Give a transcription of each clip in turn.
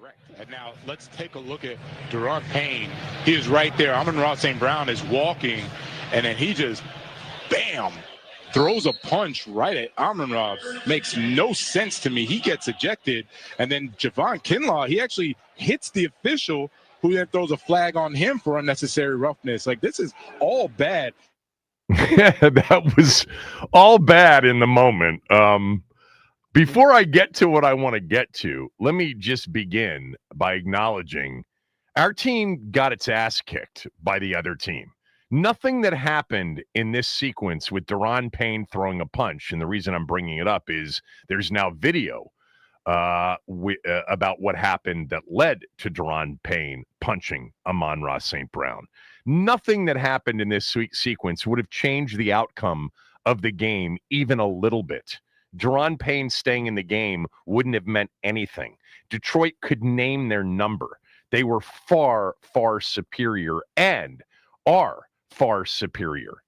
Correct. And now let's take a look at Deron Payne. He is right there. Amon-Ra St. Brown is walking, and then he just, bam, throws a punch right at Amon-Ra. Makes no sense to me. He gets ejected, and then Javon Kinlaw, he actually hits the official, who then throws a flag on him for unnecessary roughness. Like, this is all bad. That was all bad in the moment. Before I get to what I want to get to, let me just begin by acknowledging our team got its ass kicked by the other team. Nothing that happened in this sequence with Deron Payne throwing a punch, and the reason I'm bringing it up is there's now video about what happened that led to Deron Payne punching Amon-Ra St. Brown. Nothing that happened in this sequence would have changed the outcome of the game even a little bit. Deron Payne staying in the game wouldn't have meant anything. Detroit could name their number. They were far, far superior and are far superior.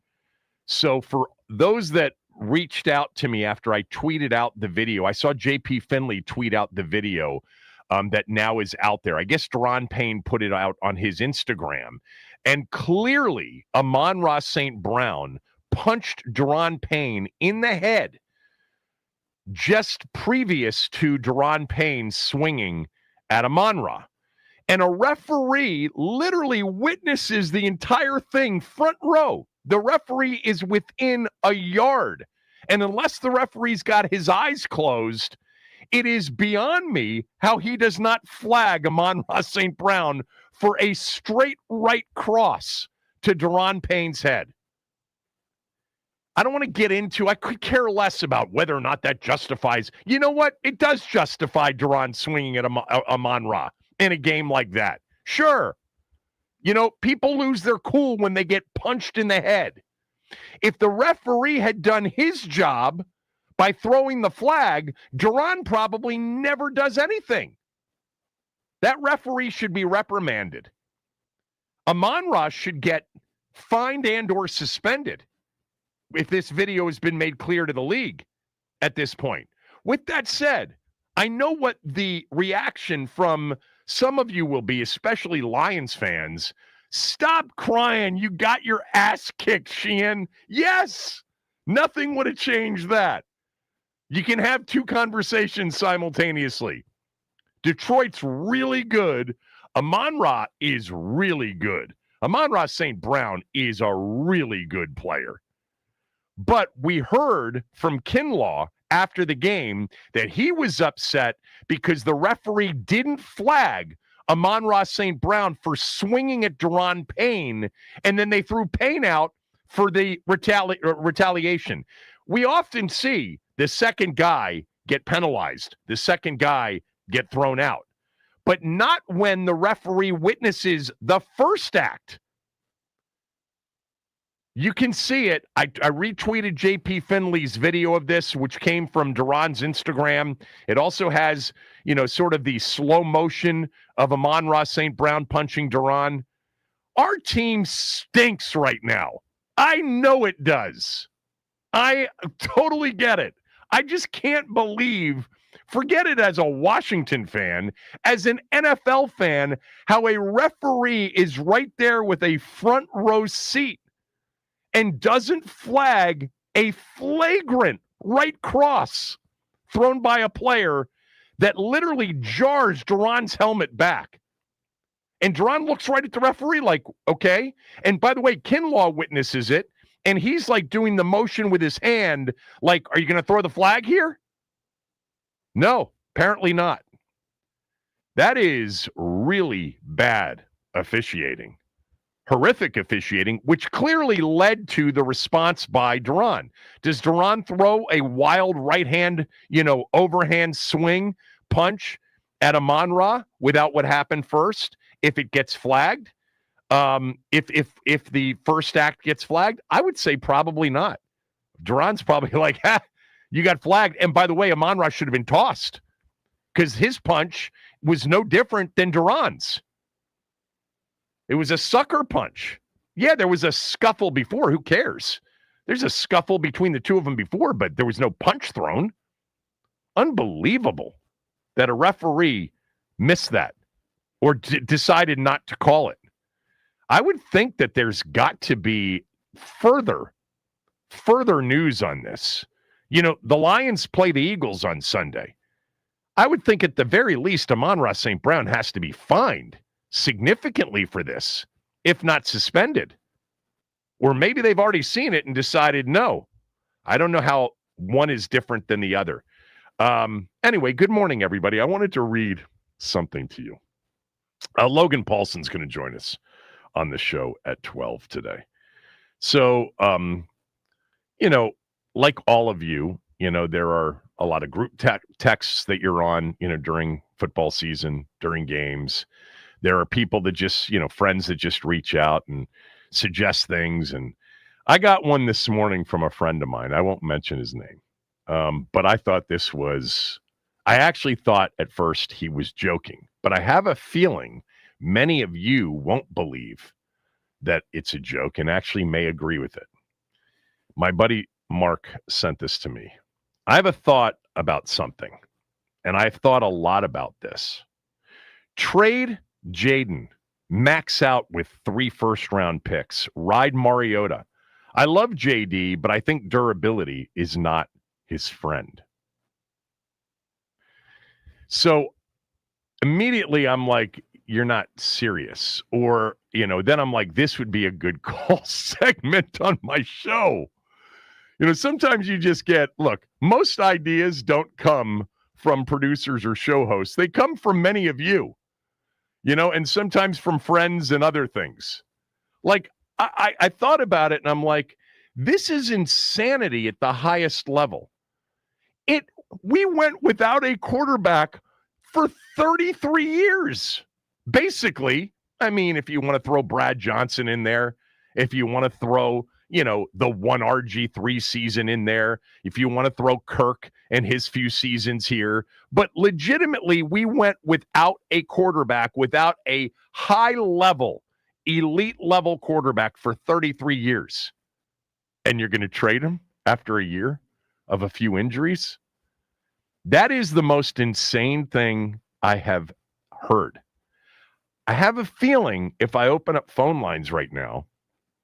So for those that reached out to me after I tweeted out the video, I saw JP Finley tweet out the video that now is out there. I guess Deron Payne put it out on his Instagram. And clearly, Amon-Ra St. Brown punched Deron Payne in the head just previous to Deron Payne swinging at Amon-Ra. And a referee literally witnesses the entire thing front row. The referee is within a yard. And unless the referee's got his eyes closed, it is beyond me how he does not flag Amon-Ra St. Brown for a straight right cross to Deron Payne's head. I don't want to get into, I could care less about whether or not that justifies. You know what? It does justify Deron swinging at Amon-Ra in a game like that. Sure. You know, people lose their cool when they get punched in the head. If the referee had done his job by throwing the flag, Deron probably never does anything. That referee should be reprimanded. Amon-Ra should get fined and or suspended if this video has been made clear to the league at this point. With that said, I know what the reaction from some of you will be, especially Lions fans. Stop crying. You got your ass kicked, Sheehan. Yes, nothing would have changed that. You can have two conversations simultaneously. Detroit's really good. Amon-Ra is really good. Amon-Ra St. Brown is a really good player. But we heard from Kinlaw after the game that he was upset because the referee didn't flag Amon-Ra St. Brown for swinging at Deron Payne, and then they threw Payne out for the retaliation. We often see the second guy get penalized, the second guy get thrown out, but not when the referee witnesses the first act. You can see it. I retweeted JP Finley's video of this, which came from Deron's Instagram. It also has, sort of the slow motion of Amon-Ra St. Brown punching Deron. Our team stinks right now. I know it does. I totally get it. I just can't believe, forget it as a Washington fan, as an NFL fan, how a referee is right there with a front row seat and doesn't flag a flagrant right cross thrown by a player that literally jars Deron's helmet back. And Deron looks right at the referee like, okay. And by the way, Kinlaw witnesses it, and he's like doing the motion with his hand, like, are you going to throw the flag here? No, apparently not. That is really bad officiating. Horrific officiating, which clearly led to the response by Deron. Does Deron throw a wild right hand, overhand swing punch at Amon-Ra without what happened first? If it gets flagged, if the first act gets flagged, I would say probably not. Deron's probably like, you got flagged. And by the way, Amon-Ra should have been tossed because his punch was no different than Deron's. It was a sucker punch. Yeah, there was a scuffle before. Who cares? There's a scuffle between the two of them before, but there was no punch thrown. Unbelievable that a referee missed that or decided not to call it. I would think that there's got to be further news on this. You know, the Lions play the Eagles on Sunday. I would think at the very least, Amon-Ra St. Brown has to be fined significantly for this, if not suspended. Or maybe they've already seen it and decided no. I don't know how one is different than the other. Anyway, good morning, everybody. I wanted to read something to you. Logan Paulson's going to join us on the show at 12 today. So, you know, like all of you, you know, there are a lot of group texts that you're on, you know, during football season, during games. There are people that just, you know, friends that just reach out and suggest things. And I got one this morning from a friend of mine. I won't mention his name. But I thought I actually thought at first he was joking, but I have a feeling many of you won't believe that it's a joke and actually may agree with it. My buddy Mark sent this to me. I have a thought about something, and I've thought a lot about this. Trade Jaden, max out with 3 first-round picks, ride Mariota. I love JD, but I think durability is not his friend. So immediately I'm like, you're not serious. Or, you know, then I'm like, this would be a good call segment on my show. You know, sometimes you just look, most ideas don't come from producers or show hosts. They come from many of you, you know, and sometimes from friends and other things. Like, I thought about it and I'm like, this is insanity at the highest level. We went without a quarterback for 33 years. Basically, I mean, if you want to throw Brad Johnson in there, if you want to throw, you know, the one RG3 season in there, if you want to throw Kirk and his few seasons here, but legitimately, we went without a quarterback, without a high-level, elite-level quarterback for 33 years. And you're going to trade him after a year of a few injuries? That is the most insane thing I have heard. I have a feeling if I open up phone lines right now,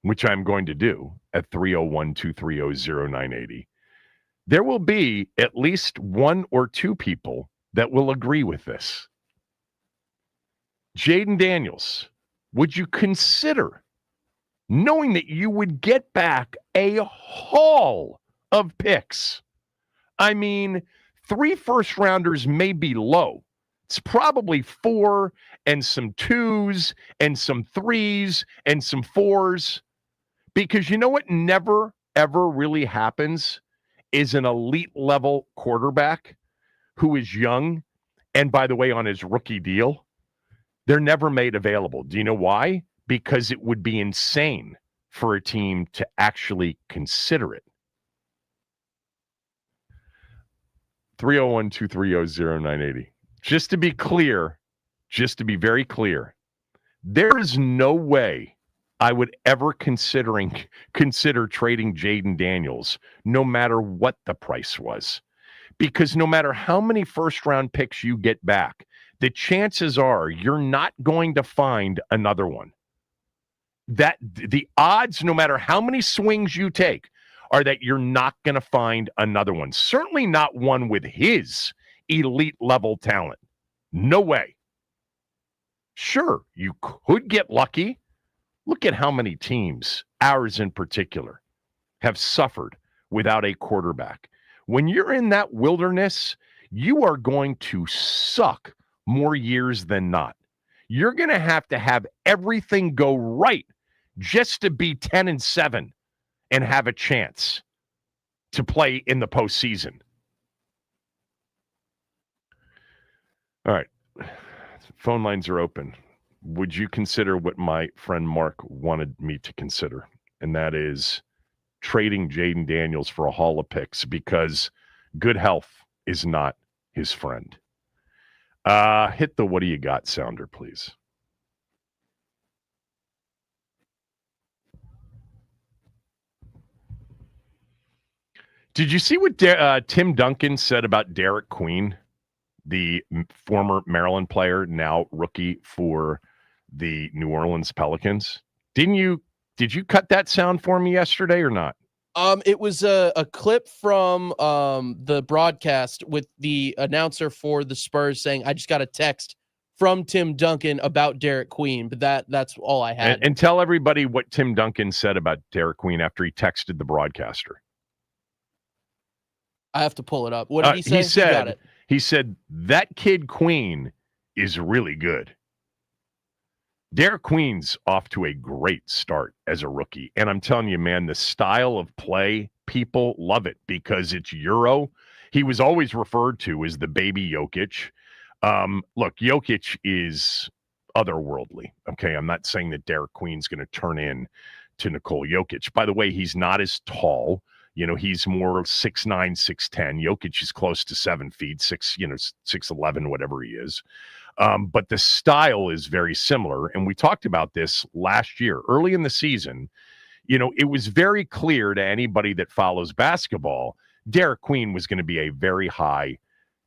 which I'm going to do at 301-230-0980, there will be at least 1 or 2 people that will agree with this. Jaden Daniels, would you consider, knowing that you would get back a haul of picks? I mean, 3 first-rounders may be low. It's probably 4 and some 2s and some 3s and some 4s. Because you know what never, ever really happens is an elite-level quarterback who is young, and by the way, on his rookie deal, they're never made available. Do you know why? Because it would be insane for a team to actually consider it. 301-230-0980. Just to be clear, just to be very clear, there is no way I would ever consider trading Jaden Daniels, no matter what the price was. Because no matter how many first-round picks you get back, the chances are you're not going to find another one. That the odds, no matter how many swings you take, are that you're not going to find another one. Certainly not one with his elite level talent. No way. Sure, you could get lucky. Look at how many teams, ours in particular, have suffered without a quarterback. When you're in that wilderness, you are going to suck more years than not. You're going to have everything go right just to be 10-7 and have a chance to play in the postseason. All right. Phone lines are open. Would you consider what my friend Mark wanted me to consider? And that is trading Jaden Daniels for a haul of picks because good health is not his friend. Hit the what do you got sounder, please. Did you see what Tim Duncan said about Derek Queen the former Maryland player, now rookie for the New Orleans Pelicans. Did you cut that sound for me yesterday or not? It was a clip from the broadcast with the announcer for the Spurs saying, "I just got a text from Tim Duncan about Derek Queen," but that's all I had. And tell everybody what Tim Duncan said about Derek Queen after he texted the broadcaster. I have to pull it up. What did he say? He said that kid Queen is really good. Derek Queen's off to a great start as a rookie. And I'm telling you, man, the style of play, people love it because it's Euro. He was always referred to as the baby Jokic. Look, Jokic is otherworldly. Okay, I'm not saying that Derek Queen's going to turn in to Nikola Jokic. By the way, he's not as tall. He's more 6'9", 6'10". Jokic is close to 7 feet, 6'11", whatever he is. But the style is very similar. And we talked about this last year, early in the season. It was very clear to anybody that follows basketball, Derek Queen was going to be a very high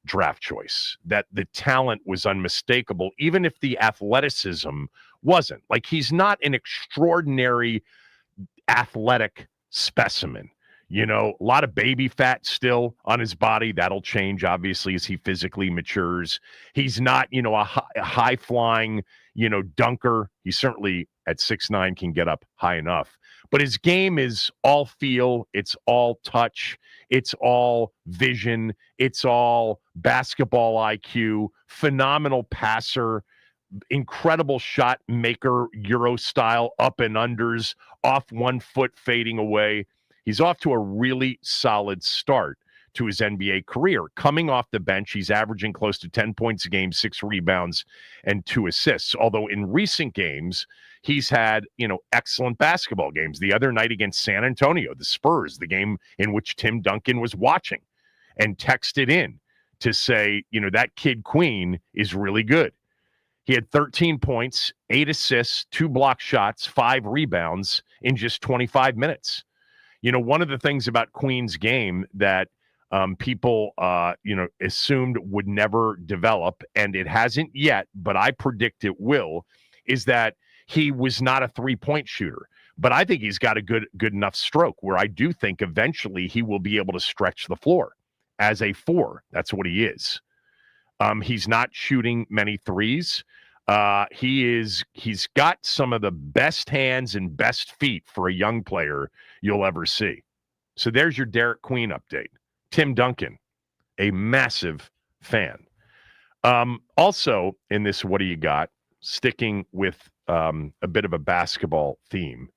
draft choice, that the talent was unmistakable, even if the athleticism wasn't. Like, he's not an extraordinary athletic specimen. A lot of baby fat still on his body. That'll change, obviously, as he physically matures. He's not, a high flying, dunker. He certainly at 6'9" can get up high enough. But his game is all feel. It's all touch. It's all vision. It's all basketball IQ. Phenomenal passer. Incredible shot maker, Euro style, up and unders, off 1 foot fading away. He's off to a really solid start to his NBA career. Coming off the bench, he's averaging close to 10 points a game, 6 rebounds, and 2 assists. Although in recent games, he's had, excellent basketball games. The other night against San Antonio, the Spurs, the game in which Tim Duncan was watching and texted in to say, that kid Queen is really good. He had 13 points, 8 assists, 2 block shots, 5 rebounds in just 25 minutes. One of the things about Queen's game that people, assumed would never develop, and it hasn't yet, but I predict it will, is that he was not a three-point shooter. But I think he's got a good enough stroke where I do think eventually he will be able to stretch the floor as a 4. That's what he is. He's not shooting many threes. He's got some of the best hands and best feet for a young player you'll ever see. So there's your Derek Queen update. Tim Duncan, a massive fan. Also in this, what do you got? Sticking with a bit of a basketball theme.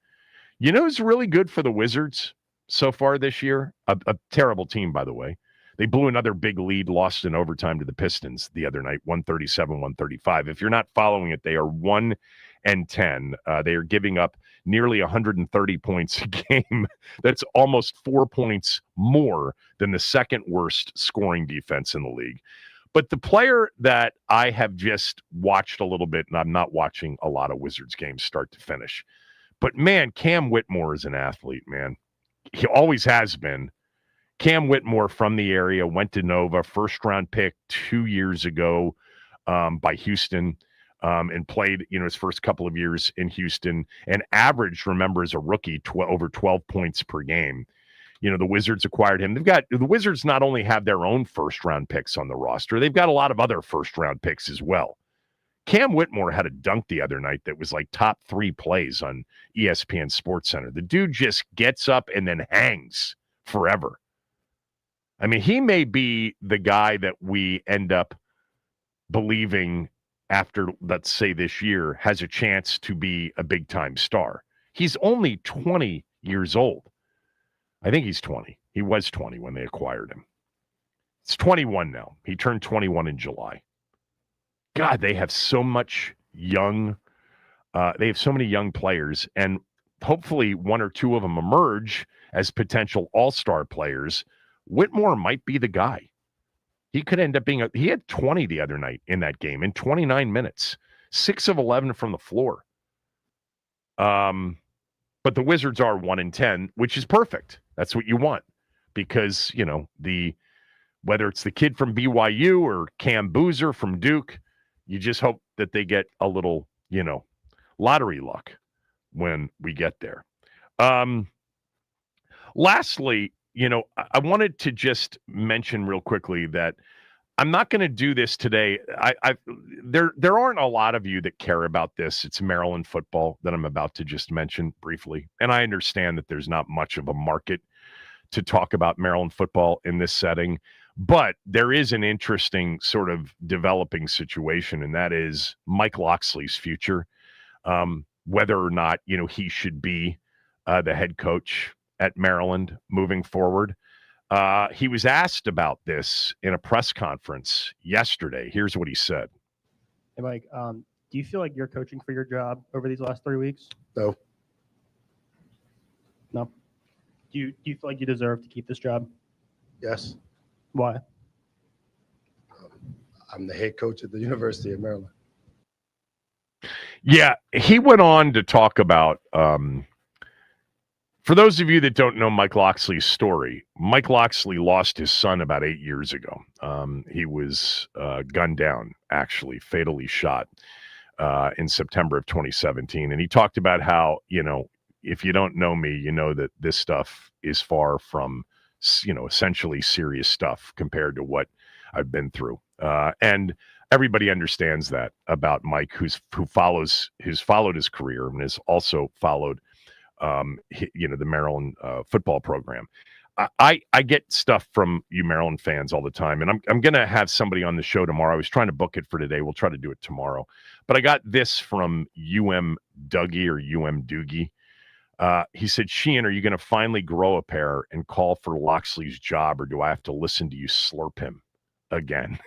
Who's really good for the Wizards so far this year? A terrible team, by the way. They blew another big lead, lost in overtime to the Pistons the other night, 137-135. If you're not following it, they are 1-10. They are giving up nearly 130 points a game. That's almost 4 points more than the second worst scoring defense in the league. But the player that I have just watched a little bit, and I'm not watching a lot of Wizards games start to finish, but man, Cam Whitmore is an athlete, man. He always has been. Cam Whitmore from the area, went to Nova, first-round pick 2 years ago by Houston, and played, his first couple of years in Houston, and averaged, remember, as a rookie, over 12 points per game. The Wizards acquired him. The Wizards not only have their own first-round picks on the roster, they've got a lot of other first-round picks as well. Cam Whitmore had a dunk the other night that was like top 3 plays on ESPN SportsCenter. The dude just gets up and then hangs forever. I mean, he may be the guy that we end up believing after, let's say, this year has a chance to be a big-time star. He's only 20 years old. I think he's 20. He was 20 when they acquired him. It's 21 now. He turned 21 in July. God, they have so much young they have so many young players, and hopefully one or two of them emerge as potential all-star players. Whitmore might be the guy. He could end up being he had 20 the other night in that game in 29 minutes, 6 of 11 from the floor. But the Wizards are 1-10, which is perfect. That's what you want, because, the whether it's the kid from BYU or Cam Boozer from Duke, you just hope that they get a little, lottery luck when we get there. Lastly, I wanted to just mention real quickly that I'm not going to do this today. There aren't a lot of you that care about this. It's Maryland football that I'm about to just mention briefly. And I understand that there's not much of a market to talk about Maryland football in this setting, but there is an interesting sort of developing situation, and that is Mike Locksley's future. Whether or not, he should be the head coach at Maryland moving forward. He was asked about this in a press conference yesterday. Here's what he said. Hey, Mike, do you feel like you're coaching for your job over these last 3 weeks? No. No? Do you feel like you deserve to keep this job? Yes. Why? I'm the head coach at the University of Maryland. Yeah, he went on to talk about, for those of you that don't know Mike Locksley's story, Mike Locksley lost his son about 8 years ago. He was gunned down, actually, fatally shot in September of 2017. And he talked about how, if you don't know me, you know that this stuff is far from, essentially serious stuff compared to what I've been through. And everybody understands that about Mike, who's followed his career and has also followed, the Maryland football program. I get stuff from you Maryland fans all the time, and I'm going to have somebody on the show tomorrow. I was trying to book it for today. We'll try to do it tomorrow. But I got this from UM Dougie or UM Doogie. He said, Sheehan, are you going to finally grow a pair and call for Locksley's job, or do I have to listen to you slurp him again?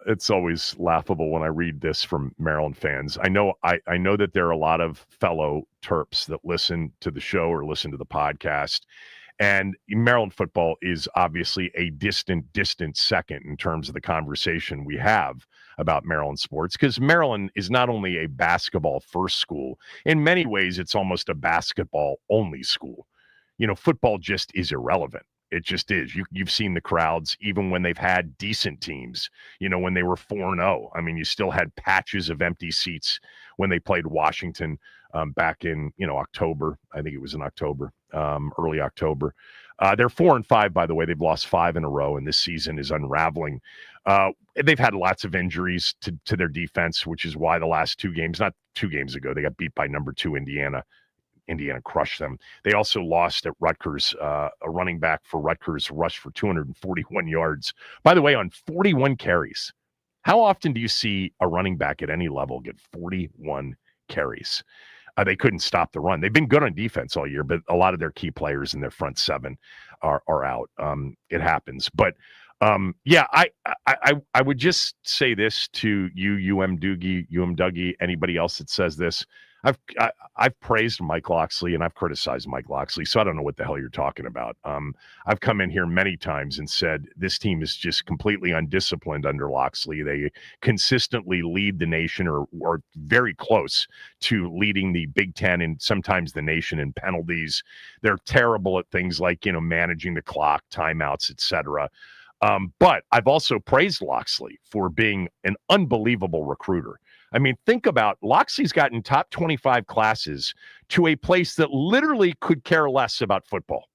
It's always laughable when I read this from Maryland fans. I know that there are a lot of fellow Terps that listen to the show or listen to the podcast, and Maryland football is obviously a distant second in terms of the conversation we have about Maryland sports, because Maryland is not only a basketball first school, in many ways it's almost a basketball only school. Football just is irrelevant. It just is. You've seen the crowds, even when they've had decent teams, when they were 4-0. I mean, you still had patches of empty seats when they played Washington back in, October. I think it was in October, early October. They're 4-5, by the way. They've lost 5 in a row, and this season is unraveling. They've had lots of injuries to their defense, which is why the last 2 games, not 2 games ago, they got beat by number 2 Indiana. Indiana crushed them. They also lost at Rutgers. A running back for Rutgers rushed for 241 yards. By the way, on 41 carries. How often do you see a running back at any level get 41 carries? They couldn't stop the run. They've been good on defense all year, but a lot of their key players in their front 7 are out. It happens. But I would just say this to you, UM Dougie, anybody else that says this. I've praised Mike Locksley and I've criticized Mike Locksley, so I don't know what the hell you're talking about. I've come in here many times and said this team is just completely undisciplined under Locksley. They consistently lead the nation or very close to leading the Big Ten and sometimes the nation in penalties. They're terrible at things like, managing the clock, timeouts, etc. But I've also praised Locksley for being an unbelievable recruiter. I mean, think about Locksley's gotten top 25 classes to a place that literally could care less about football.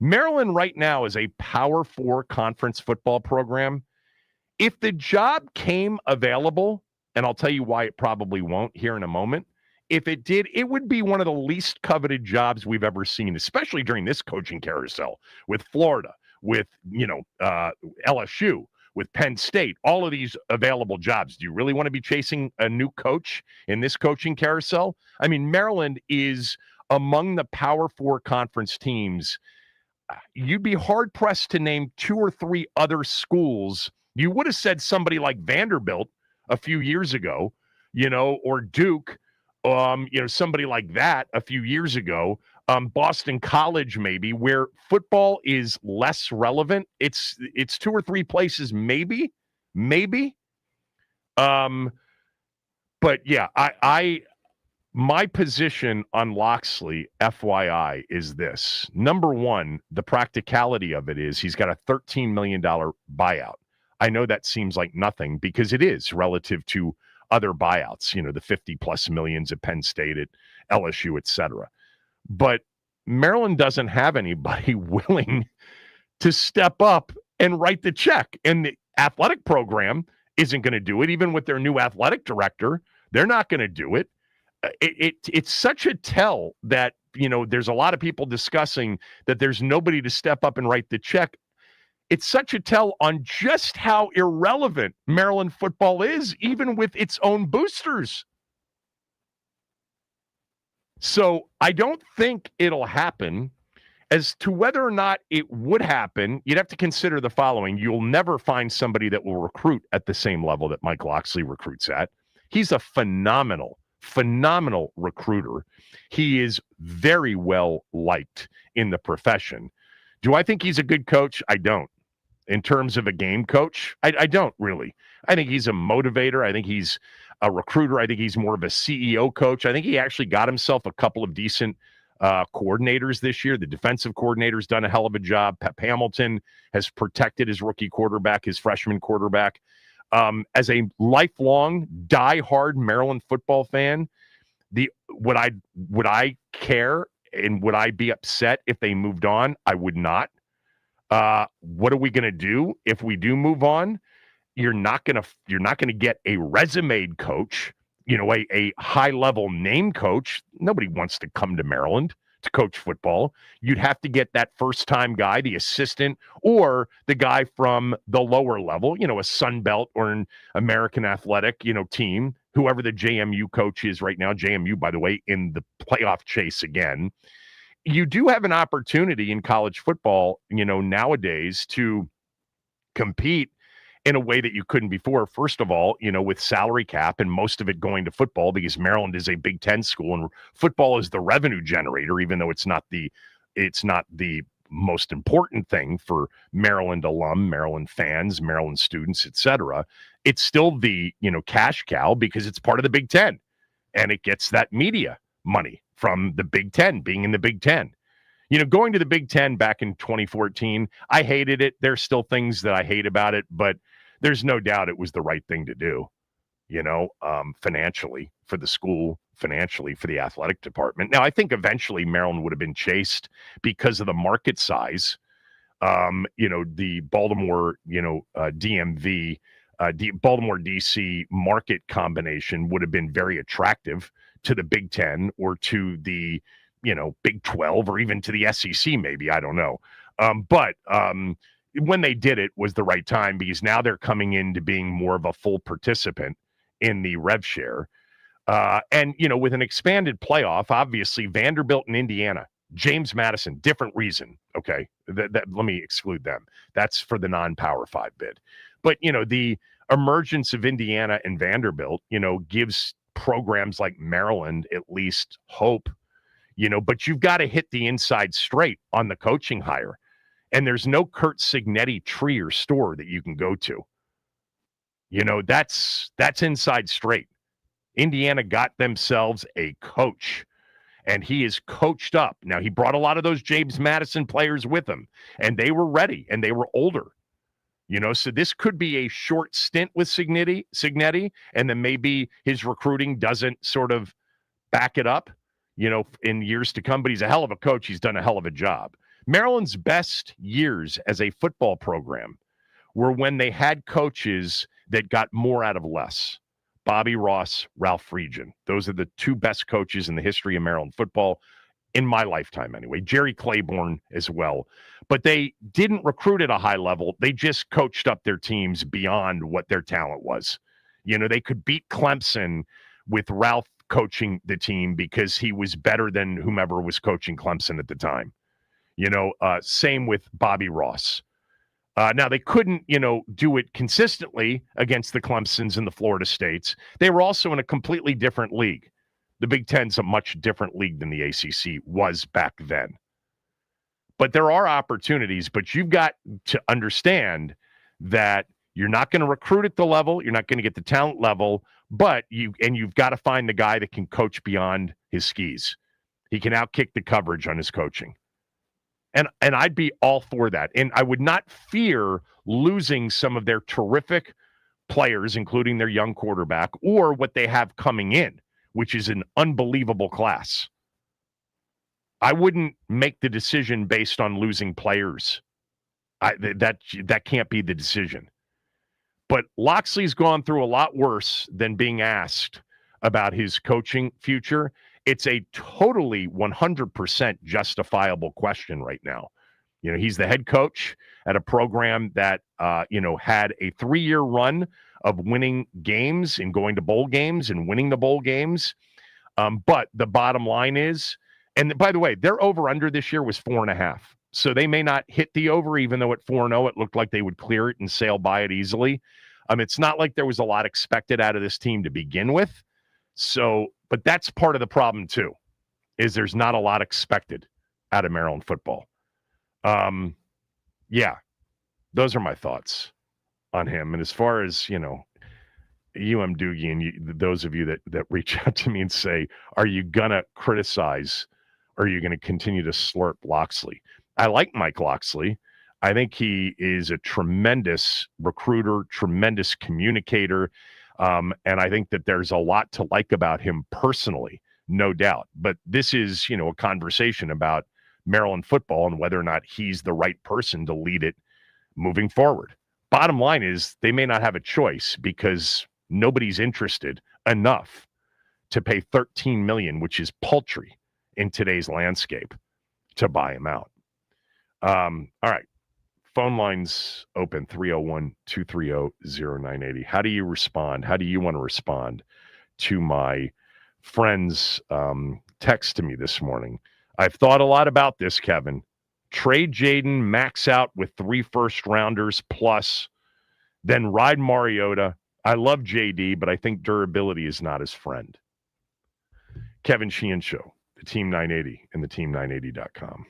Maryland right now is a Power 4 conference football program. If the job came available, and I'll tell you why it probably won't here in a moment, if it did, it would be one of the least coveted jobs we've ever seen, especially during this coaching carousel with Florida, with, LSU, with Penn State, all of these available jobs. Do you really want to be chasing a new coach in this coaching carousel? I mean, Maryland is among the Power 4 conference teams. You'd be hard-pressed to name 2 or 3 other schools. You would have said somebody like Vanderbilt a few years ago, or Duke, somebody like that a few years ago. Boston College, maybe, where football is less relevant. It's 2 or 3 places, maybe. But yeah, my position on Loxley, FYI, is this. Number one, the practicality of it is he's got a $13 million buyout. I know that seems like nothing because it is relative to other buyouts, the 50 plus millions at Penn State, at LSU, et cetera. But Maryland doesn't have anybody willing to step up and write the check. And the athletic program isn't going to do it. Even with their new athletic director, they're not going to do it. It's such a tell that, there's a lot of people discussing that there's nobody to step up and write the check. It's such a tell on just how irrelevant Maryland football is, even with its own boosters. So I don't think it'll happen. As to whether or not it would happen, you'd have to consider the following. You'll never find somebody that will recruit at the same level that Mike Loxley recruits at. He's a phenomenal recruiter. He is very well liked in the profession. Do I think he's a good coach? I don't. In terms of a game coach, I don't really. I think he's a motivator. I think he's a recruiter. I think he's more of a CEO coach. I think he actually got himself a couple of decent coordinators this year. The defensive coordinator's done a hell of a job. Pep Hamilton has protected his rookie quarterback, his freshman quarterback. As a lifelong, diehard Maryland football fan, would I care and would I be upset if they moved on? I would not. What are we going to do if we do move on? You're not going to get a resume coach, a high level name coach. Nobody wants to come to Maryland to coach football. You'd have to get that first time guy, the assistant, or the guy from the lower level, a Sun Belt or an American Athletic, team, whoever the JMU coach is right now. JMU, by the way, in the playoff chase again. You do have an opportunity in college football, nowadays to compete in a way that you couldn't before. First of all, with salary cap and most of it going to football because Maryland is a Big Ten school and football is the revenue generator, even though it's not the most important thing for Maryland alum, Maryland fans, Maryland students, etc. It's still the, cash cow because it's part of the Big Ten and it gets that media money from the Big Ten, being in the Big Ten. Going to the Big Ten back in 2014, I hated it. There's still things that I hate about it, but there's no doubt it was the right thing to do, financially for the school, financially for the athletic department. Now, I think eventually Maryland would have been chased because of the market size. The Baltimore, DMV, Baltimore, DC market combination would have been very attractive to the Big Ten or to the, Big 12 or even to the SEC, maybe. I don't know. But when they did it was the right time because now they're coming into being more of a full participant in the rev share. And, with an expanded playoff, obviously Vanderbilt and Indiana, James Madison, different reason. Okay. That let me exclude them. That's for the non-Power 5 bid. But, the emergence of Indiana and Vanderbilt, gives programs like Maryland at least hope, but you've got to hit the inside straight on the coaching hire. And there's no Kurt Signetti tree or store that you can go to. That's inside straight. Indiana got themselves a coach, and he is coached up. Now, he brought a lot of those James Madison players with him, and they were ready, and they were older. So this could be a short stint with Signetti, and then maybe his recruiting doesn't sort of back it up, in years to come. But he's a hell of a coach. He's done a hell of a job. Maryland's best years as a football program were when they had coaches that got more out of less. Bobby Ross, Ralph Friedgen. Those are the two best coaches in the history of Maryland football, in my lifetime anyway. Jerry Claiborne as well. But they didn't recruit at a high level. They just coached up their teams beyond what their talent was. They could beat Clemson with Ralph coaching the team because he was better than whomever was coaching Clemson at the time. Same with Bobby Ross. Now, they couldn't, do it consistently against the Clemsons and the Florida States. They were also in a completely different league. The Big Ten's a much different league than the ACC was back then. But there are opportunities, but you've got to understand that you're not going to recruit at the level. You're not going to get the talent level, But you've got to find the guy that can coach beyond his skis. He can outkick the coverage on his coaching. And I'd be all for that. And I would not fear losing some of their terrific players, including their young quarterback, or what they have coming in, which is an unbelievable class. I wouldn't make the decision based on losing players. That can't be the decision. But Loxley's gone through a lot worse than being asked about his coaching future. It's a totally 100% justifiable question right now. You know, he's the head coach at a program that, had a 3-year run of winning games and going to bowl games and winning the bowl games. But the bottom line is, and by the way, their over-under this year was 4.5. So they may not hit the over, even though at 4-0, it looked like they would clear it and sail by it easily. It's not like there was a lot expected out of this team to begin with. So, but that's part of the problem too, is there's not a lot expected out of Maryland football. Yeah, those are my thoughts on him. And as far as, UM Doogie and those of you that reach out to me and say, are you going to criticize or are you going to continue to slurp Loxley? I like Mike Loxley. I think he is a tremendous recruiter, tremendous communicator. And I think that there's a lot to like about him personally, no doubt. But this is, a conversation about Maryland football and whether or not he's the right person to lead it moving forward. Bottom line is they may not have a choice because nobody's interested enough to pay $13 million, which is paltry in today's landscape, to buy him out. All right. Phone lines open 301-230-0980. How do you respond? How do you want to respond to my friend's text to me this morning? I've thought a lot about this, Kevin. Trade Jaden, max out with 3 first-rounders plus, then ride Mariota. I love JD, but I think durability is not his friend. Kevin Sheehan Show, the Team 980 and the team980.com.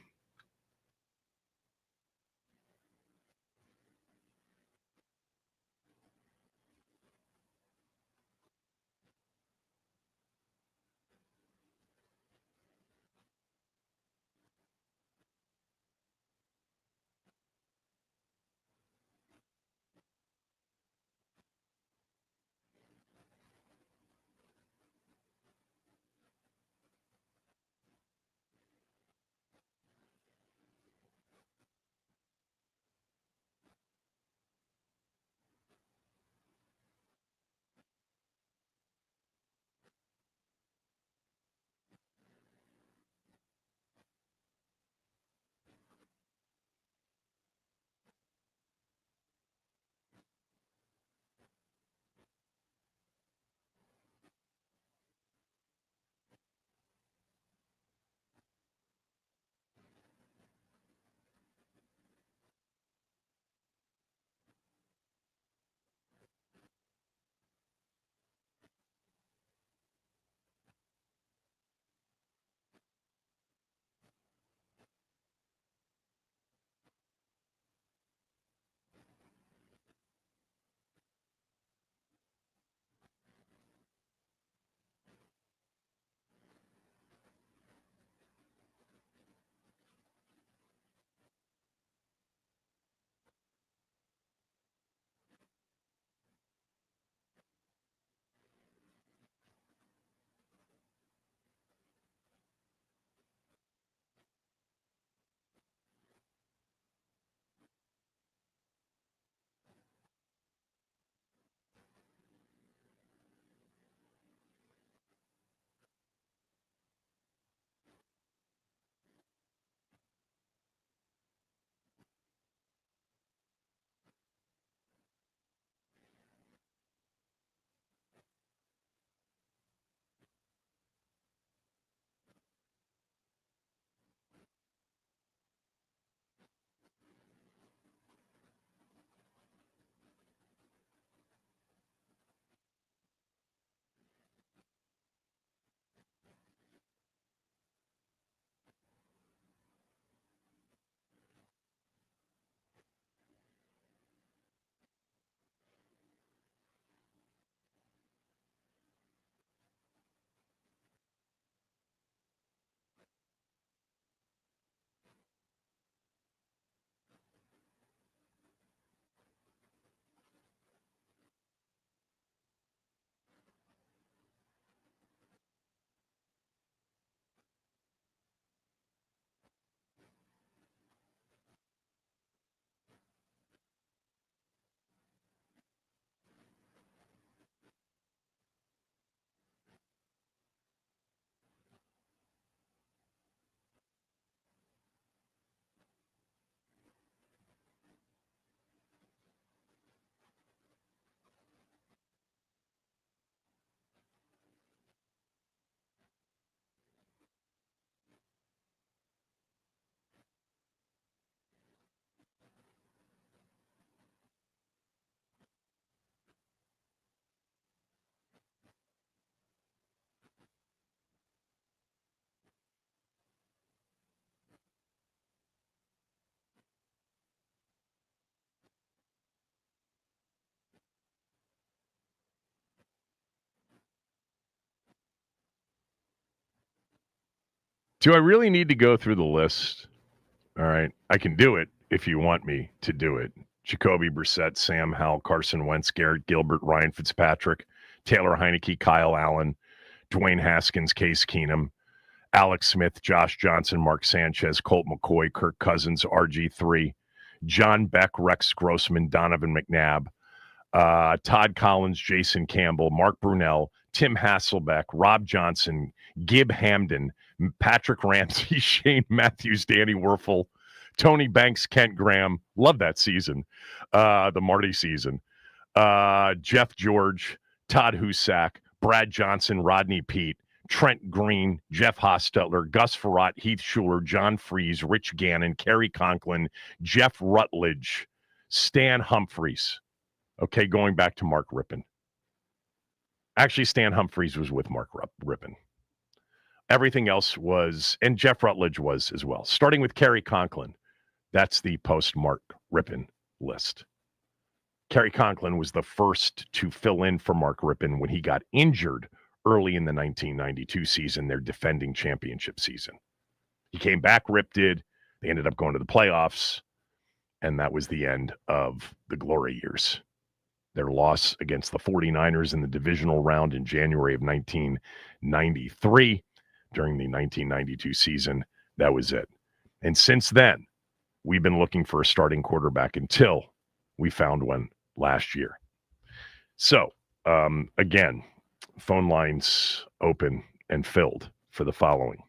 Do I really need to go through the list? All right. I can do it if you want me to do it. Jacoby Brissett, Sam Howell, Carson Wentz, Garrett Gilbert, Ryan Fitzpatrick, Taylor Heineke, Kyle Allen, Dwayne Haskins, Case Keenum, Alex Smith, Josh Johnson, Mark Sanchez, Colt McCoy, Kirk Cousins, RG3, John Beck, Rex Grossman, Donovan McNabb, Todd Collins, Jason Campbell, Mark Brunell, Tim Hasselbeck, Rob Johnson, Gib Hamden, Patrick Ramsey, Shane Matthews, Danny Werfel, Tony Banks, Kent Graham. Love that season, the Marty season. Jeff George, Todd Husak, Brad Johnson, Rodney Pete, Trent Green, Jeff Hostetler, Gus Farrat, Heath Schuler, John Freeze, Rich Gannon, Kerry Conklin, Jeff Rutledge, Stan Humphreys. Okay, going back to Mark Rippon. Actually, Stan Humphreys was with Mark Rippon. Everything else was, and Jeff Rutledge was as well. Starting with Kerry Conklin. That's the post-Mark Rippon list. Kerry Conklin was the first to fill in for Mark Rippon when he got injured early in the 1992 season, their defending championship season. He came back, Rip did. They ended up going to the playoffs, and that was the end of the glory years. Their loss against the 49ers in the divisional round in January of 1993 during the 1992 season, that was it. And since then, we've been looking for a starting quarterback until we found one last year. So, again, phone lines open and filled for the following.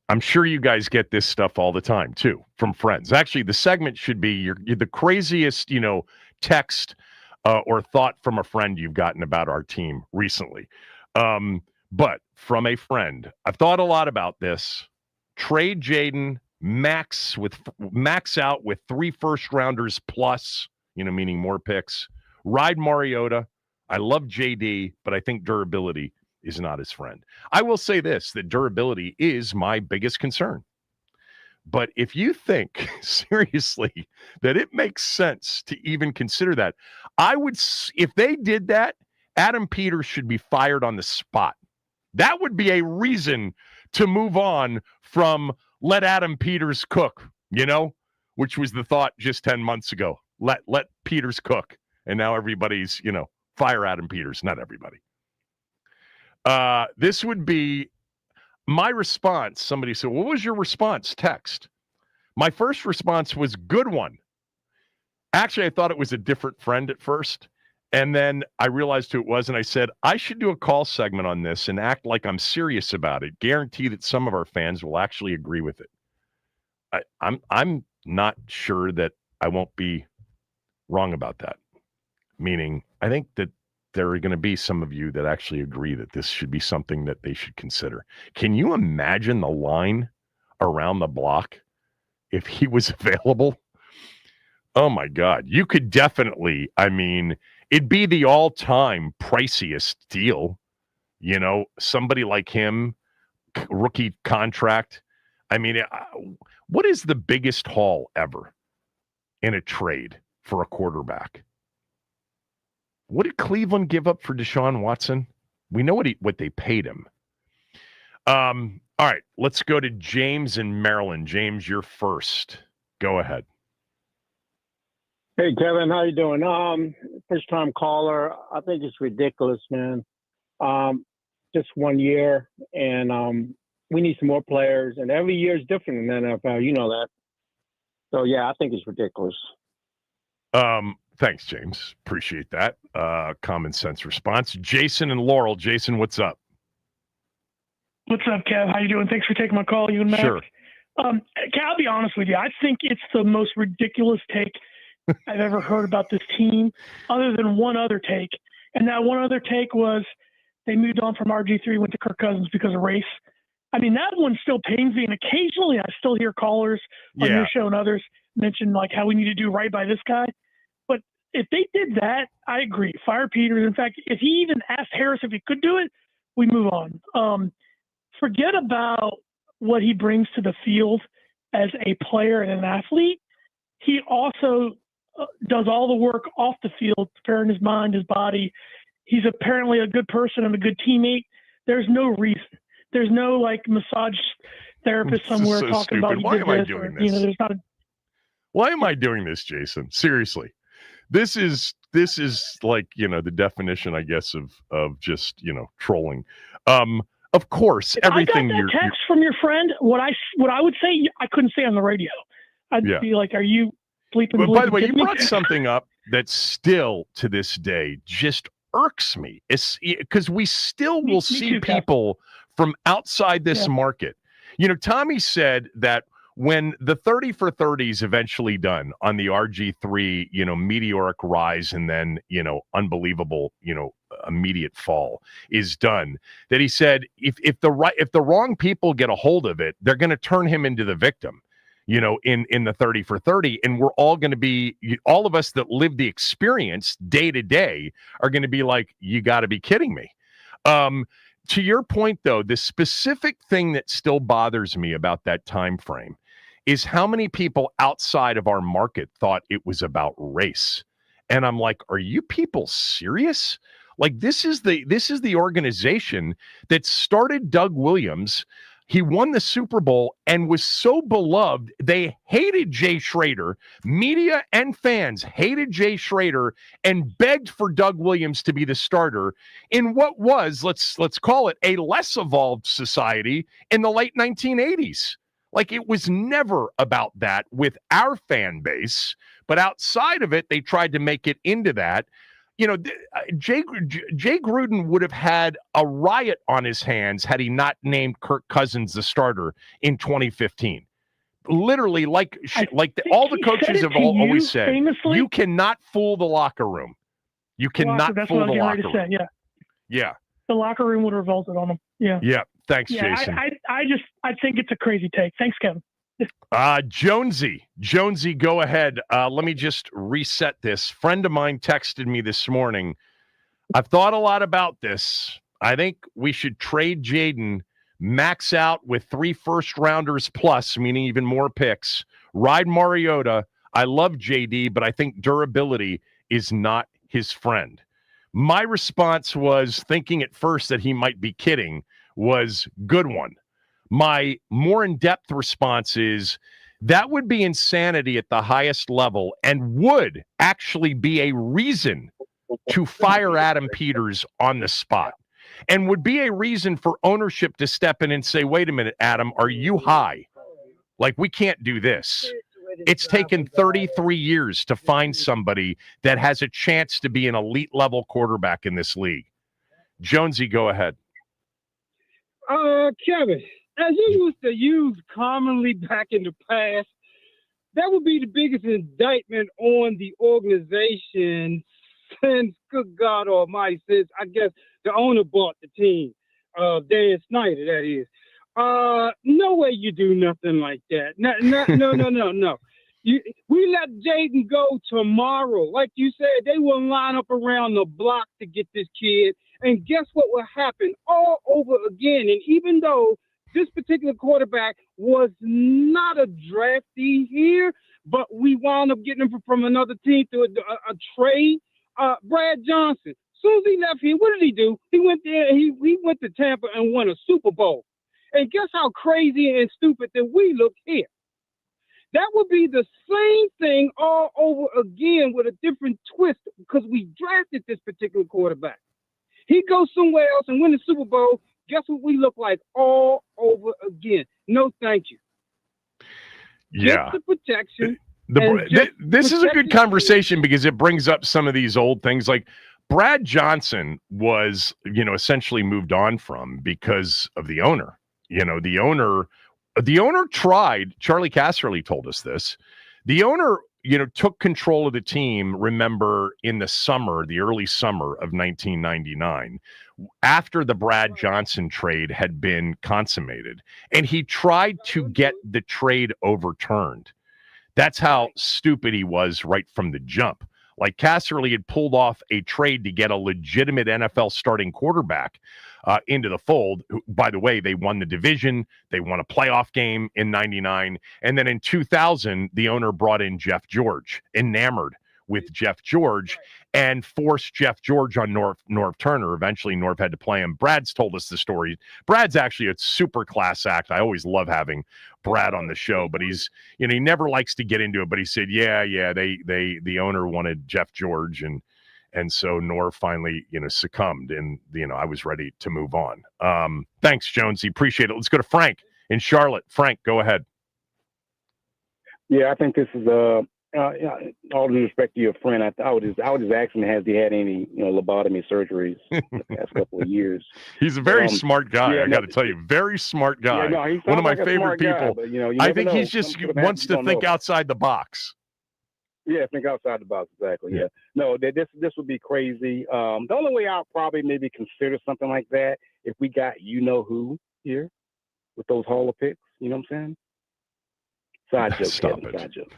I'm sure you guys get this stuff all the time, too, from friends. Actually, the segment should be you're the craziest, text or thought from a friend you've gotten about our team recently. But from a friend, I've thought a lot about this. Trade Jaden, max out with 3 first-rounders plus, meaning more picks. Ride Mariota. I love JD, but I think durability is not his friend. I will say this, that durability is my biggest concern. But if you think seriously that it makes sense to even consider that, if they did that, Adam Peters should be fired on the spot. That would be a reason to move on from let Adam Peters cook, which was the thought just 10 months ago. Let Peters cook. And now everybody's, fire Adam Peters. Not everybody. This would be my response. Somebody said, what was your response? Text. My first response was good one. Actually, I thought it was a different friend at first. And then I realized who it was. And I said, I should do a call segment on this and act like I'm serious about it. Guarantee that some of our fans will actually agree with it. I'm not sure that I won't be wrong about that. Meaning, I think that there are going to be some of you that actually agree that this should be something that they should consider. Can you imagine the line around the block if he was available? Oh, my God. You could definitely, it'd be the all-time priciest deal. Somebody like him, rookie contract. What is the biggest haul ever in a trade for a quarterback? What did Cleveland give up for Deshaun Watson? We know what they paid him. All right, let's go to James in Maryland. James, you're first. Go ahead. Hey, Kevin, how you doing? First-time caller. I think it's ridiculous, man. Just 1 year, and we need some more players, and every year is different in the NFL. You know that. So, yeah, I think it's ridiculous. Thanks, James. Appreciate that. Common sense response. Jason and Laurel. Jason, what's up? What's up, Kev? How you doing? Thanks for taking my call, you and Max. Sure. Kev, I'll be honest with you. I think it's the most ridiculous take I've ever heard about this team, other than one other take. And that one other take was they moved on from RG3, went to Kirk Cousins because of race. That one still pains me. And occasionally I still hear callers on your show and others mention how we need to do right by this guy. But if they did that, I agree. Fire Peters. In fact, if he even asked Harris if he could do it, we move on. Forget about what he brings to the field as a player and an athlete. He also does all the work off the field, preparing his mind, his body. He's apparently a good person and a good teammate. There's no reason. There's no massage therapist This is somewhere so talking about stupid. you Why did am I this, doing or, you know, this? there's not a Why am I doing this, Jason? Seriously. This is like, you know, the definition, I guess, of just, you know, trolling. Of course, If I got everything that text from your friend, what I would say, I couldn't say on the radio. I'd Yeah. be like, "Are you sleeping?" But by the way, you kidding me?" brought something up that still to this day just irks me. It's because we still Me- will me see too, Cap. people from outside this Yeah. market. You know, Tommy said that when the 30 for 30 is eventually done on the RG3, you know, meteoric rise and then, you know, unbelievable, you know, immediate fall is done, that he said if the wrong people get a hold of it, they're going to turn him into the victim, you know, in the 30 for 30, and we're all going to be, all of us that live the experience day to day are going to be like, you got to be kidding me. To your point, though, the specific thing that still bothers me about that time frame is how many people outside of our market thought it was about race. And I'm like, are you people serious? Like, this is the organization that started Doug Williams. He won the Super Bowl and was so beloved, they hated Jay Schrader. Media and fans hated Jay Schrader and begged for Doug Williams to be the starter in what was, let's call it, a less evolved society in the late 1980s. Like, it was never about that with our fan base, but outside of it, they tried to make it into that. You know, Jay Gruden would have had a riot on his hands had he not named Kirk Cousins the starter in 2015. Literally, all the coaches have always said, famously, you cannot fool the locker room. You cannot that's fool what I was the getting ready locker to room. say. Yeah, Yeah. The locker room would have revolted on him. Yeah. Yeah. Thanks, Yeah. Jason. I think it's a crazy take. Thanks, Kevin. Jonesy, go ahead. Let me just reset this. Friend of mine texted me this morning. I've thought a lot about this. I think we should trade Jaden, max out with 3 first-rounders plus, meaning even more picks. Ride Mariota. I love JD, but I think durability is not his friend. My response was, thinking at first that he might be kidding, was good one. My more in-depth response is that would be insanity at the highest level and would actually be a reason to fire Adam Peters on the spot, and would be a reason for ownership to step in and say, wait a minute, Adam, are you high? Like, we can't do this. It's taken 33 years to find somebody that has a chance to be an elite level quarterback in this league. Jonesy, go ahead. Kevin, as you used to use commonly back in the past, that would be the biggest indictment on the organization since, good God Almighty, since I guess the owner bought the team, Dan Snyder, that is. No way you do nothing like that. No. We let Jaden go tomorrow. Like you said, they will line up around the block to get this kid. And guess what will happen all over again? And even though this particular quarterback was not a draftee here, but we wound up getting him from another team through a trade, Brad Johnson. As soon as he left here, what did he do? He went there. He went to Tampa and won a Super Bowl. And guess how crazy and stupid that we look here. That would be the same thing all over again with a different twist because we drafted this particular quarterback. He goes somewhere else and win the Super Bowl. Guess what we look like all over again? No, thank you. Yeah. Get the protection. This is a good conversation because it brings up some of these old things. Like Brad Johnson was, you know, essentially moved on from because of the owner. You know, the owner tried. Charlie Casserly told us this. The owner, you know, took control of the team, remember, in the early summer of 1999, after the Brad Johnson trade had been consummated. And he tried to get the trade overturned. That's how stupid he was right from the jump. Like, Casserly had pulled off a trade to get a legitimate NFL starting quarterback into the fold. By the way, they won the division. They won a playoff game in 99. And then in 2000, the owner brought in Jeff George, enamored with Jeff George and force Jeff George on Norv Turner. Eventually, Norv had to play him. Brad's told us the story. Brad's actually a super class act. I always love having Brad on the show, but he's, he never likes to get into it. But he said, the owner wanted Jeff George, and so Norv finally, succumbed, and I was ready to move on. Thanks, Jonesy. Appreciate it. Let's go to Frank in Charlotte. Frank, go ahead. Yeah, I think this is all due respect to your friend. I would just ask him, has he had any lobotomy surgeries the past couple of years? He's a very smart guy. yeah, I got to tell you, very smart guy. Yeah, no, he one of my like favorite people. Guy, but, you I think know. he's just wants to think outside the box. Yeah, think outside the box, exactly. Yeah. No, this would be crazy. The only way I'll probably maybe consider something like that if we got who here with those Hall of picks. You know what I'm saying? Side joke, Stop Kevin, it. side joke.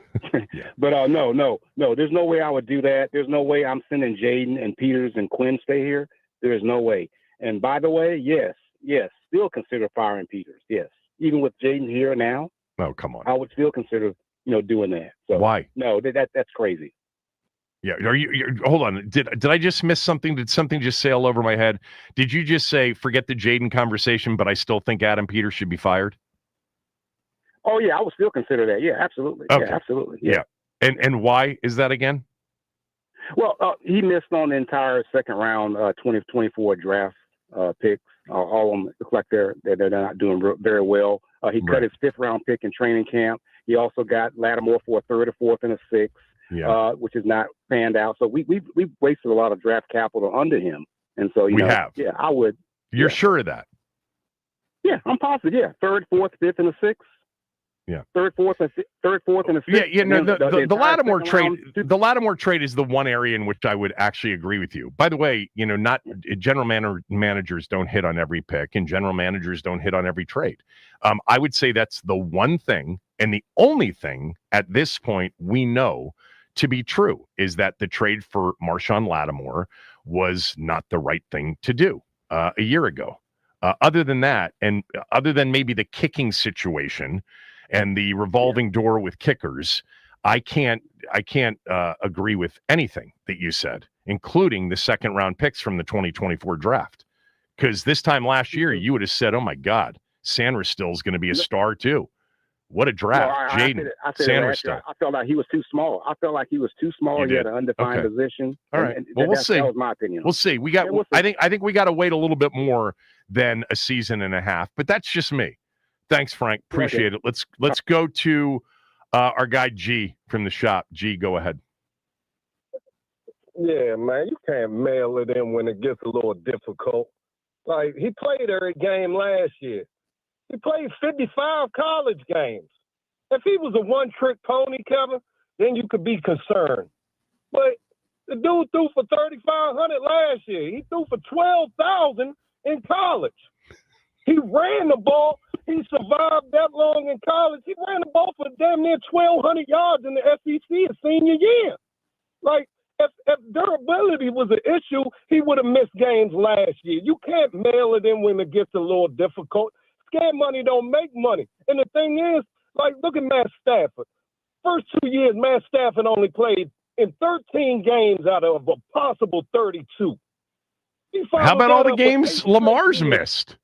But no. There's no way I would do that. There's no way I'm sending Jaden and Peters and Quinn stay here. There's no way. And by the way, yes, still consider firing Peters. Yes, even with Jaden here now. Oh, come on. I would still consider doing that. So why? No, that's crazy. Yeah, hold on. Did I just miss something? Did something just sail over my head? Did you just say forget the Jaden conversation, but I still think Adam Peters should be fired? Oh yeah, I would still consider that. Yeah, absolutely. Okay. Yeah, absolutely. Yeah. And why is that again? Well, he missed on the entire second round 2024 draft picks. All of them look like they're not doing very well. He cut his 5th round pick in training camp. He also got Lattimore for a 3rd, a 4th, and a 6th, which is not panned out. So we've wasted a lot of draft capital under him. And so we have. Yeah, I would. You're sure of that? Yeah, I'm positive. Yeah, 3rd, 4th, 5th, and a 6th. Yeah, 3rd, 4th, and a 6th. Yeah. No, the Lattimore trade. The Lattimore trade is the one area in which I would actually agree with you. By the way, not general managers don't hit on every pick, and general managers don't hit on every trade. I would say that's the one thing and the only thing at this point we know to be true is that the trade for Marshawn Lattimore was not the right thing to do a year ago. Other than that, and other than maybe the kicking situation and the revolving door with kickers, I can't agree with anything that you said, including the 2nd round picks from the 2024 draft. Because this time last year, you would have said, "Oh my God, Sanderstill is going to be a star too." What a draft, Jaden Sanderstill. I felt like he was too small. He had an undefined position. All right. Well, we'll see. That was my opinion. We'll see. I think we got to wait a little bit more than a season and a half, but that's just me. Thanks, Frank. Appreciate it. Let's go to our guy G from the shop. G, go ahead. Yeah, man, you can't mail it in when it gets a little difficult. Like, he played every game last year. He played 55 college games. If he was a one-trick pony, Kevin, then you could be concerned. But the dude threw for 3,500 last year. He threw for 12,000 in college. He ran the ball. He survived that long in college. He ran the ball for damn near 1,200 yards in the SEC his senior year. Like, if durability was an issue, he would have missed games last year. You can't mail it in when it gets a little difficult. Scam money don't make money. And the thing is, like, look at Matt Stafford. First 2 years, Matt Stafford only played in 13 games out of a possible 32. How about all the games Lamar's missed?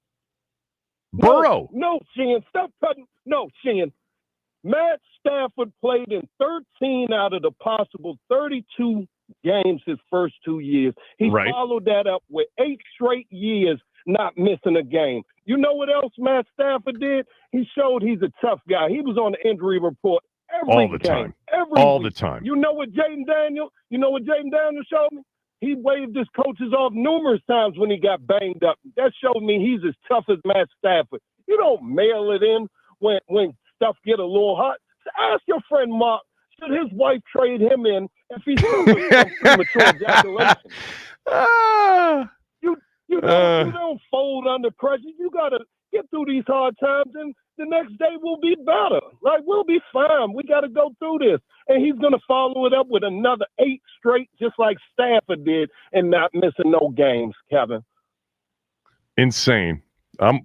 Burrow. No, Sheehan. Stop cutting. No, Sheehan. Matt Stafford played in 13 out of the possible 32 games his first 2 years. He followed that up with 8 straight years not missing a game. You know what else Matt Stafford did? He showed he's a tough guy. He was on the injury report every game. All the time. You know what Jaden Daniels showed me? He waved his coaches off numerous times when he got banged up. That showed me he's as tough as Matt Stafford. You don't mail it in when stuff get a little hot. Ask your friend Mark, should his wife trade him in if he's premature ejaculation? You don't fold under pressure. You got to get through these hard times, and the next day will be better. Like, we'll be fine. We got to go through this. And he's going to follow it up with another 8 straight, just like Stafford did, and not missing no games, Kevin. Insane. I'm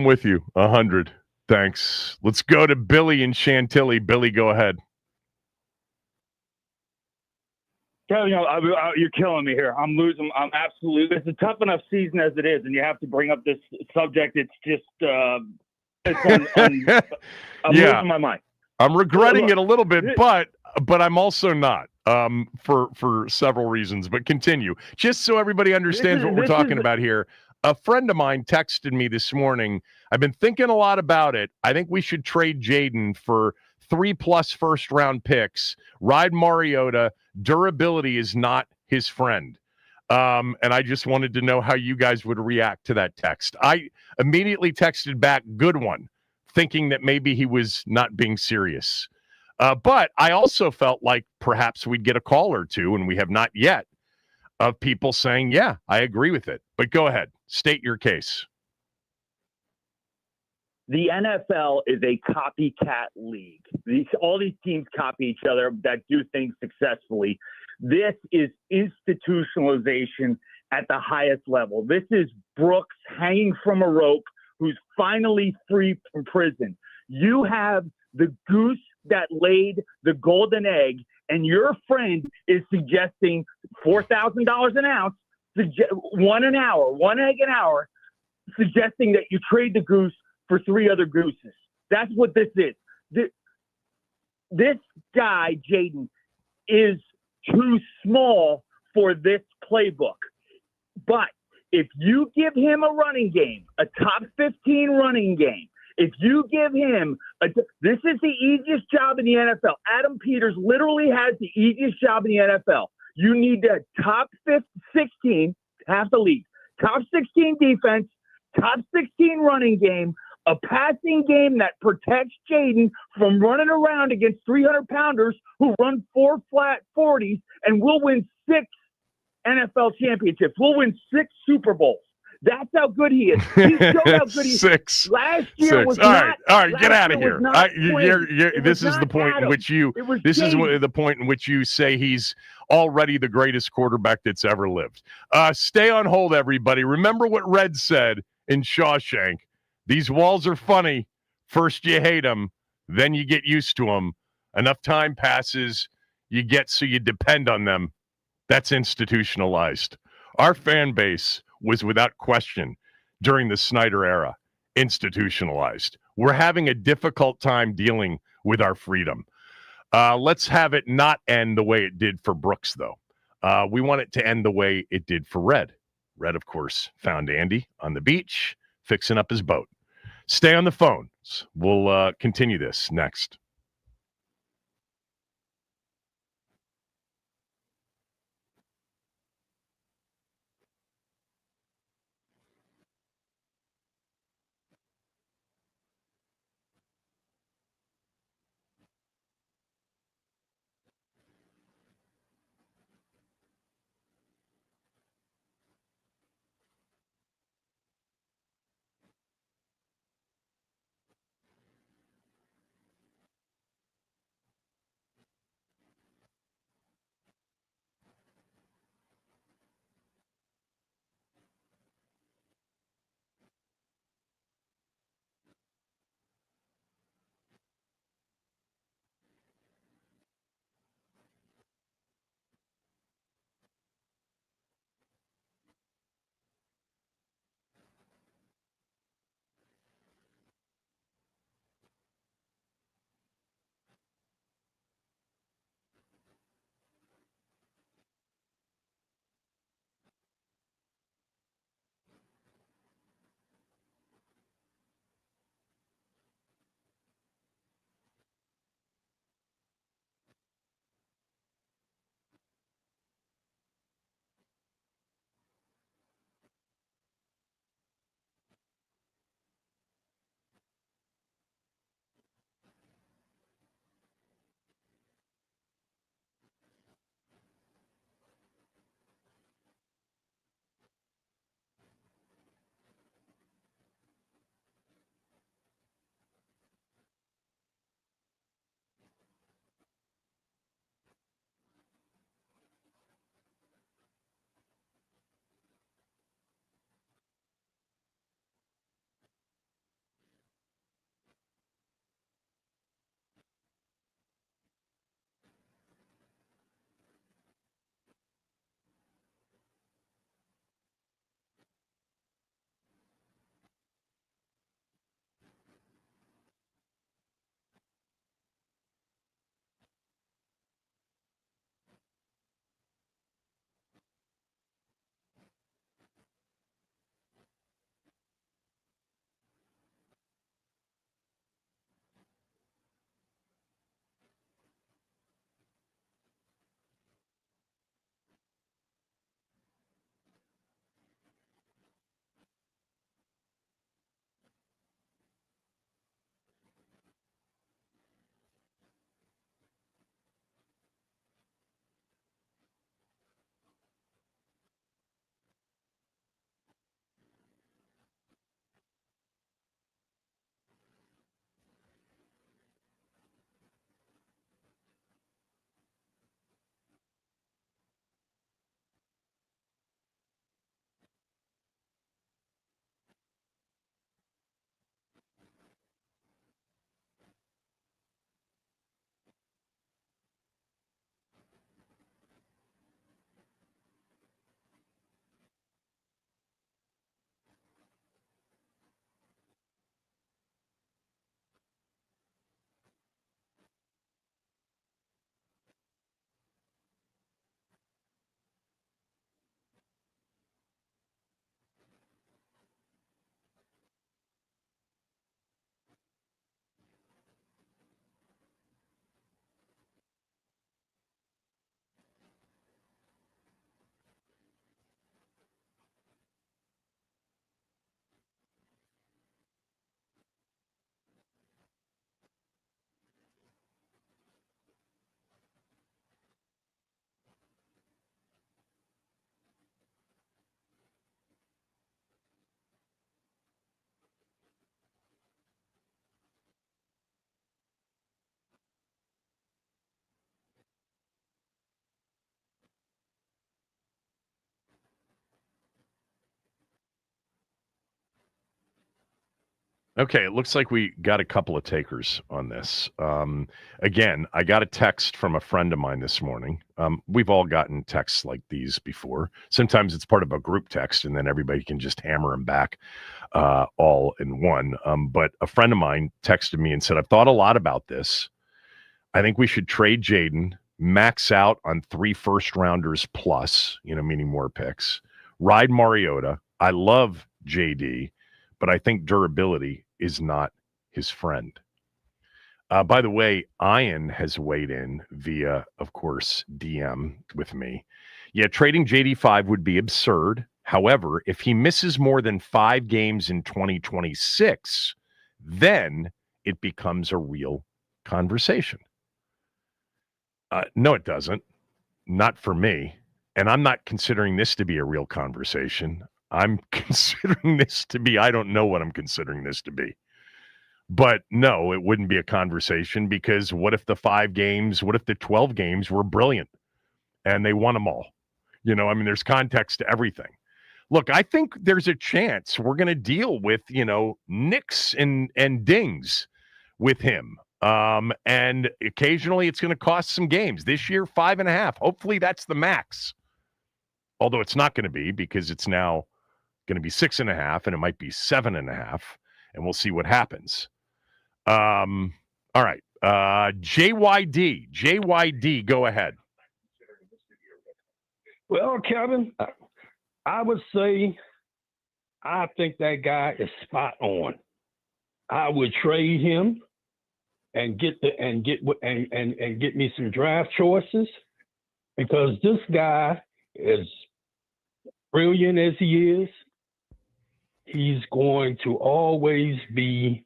with you 100. Thanks. Let's go to Billy in Chantilly. Billy, go ahead. You're killing me here. I'm losing. I'm absolutely. It's a tough enough season as it is, and you have to bring up this subject. It's just, I'm losing my mind. I'm regretting Look, it a little bit, but I'm also not for several reasons. But continue, just so everybody understands what we're talking about here. A friend of mine texted me this morning. I've been thinking a lot about it. I think we should trade Jaden for 3+ first-round picks. Ride Mariota. Durability is not his friend. And I just wanted to know how you guys would react to that text. I immediately texted back, good one, thinking that maybe he was not being serious. But I also felt like perhaps we'd get a call or two, and we have not yet, of people saying, yeah, I agree with it. But go ahead. State your case. The NFL is a copycat league. All these teams copy each other that do things successfully. This is institutionalization at the highest level. This is Brooks hanging from a rope who's finally free from prison. You have the goose that laid the golden egg, and your friend is suggesting $4,000 an ounce, one egg an hour, suggesting that you trade the goose for 3 other gooses. That's what this is. This guy, Jaden, is too small for this playbook. But if you give him a running game, a top 15 running game, if you give him this is the easiest job in the NFL. Adam Peters literally has the easiest job in the NFL. You need a top 16, half the league, top 16 defense, top 16 running game, a passing game that protects Jaden from running around against 300-pounders who run 4 flat 40s, and we'll win 6 NFL championships. We'll win 6 Super Bowls. That's how good he is. He showed how good he is. 6. Last year 6. was all not. right, get out of here. This is the point Adam. in which you. This is the point in which you say he's already the greatest quarterback that's ever lived. Stay on hold, everybody. Remember what Red said in Shawshank. These walls are funny. First you hate them, then you get used to them. Enough time passes, you get so you depend on them. That's institutionalized. Our fan base was without question during the Snyder era institutionalized. We're having a difficult time dealing with our freedom. Let's have it not end the way it did for Brooks, though. We want it to end the way it did for Red. Red, of course, found Andy on the beach, fixing up his boat. Stay on the phones. We'll continue this next. Okay, it looks like we got a couple of takers on this. Again, I got a text from a friend of mine this morning. We've all gotten texts like these before. Sometimes it's part of a group text, and then everybody can just hammer them back all in one. But a friend of mine texted me and said, I've thought a lot about this. I think we should trade Jaden, max out on 3 first-rounders plus, meaning more picks, ride Mariota. I love JD, but I think durability is not his friend. By the way, Ian has weighed in via, of course, DM with me. Yeah, trading JD5 would be absurd. However, if he misses more than 5 games in 2026, then it becomes a real conversation. No, it doesn't. Not for me. And I'm not considering this to be a real conversation. I'm considering this to be, I don't know what I'm considering this to be. But no, it wouldn't be a conversation because what if the 5 games, what if the 12 games were brilliant and they won them all? There's context to everything. Look, I think there's a chance we're going to deal with, nicks and dings with him. And occasionally it's going to cost some games. This year, 5.5. Hopefully that's the max. Although it's not going to be because it's now going to be 6.5 and it might be 7.5. And we'll see what happens. All right. JYD, go ahead. Well, Kevin, I would say I think that guy is spot on. I would trade him and get me some draft choices because this guy is brilliant as he is. He's going to always be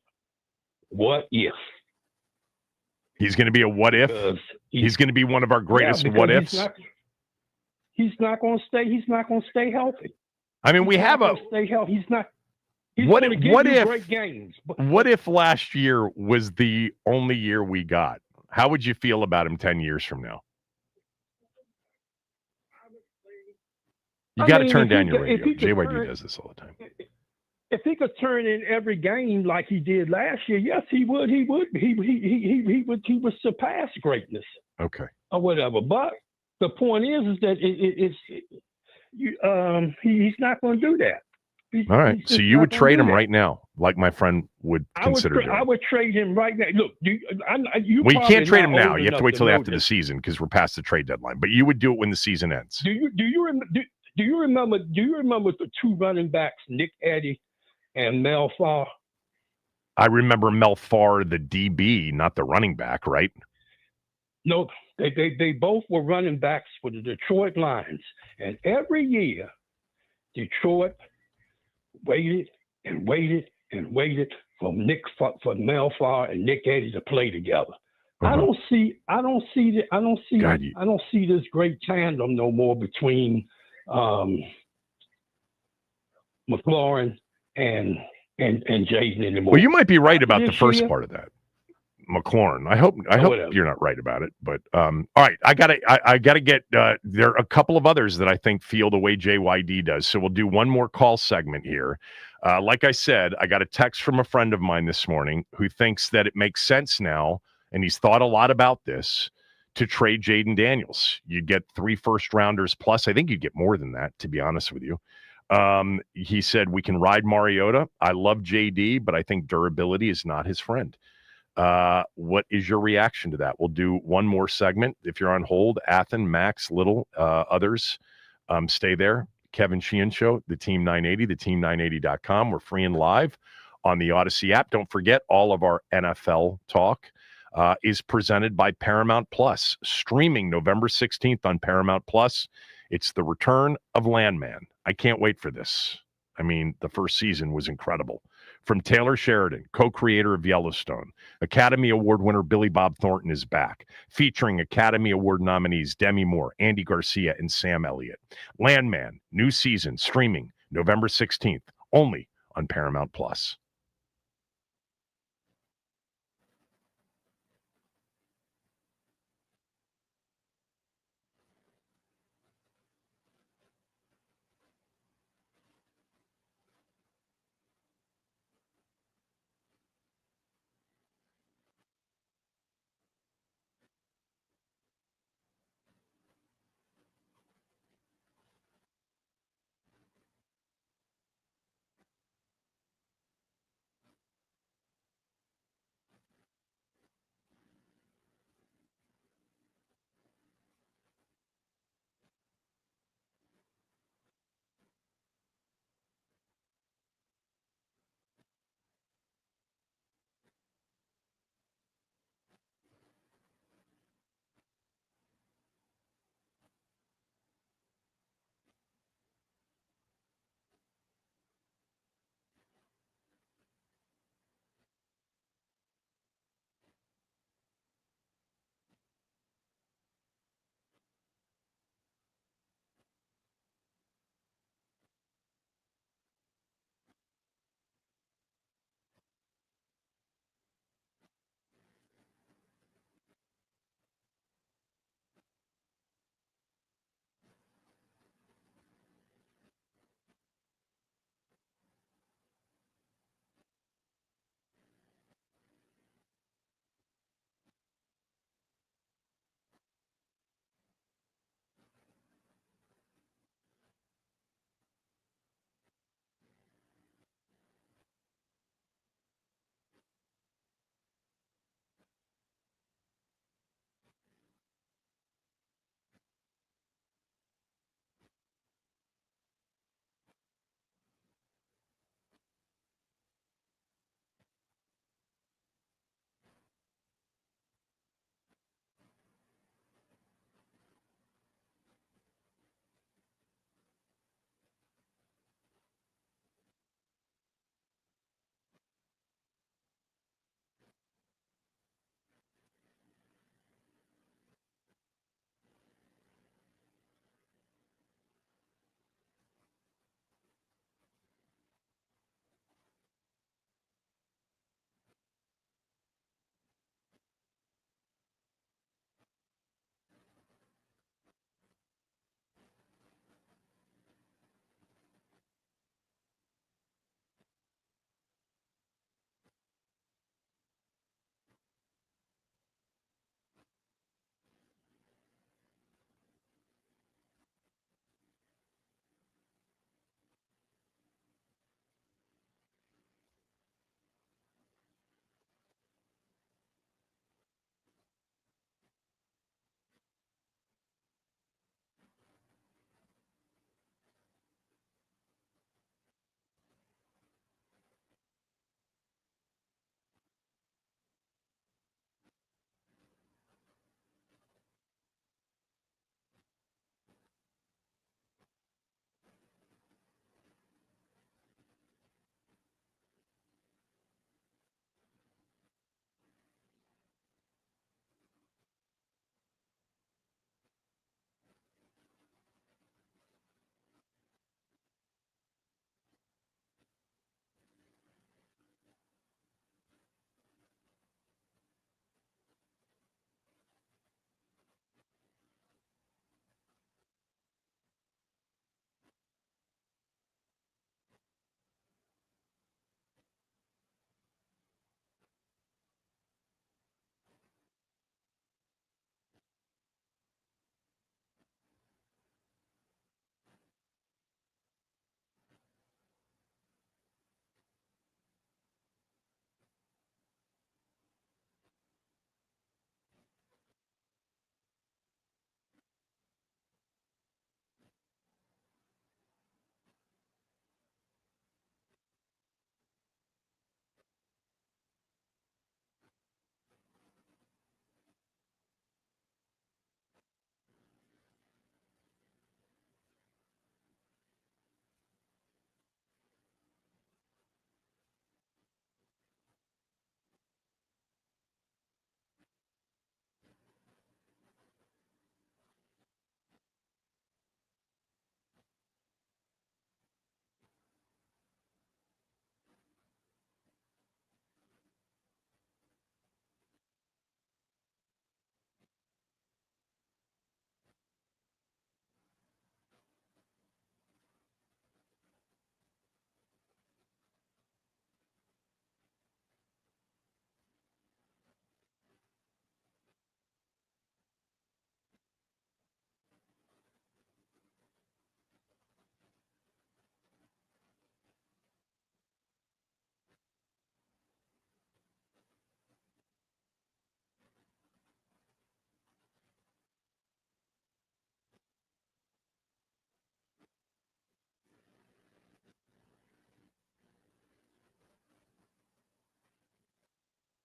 what if. He's going to be a what if. He's going to be one of our greatest what ifs. He's not going to stay. He's not going to stay healthy. I mean, we have a stay healthy. He's not. He's what going to give you great games. What if last year was the only year we got? How would you feel about him 10 years from now? You got to turn down your radio. JYD does this all the time. If he could turn in every game like he did last year, yes, he would. He would surpass greatness. Okay. Or whatever. But the point is that he's not going to do that. All right. So you would trade him right now, like my friend would consider doing. I would trade him right now. Look, you can't trade him now. You have to wait till after the season because we're past the trade deadline. But you would do it when the season ends. Do you remember the 2 running backs, Nick Eddy and Mel Farr? I remember Mel Farr, the DB, not the running back, right? No, they both were running backs for the Detroit Lions. And every year, Detroit waited and waited and waited for Mel Farr and Nick Eddy to play together. I don't see this great tandem no more between McLaurin and Jaden anymore. Well, you might be right about the first part of that, McLaurin. I hope you're not right about it. But all right, I gotta get. There are a couple of others that I think feel the way JYD does. So we'll do one more call segment here. Like I said, I got a text from a friend of mine this morning who thinks that it makes sense now, and he's thought a lot about this, to trade Jaden Daniels. You get 3 first-rounders plus. I think you get more than that, to be honest with you. He said, we can ride Mariota. I love JD, but I think durability is not his friend. What is your reaction to that? We'll do one more segment. If you're on hold, Athen, Max, Little, others, stay there. Kevin Sheehan Show, the Team 980, theteam980.com. We're free and live on the Odyssey app. Don't forget, all of our NFL talk is presented by Paramount Plus, streaming November 16th on Paramount Plus. It's the return of Landman. I can't wait for this. I mean, the first season was incredible. From Taylor Sheridan, co-creator of Yellowstone, Academy Award winner Billy Bob Thornton is back, featuring Academy Award nominees Demi Moore, Andy Garcia, and Sam Elliott. Landman, new season, streaming November 16th, only on Paramount Plus.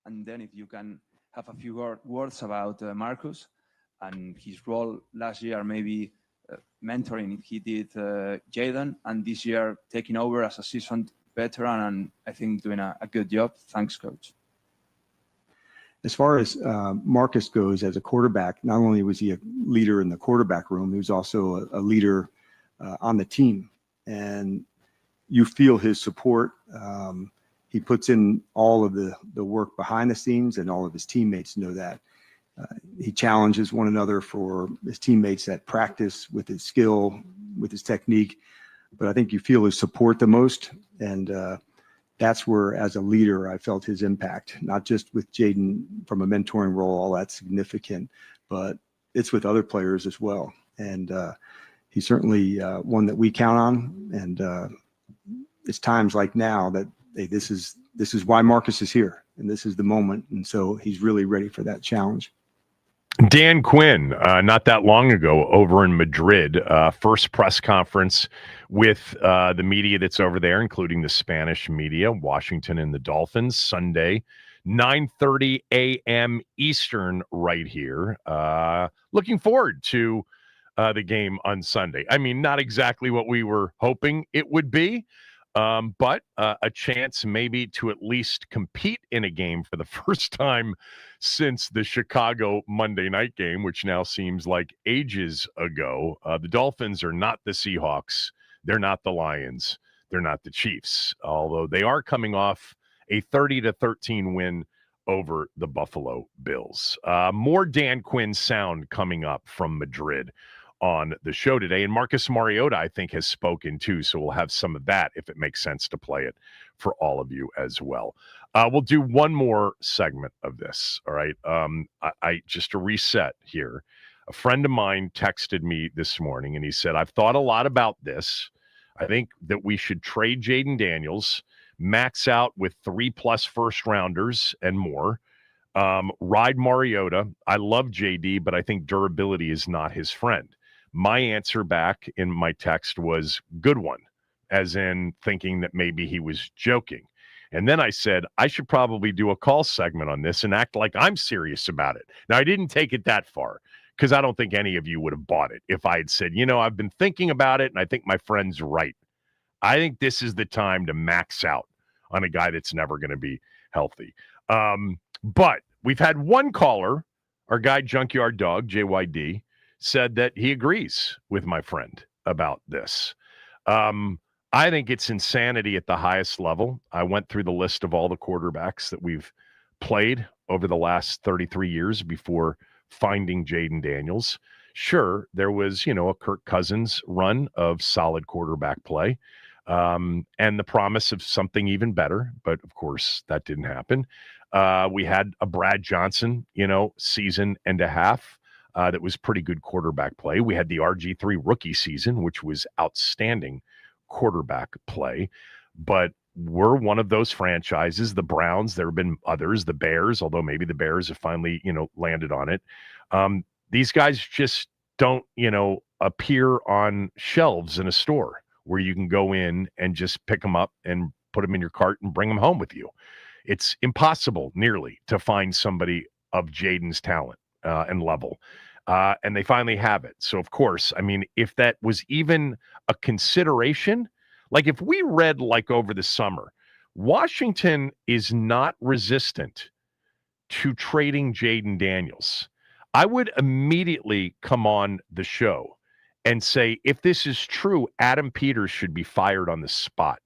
And then if you can have a few words about Marcus and his role last year, maybe mentoring if he did Jaden, and this year taking over as a seasoned veteran and I think doing a good job. Thanks, Coach. As far as Marcus goes as a quarterback, not only was he a leader in the quarterback room, he was also a leader on the team. And you feel his support. He puts in all of the work behind the scenes, and all of his teammates know that. He challenges one another for his teammates at practice with his skill, with his technique. But I think you feel his support the most. And that's where, as a leader, I felt his impact, not just with Jaden from a mentoring role, all that's significant, but it's with other players as well. And he's certainly one that we count on. And it's times like now that, hey, this is why Marcus is here, and this is the moment. And so he's really ready for that challenge. Dan Quinn, not that long ago over in Madrid, first press conference with the media that's over there, including the Spanish media, Washington and the Dolphins, Sunday, 9:30 a.m. Eastern right here. Looking forward to the game on Sunday. I mean, not exactly what we were hoping it would be, but a chance maybe to at least compete in a game for the first time since the Chicago Monday night game, which now seems like ages ago. The Dolphins are not the Seahawks. They're not the Lions. They're not the Chiefs, although they are coming off a 30-13 win over the Buffalo Bills. More Dan Quinn sound coming up from Madrid on the show today. And Marcus Mariota, I think, has spoken too. So we'll have some of that if it makes sense to play it for all of you as well. We'll do one more segment of this. All right. I just to reset here. A friend of mine texted me this morning and he said, I've thought a lot about this. I think that we should trade Jaden Daniels, max out with 3+ first rounders and more. Ride Mariota. I love JD, but I think durability is not his friend. My answer back in my text was good one, as in thinking that maybe he was joking. And then I said, I should probably do a call segment on this and act like I'm serious about it. Now, I didn't take it that far because I don't think any of you would have bought it if I had said, I've been thinking about it and I think my friend's right. I think this is the time to max out on a guy that's never going to be healthy. But we've had one caller, our guy Junkyard Dog, JYD, said that he agrees with my friend about this. I think it's insanity at the highest level. I went through the list of all the quarterbacks that we've played over the last 33 years before finding Jaden Daniels. Sure, there was, a Kirk Cousins run of solid quarterback play and the promise of something even better. But, of course, that didn't happen. We had a Brad Johnson, season and a half that was pretty good quarterback play. We had the RG3 rookie season, which was outstanding quarterback play. But we're one of those franchises, the Browns, there have been others, the Bears, although maybe the Bears have finally, landed on it. These guys just don't, appear on shelves in a store where you can go in and just pick them up and put them in your cart and bring them home with you. It's impossible nearly to find somebody of Jaden's talent and level. And they finally have it. So, of course, I mean, if that was even a consideration, like if we read like over the summer, Washington is not resistant to trading Jaden Daniels, I would immediately come on the show and say, if this is true, Adam Peters should be fired on the spot.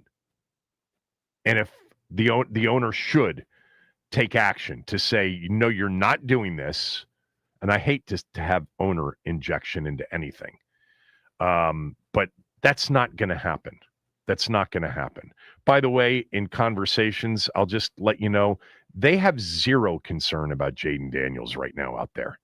And if the owner should take action to say, you're not doing this. And I hate to have owner injection into anything. But that's not going to happen. That's not going to happen. By the way, in conversations, I'll just let you know, they have zero concern about Jaden Daniels right now out there.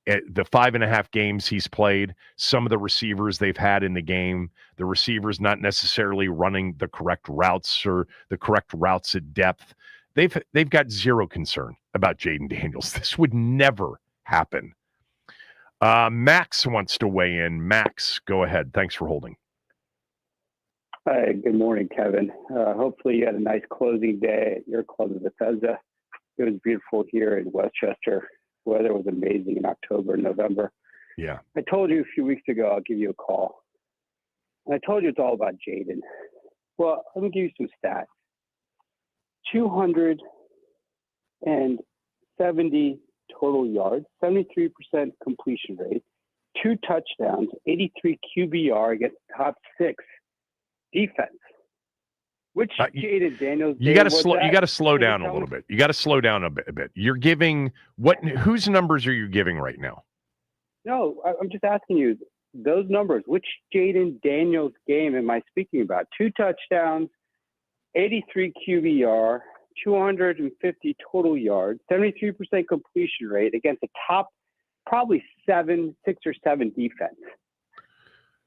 The 5.5 games he's played, some of the receivers they've had in the game, the receivers not necessarily running the correct routes or the correct routes at depth. They've got zero concern about Jaden Daniels. This would never happen. Max wants to weigh in. Max, go ahead. Thanks for holding. Hi, good morning, Kevin. Hopefully you had a nice closing day at your club of Bethesda. It was beautiful here in Westchester. Weather was amazing in October and November. Yeah. I told you a few weeks ago I'll give you a call. And I told you it's all about Jaden. Well, let me give you some stats. 270 total yards, 73% completion rate, 2 touchdowns, 83 QBR against top 6 defense. Which Jaden Daniels? You got to slow down a little bit. You got to slow down a bit. You're giving whose numbers are you giving right now? No, I'm just asking you those numbers. Which Jaden Daniels game am I speaking about? 2 touchdowns, 83 QBR, 250 total yards, 73% completion rate against a top probably 6 or 7 defense.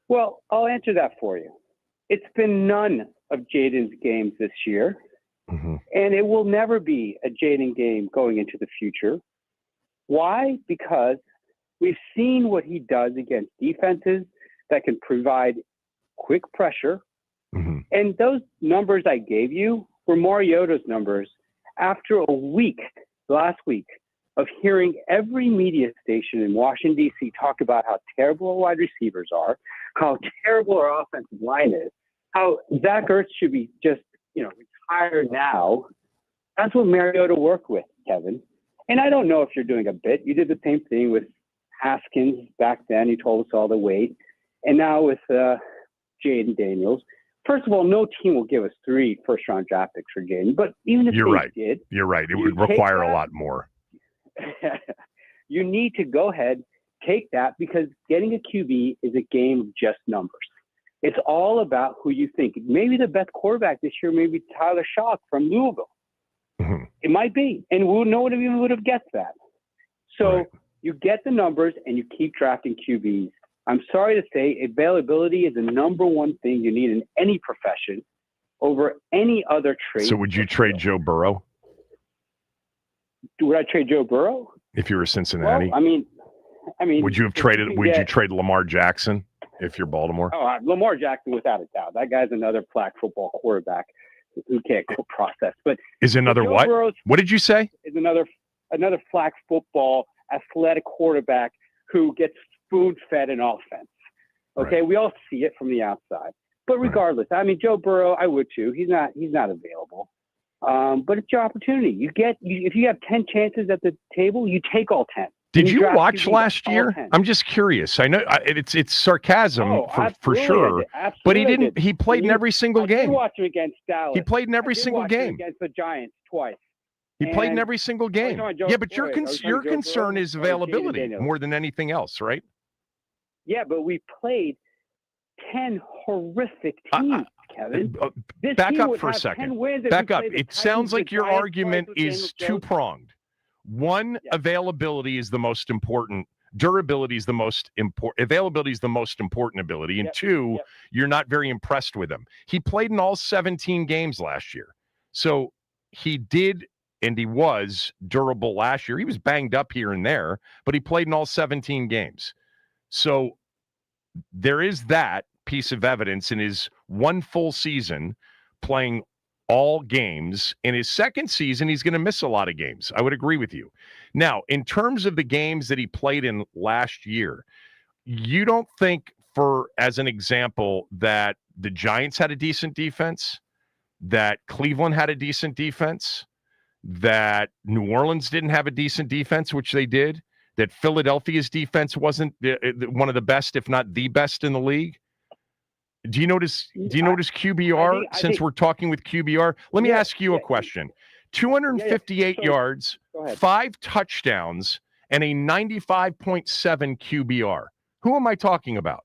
Well, I'll answer that for you. It's been none of Jaden's games this year, and it will never be a Jaden game going into the future. Why? Because we've seen what he does against defenses that can provide quick pressure. And those numbers I gave you were Mariota's numbers after a week, last week, of hearing every media station in Washington, D.C. talk about how terrible our wide receivers are, how terrible our offensive line is, how Zach Ertz should be just, retired now. That's what Mariota worked with, Kevin. And I don't know if you're doing a bit. You did the same thing with Haskins back then. You told us all the weight. And now with Jaden Daniels. First of all, no team will give us 3 first-round draft picks for Jaden. But even if they did. You're right. It would require a lot more. You need to go ahead, take that, because getting a QB is a game of just numbers. It's all about who you think. Maybe the best quarterback this year may be Tyler Shock from Louisville. It might be, and no one even would have guessed that. So you get the numbers and you keep drafting QBs. I'm sorry to say, availability is the number one thing you need in any profession over any other trade. So would you trade Joe Burrow? Would I trade Joe Burrow? If you were Cincinnati? Well, I mean, would you have traded? Would you trade Lamar Jackson if you're Baltimore? Oh, Lamar Jackson, without a doubt. That guy's another flag football quarterback who can't go process. But is another Joe what? Burrow's What did you say? Is another flag football athletic quarterback who gets spoon-fed in offense. Okay, we all see it from the outside. But regardless, I mean, Joe Burrow, I would too. He's not available. But it's your opportunity. If you have 10 chances at the table, you take all 10. Did you watch last year? I'm just curious. I know it's sarcasm for sure, but he didn't. He played in every single game. I did watch him against Dallas. He played in every single game against the Giants twice. He played in every single game. Yeah, but your concern is availability more than anything else, right? Yeah, but we played 10 horrific teams, Kevin. Back up for a second. Back up. It sounds like your argument is two-pronged. One, availability is the most important. Durability is the most important. Availability is the most important ability. And two, you're not very impressed with him. He played in all 17 games last year. So he did, and he was durable last year. He was banged up here and there, but he played in all 17 games. So there is that piece of evidence in his one full season playing all games. In his second season, he's going to miss a lot of games. I would agree with you. Now, in terms of the games that he played in last year, you don't think, as an example, that the Giants had a decent defense, that Cleveland had a decent defense, that New Orleans didn't have a decent defense, which they did, that Philadelphia's defense wasn't one of the best, if not the best in the league? Do you notice QBR, since we're talking with QBR? Let me ask you a question. 258 yards, 5 touchdowns, and a 95.7 QBR. Who am I talking about?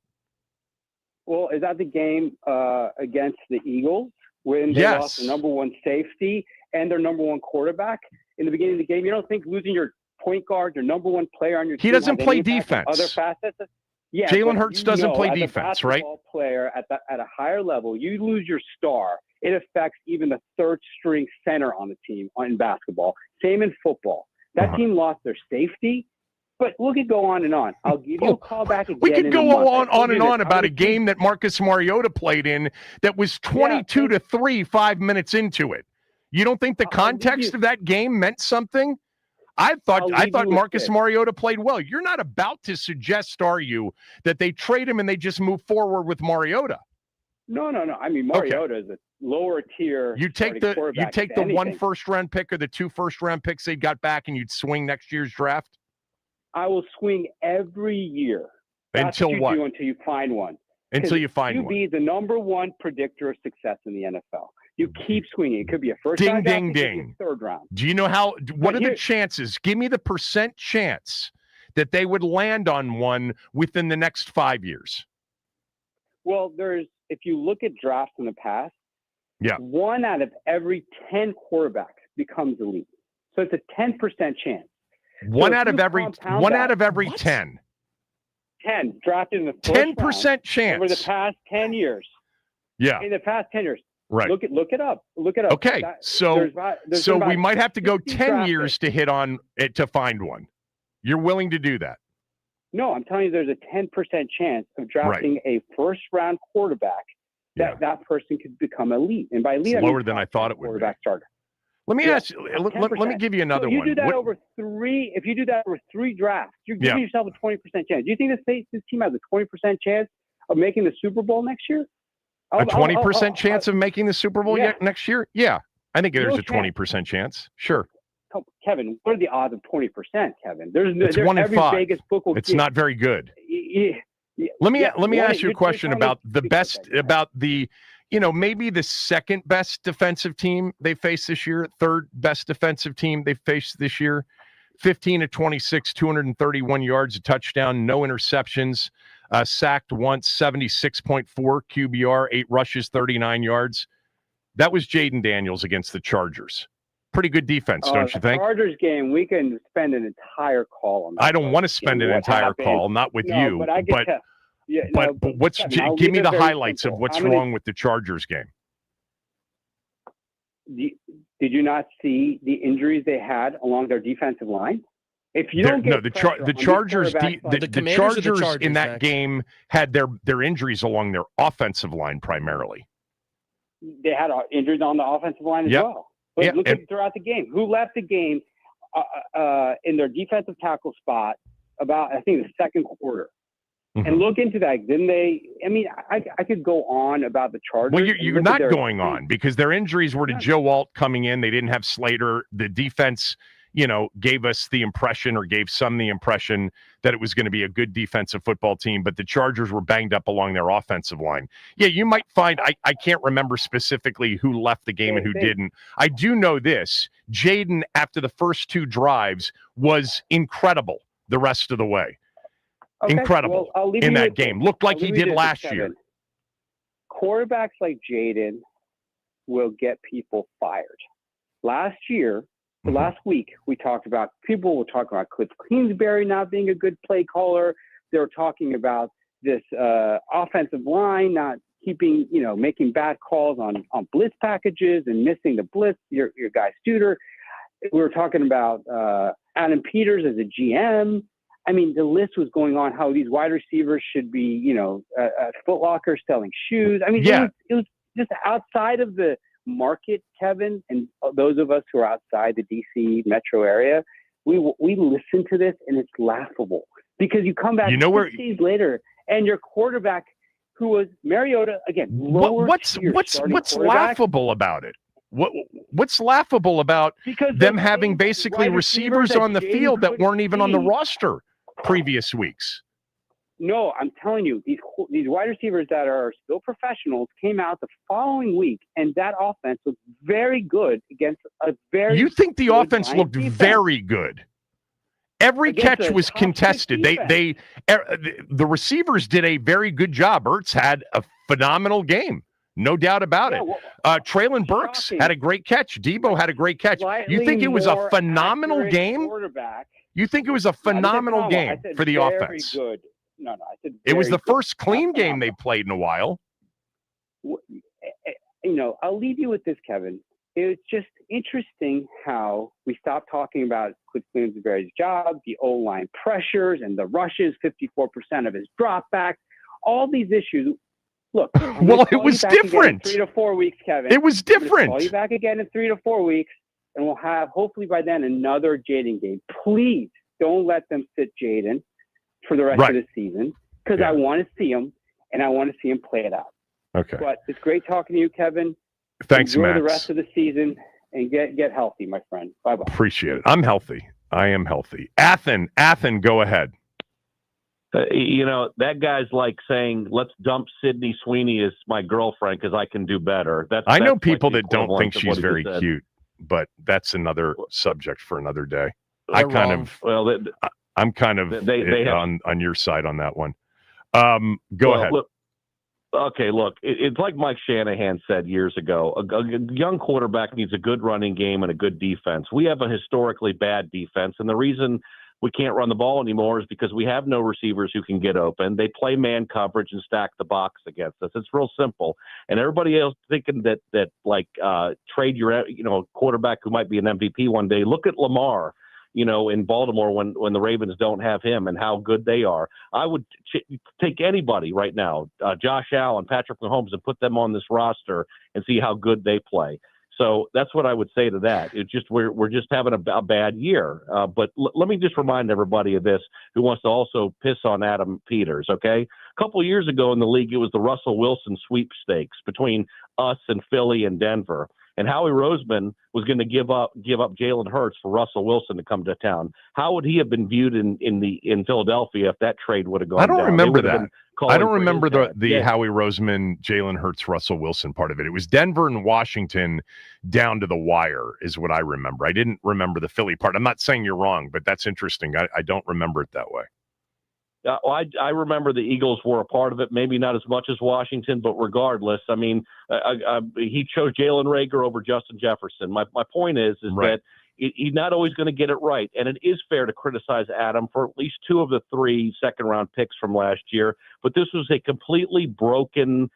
Well, is that the game against the Eagles when they lost the number one safety and their number one quarterback in the beginning of the game? You don't think losing your point guard, your number one player on your team, he doesn't play defense. Other facets? Yeah, Jalen Hurts doesn't play defense, right? Player at a higher level, you lose your star. It affects even the third string center on the team in basketball. Same in football. That team lost their safety, but we could go on and on. I'll give you a call back again. We could go on and on about a game that Marcus Mariota played in that was 22-3 5 minutes into it. You don't think the context of that game meant something? I thought Marcus Mariota played well. You're not about to suggest, are you, that they trade him and they just move forward with Mariota? No. I mean, Mariota is a lower tier. You take the 1 first-round pick or the 2 first-round picks they got back, and you'd swing next year's draft. I will swing every year. That's until what? You do until you find one. Until you find one. QB is the number 1 predictor of success in the NFL. You keep swinging. It could be a first ding, round, ding, ding. Third round. Do you know what are the chances? Give me the percent chance that they would land on one within the next 5 years. Well, if you look at drafts in the past, 1 out of every 10 quarterbacks becomes elite. So it's a 10% chance. One out of every 10. 10 drafted in the first 10% chance over the past 10 years. Yeah. In the past 10 years. Right. Look it up. Okay. So we might have to go 10 years to hit on it to find one. You're willing to do that? No, I'm telling you, there's a 10% chance of drafting a first-round quarterback that person could become elite. And by elite, it's lower than I thought it would be. Starter. Let me ask you. Let me give you another one. If you do that over 3 drafts, you're giving yourself a 20% chance. Do you think this team has a 20% chance of making the Super Bowl next year? A 20% chance of making the Super Bowl next year? Yeah, I think there's a 20% chance. Sure. Kevin, what are the odds of 20%, Kevin? It's 1 in 5. Vegas book will it's not very good. Let me ask you a question about maybe the second best defensive team they faced this year, third best defensive team they faced this year. 15 of 26, 231 yards, a touchdown, no interceptions, sacked once, 76.4 QBR, 8 rushes, 39 yards. That was Jaden Daniels against the Chargers. Pretty good defense, don't you think? Chargers game, we can spend an entire call on that. I don't want to spend an entire call, not with you. But give me the highlights of what's wrong with the Chargers game. Did you not see the injuries they had along their defensive line? If you don't get the Chargers in that game had their injuries along their offensive line primarily. They had injuries on the offensive line as well. But look at throughout the game. Who left the game in their defensive tackle spot about, I think, the second quarter? Mm-hmm. And look into that. Didn't they? I mean, I could go on about the Chargers. Well, you're not going on because their injuries were to Joe Alt coming in. They didn't have Slater. The defense, gave us the impression or gave some the impression that it was going to be a good defensive football team, but the Chargers were banged up along their offensive line. Yeah, you might find, I can't remember specifically who left the game and who didn't. I do know this. Jaden, after the first 2 drives, was incredible the rest of the way. Okay, incredible in that game. Looked like he did last year. Quarterbacks like Jaden will get people fired. Last year, last week, people were talking about Cliff Kingsbury not being a good play caller. They were talking about this offensive line not keeping, making bad calls on blitz packages and missing the blitz, your guy Studer. We were talking about Adam Peters as a GM. I mean, the list was going on how these wide receivers should be, Foot Locker selling shoes. I mean, it was just outside of the market, Kevin, and those of us who are outside the DC metro area, we listen to this and it's laughable because you come back 6 days later and your quarterback, who was Mariota, again, what's laughable about it? What's laughable about them having basically receivers on the field that weren't even on the roster previous weeks? No, I'm telling you, these wide receivers that are still professionals came out the following week, and that offense was very good against a very. You think the offense looked very good? Every catch was contested. The receivers did a very good job. Ertz had a phenomenal game. No doubt about it. Traylon Burks had a great catch. Debo had a great catch. You think it was a phenomenal game? You think it was a phenomenal game for the offense? Good. No, I said it was the first clean game they played in a while. I'll leave you with this, Kevin. It's just interesting how we stopped talking about Cliff Kingsbury's job, the O-line pressures and the rushes, 54% of his dropbacks, all these issues. Look, Well, it was different. 3 to 4 weeks, Kevin. It was different. Call you back again in 3 to 4 weeks, and we'll have hopefully by then another Jaden game. Please don't let them sit Jaden for the rest of the season, because I want to see him, and I want to see him play it out. Okay. But it's great talking to you, Kevin. Thanks, Enjoy Max. the rest of the season and get healthy, my friend. Bye-bye. Appreciate it. I'm healthy. I am healthy. Athen, go ahead. That guy's like saying, let's dump Sydney Sweeney as my girlfriend because I can do better. I know that's people like that don't think equivalent of she's what he very just said. cute, but that's another subject for another day. They're wrong. I'm kind of they have- on your side on that one. Go ahead. Look, it's like Mike Shanahan said years ago. A young quarterback needs a good running game and a good defense. We have a historically bad defense, and the reason we can't run the ball anymore is because we have no receivers who can get open. They play man coverage and stack the box against us. It's real simple. And everybody else thinking that trade your quarterback who might be an MVP one day. Look at Lamar, in Baltimore when the Ravens don't have him and how good they are. I would take anybody right now, Josh Allen, Patrick Mahomes, and put them on this roster and see how good they play. So that's what I would say to that. It's just we're just having a bad year. But let me just remind everybody of this who wants to also piss on Adam Peters, okay? A couple of years ago in the league, it was the Russell Wilson sweepstakes between us and Philly and Denver. And Howie Roseman was going to give up Jalen Hurts for Russell Wilson to come to town. How would he have been viewed in Philadelphia if that trade would have gone down? I don't remember that. I don't remember the Yeah. Howie Roseman, Jalen Hurts, Russell Wilson part of it. It was Denver and Washington down to the wire is what I remember. I didn't remember the Philly part. I'm not saying you're wrong, but that's interesting. I don't remember it that way. I remember the Eagles were a part of it, maybe not as much as Washington, but regardless, I mean, he chose Jalen Reagor over Justin Jefferson. My point is Right. that he's not always going to get it right, and it is fair to criticize Adam for at least 2 of the 3 second-round picks from last year, but this was a completely broken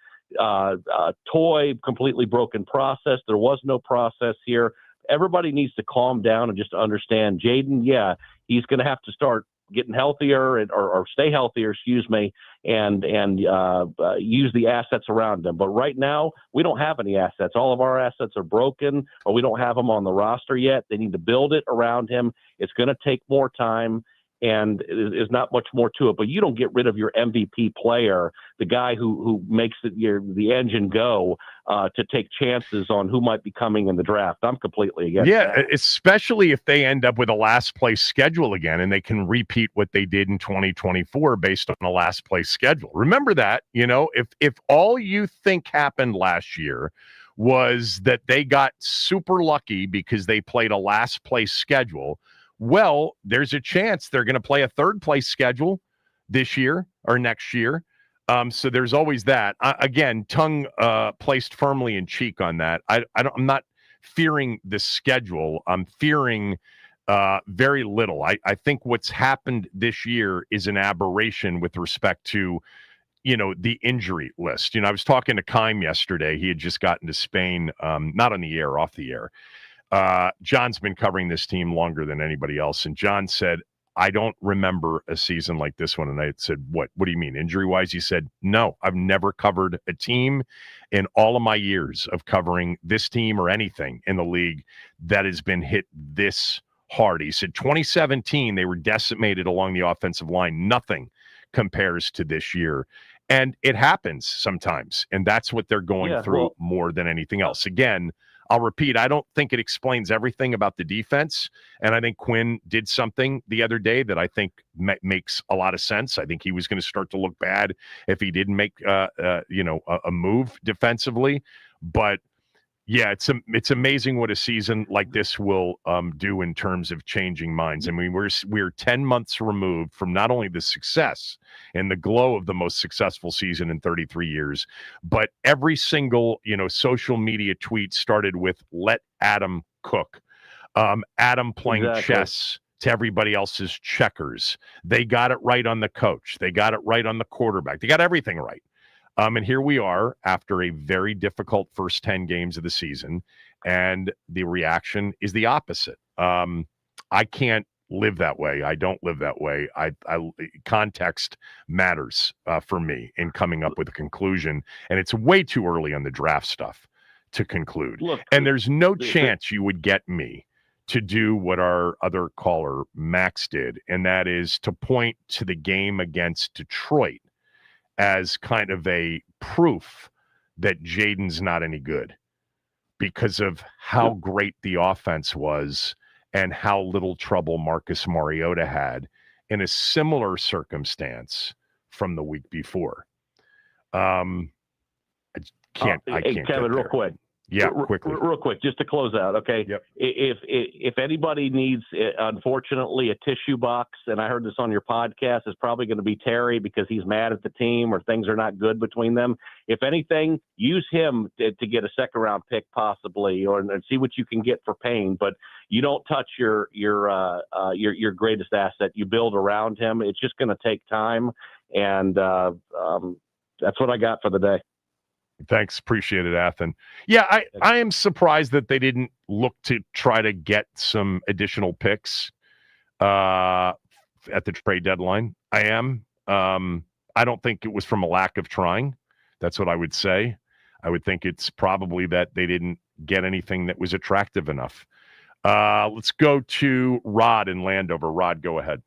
toy, completely broken process. There was no process here. Everybody needs to calm down and just understand Jaden, he's going to have to start getting healthier or stay healthier, and use the assets around them. But right now, we don't have any assets. All of our assets are broken, or we don't have them on the roster yet. They need to build it around him. It's going to take more time, and there's not much more to it. But you don't get rid of your MVP player, the guy who makes the engine go, to take chances on who might be coming in the draft. I'm completely against that. Especially if they end up with a last place schedule again and they can repeat what they did in 2024 based on a last place schedule. Remember that, if all you think happened last year was that they got super lucky because they played a last place schedule, well, there's a chance they're going to play a third place schedule this year or next year. So there's always that. Again, tongue placed firmly in cheek on that. I'm not fearing the schedule. I'm fearing very little. I think what's happened this year is an aberration with respect to, the injury list. I was talking to Keim yesterday. He had just gotten to Spain, not on the air, off the air. John's been covering this team longer than anybody else. And John said, I don't remember a season like this one. And I said, what do you mean, injury-wise? He said, no, I've never covered a team in all of my years of covering this team or anything in the league that has been hit this hard. He said 2017, they were decimated along the offensive line. Nothing compares to this year. And it happens sometimes. And that's what they're going through more than anything else. Again, I'll repeat, I don't think it explains everything about the defense. And I think Quinn did something the other day that I think makes a lot of sense. I think he was going to start to look bad if he didn't make, a move defensively. But yeah, it's amazing what a season like this will do in terms of changing minds. I mean, we're 10 months removed from not only the success and the glow of the most successful season in 33 years, but every single social media tweet started with "Let Adam cook." Adam playing chess to everybody else's checkers. They got it right on the coach. They got it right on the quarterback. They got everything right. And here we are after a very difficult first 10 games of the season, and the reaction is the opposite. I can't live that way. I don't live that way. Context matters for me in coming up with a conclusion, and it's way too early on the draft stuff to conclude. Look, and there's no chance you would get me to do what our other caller Max did, and that is to point to the game against Detroit as kind of a proof that Jaden's not any good because of how great the offense was and how little trouble Marcus Mariota had in a similar circumstance from the week before. I can't Kevin, real quick. Yeah, quickly. Real quick, just to close out, okay? Yep. If anybody needs, unfortunately, a tissue box, and I heard this on your podcast, it's probably going to be Terry because he's mad at the team or things are not good between them. If anything, use him to get a second-round pick possibly, or and see what you can get for Payne. But you don't touch your greatest asset. You build around him. It's just going to take time, and that's what I got for the day. Thanks. Appreciate it, Athen. Yeah, I am surprised that they didn't look to try to get some additional picks at the trade deadline. I am. I don't think it was from a lack of trying. That's what I would say. I would think it's probably that they didn't get anything that was attractive enough. Let's go to Rod in Landover. Rod, go ahead.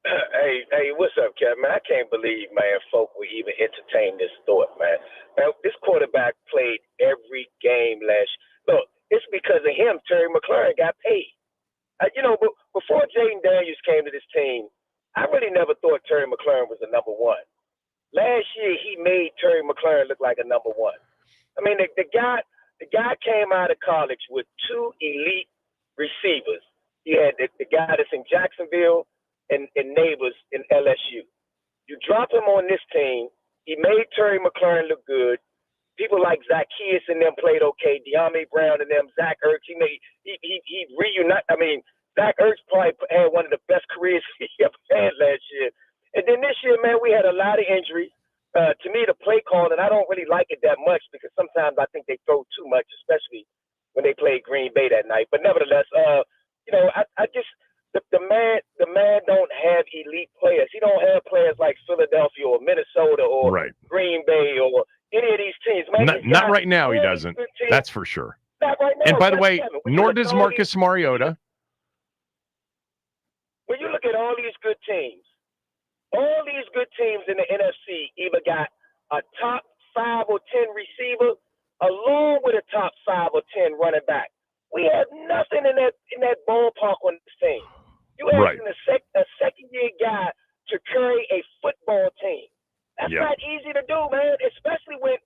Hey, what's up, Kevin? Man, I can't believe, man, folk would even entertain this thought, man. Man, this quarterback played every game last year. Look, it's because of him Terry McLaurin got paid. But before Jaden Daniels came to this team, I really never thought Terry McLaurin was the number one. Last year, he made Terry McLaurin look like a number one. I mean, the guy came out of college with 2 elite receivers. He had the guy that's in Jacksonville and Neighbors in LSU. You drop him on this team, he made Terry McLaurin look good. People like Zacchaeus and them played okay. De'Ami Brown and them, Zach Ertz, he reunited. I mean, Zach Ertz probably had one of the best careers he ever had last year. And then this year, man, we had a lot of injuries. To me, the play calling, I don't really like it that much because sometimes I think they throw too much, especially when they played Green Bay that night. But nevertheless, I just the man don't have elite players. He don't have players like Philadelphia or Minnesota or Green Bay or any of these teams. Man, not right now, he doesn't. That's for sure. Not right now. And by the way, nor does Marcus Mariota. When you look at all these good teams in the NFC either got a top 5 or 10 receiver along with a top 5 or 10 running back. We have nothing in that ballpark on this team. You asking a second-year guy to carry a football team. That's not easy to do, man, especially when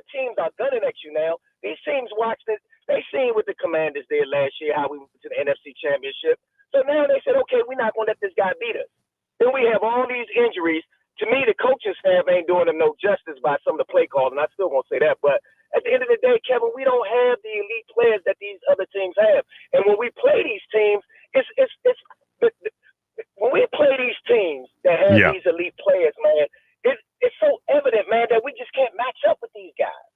teams are gunning at you now. These teams watched it. They seen what the Commanders did last year, how we went to the NFC Championship. So now they said, okay, we're not going to let this guy beat us. Then we have all these injuries. To me, the coaching staff ain't doing them no justice by some of the play calls, and I still won't say that. But at the end of the day, Kevin, we don't have the elite players that these other teams have. And when we play these teams, when we play these teams that have these elite players, man, it's so evident, man, that we just can't match up with these guys.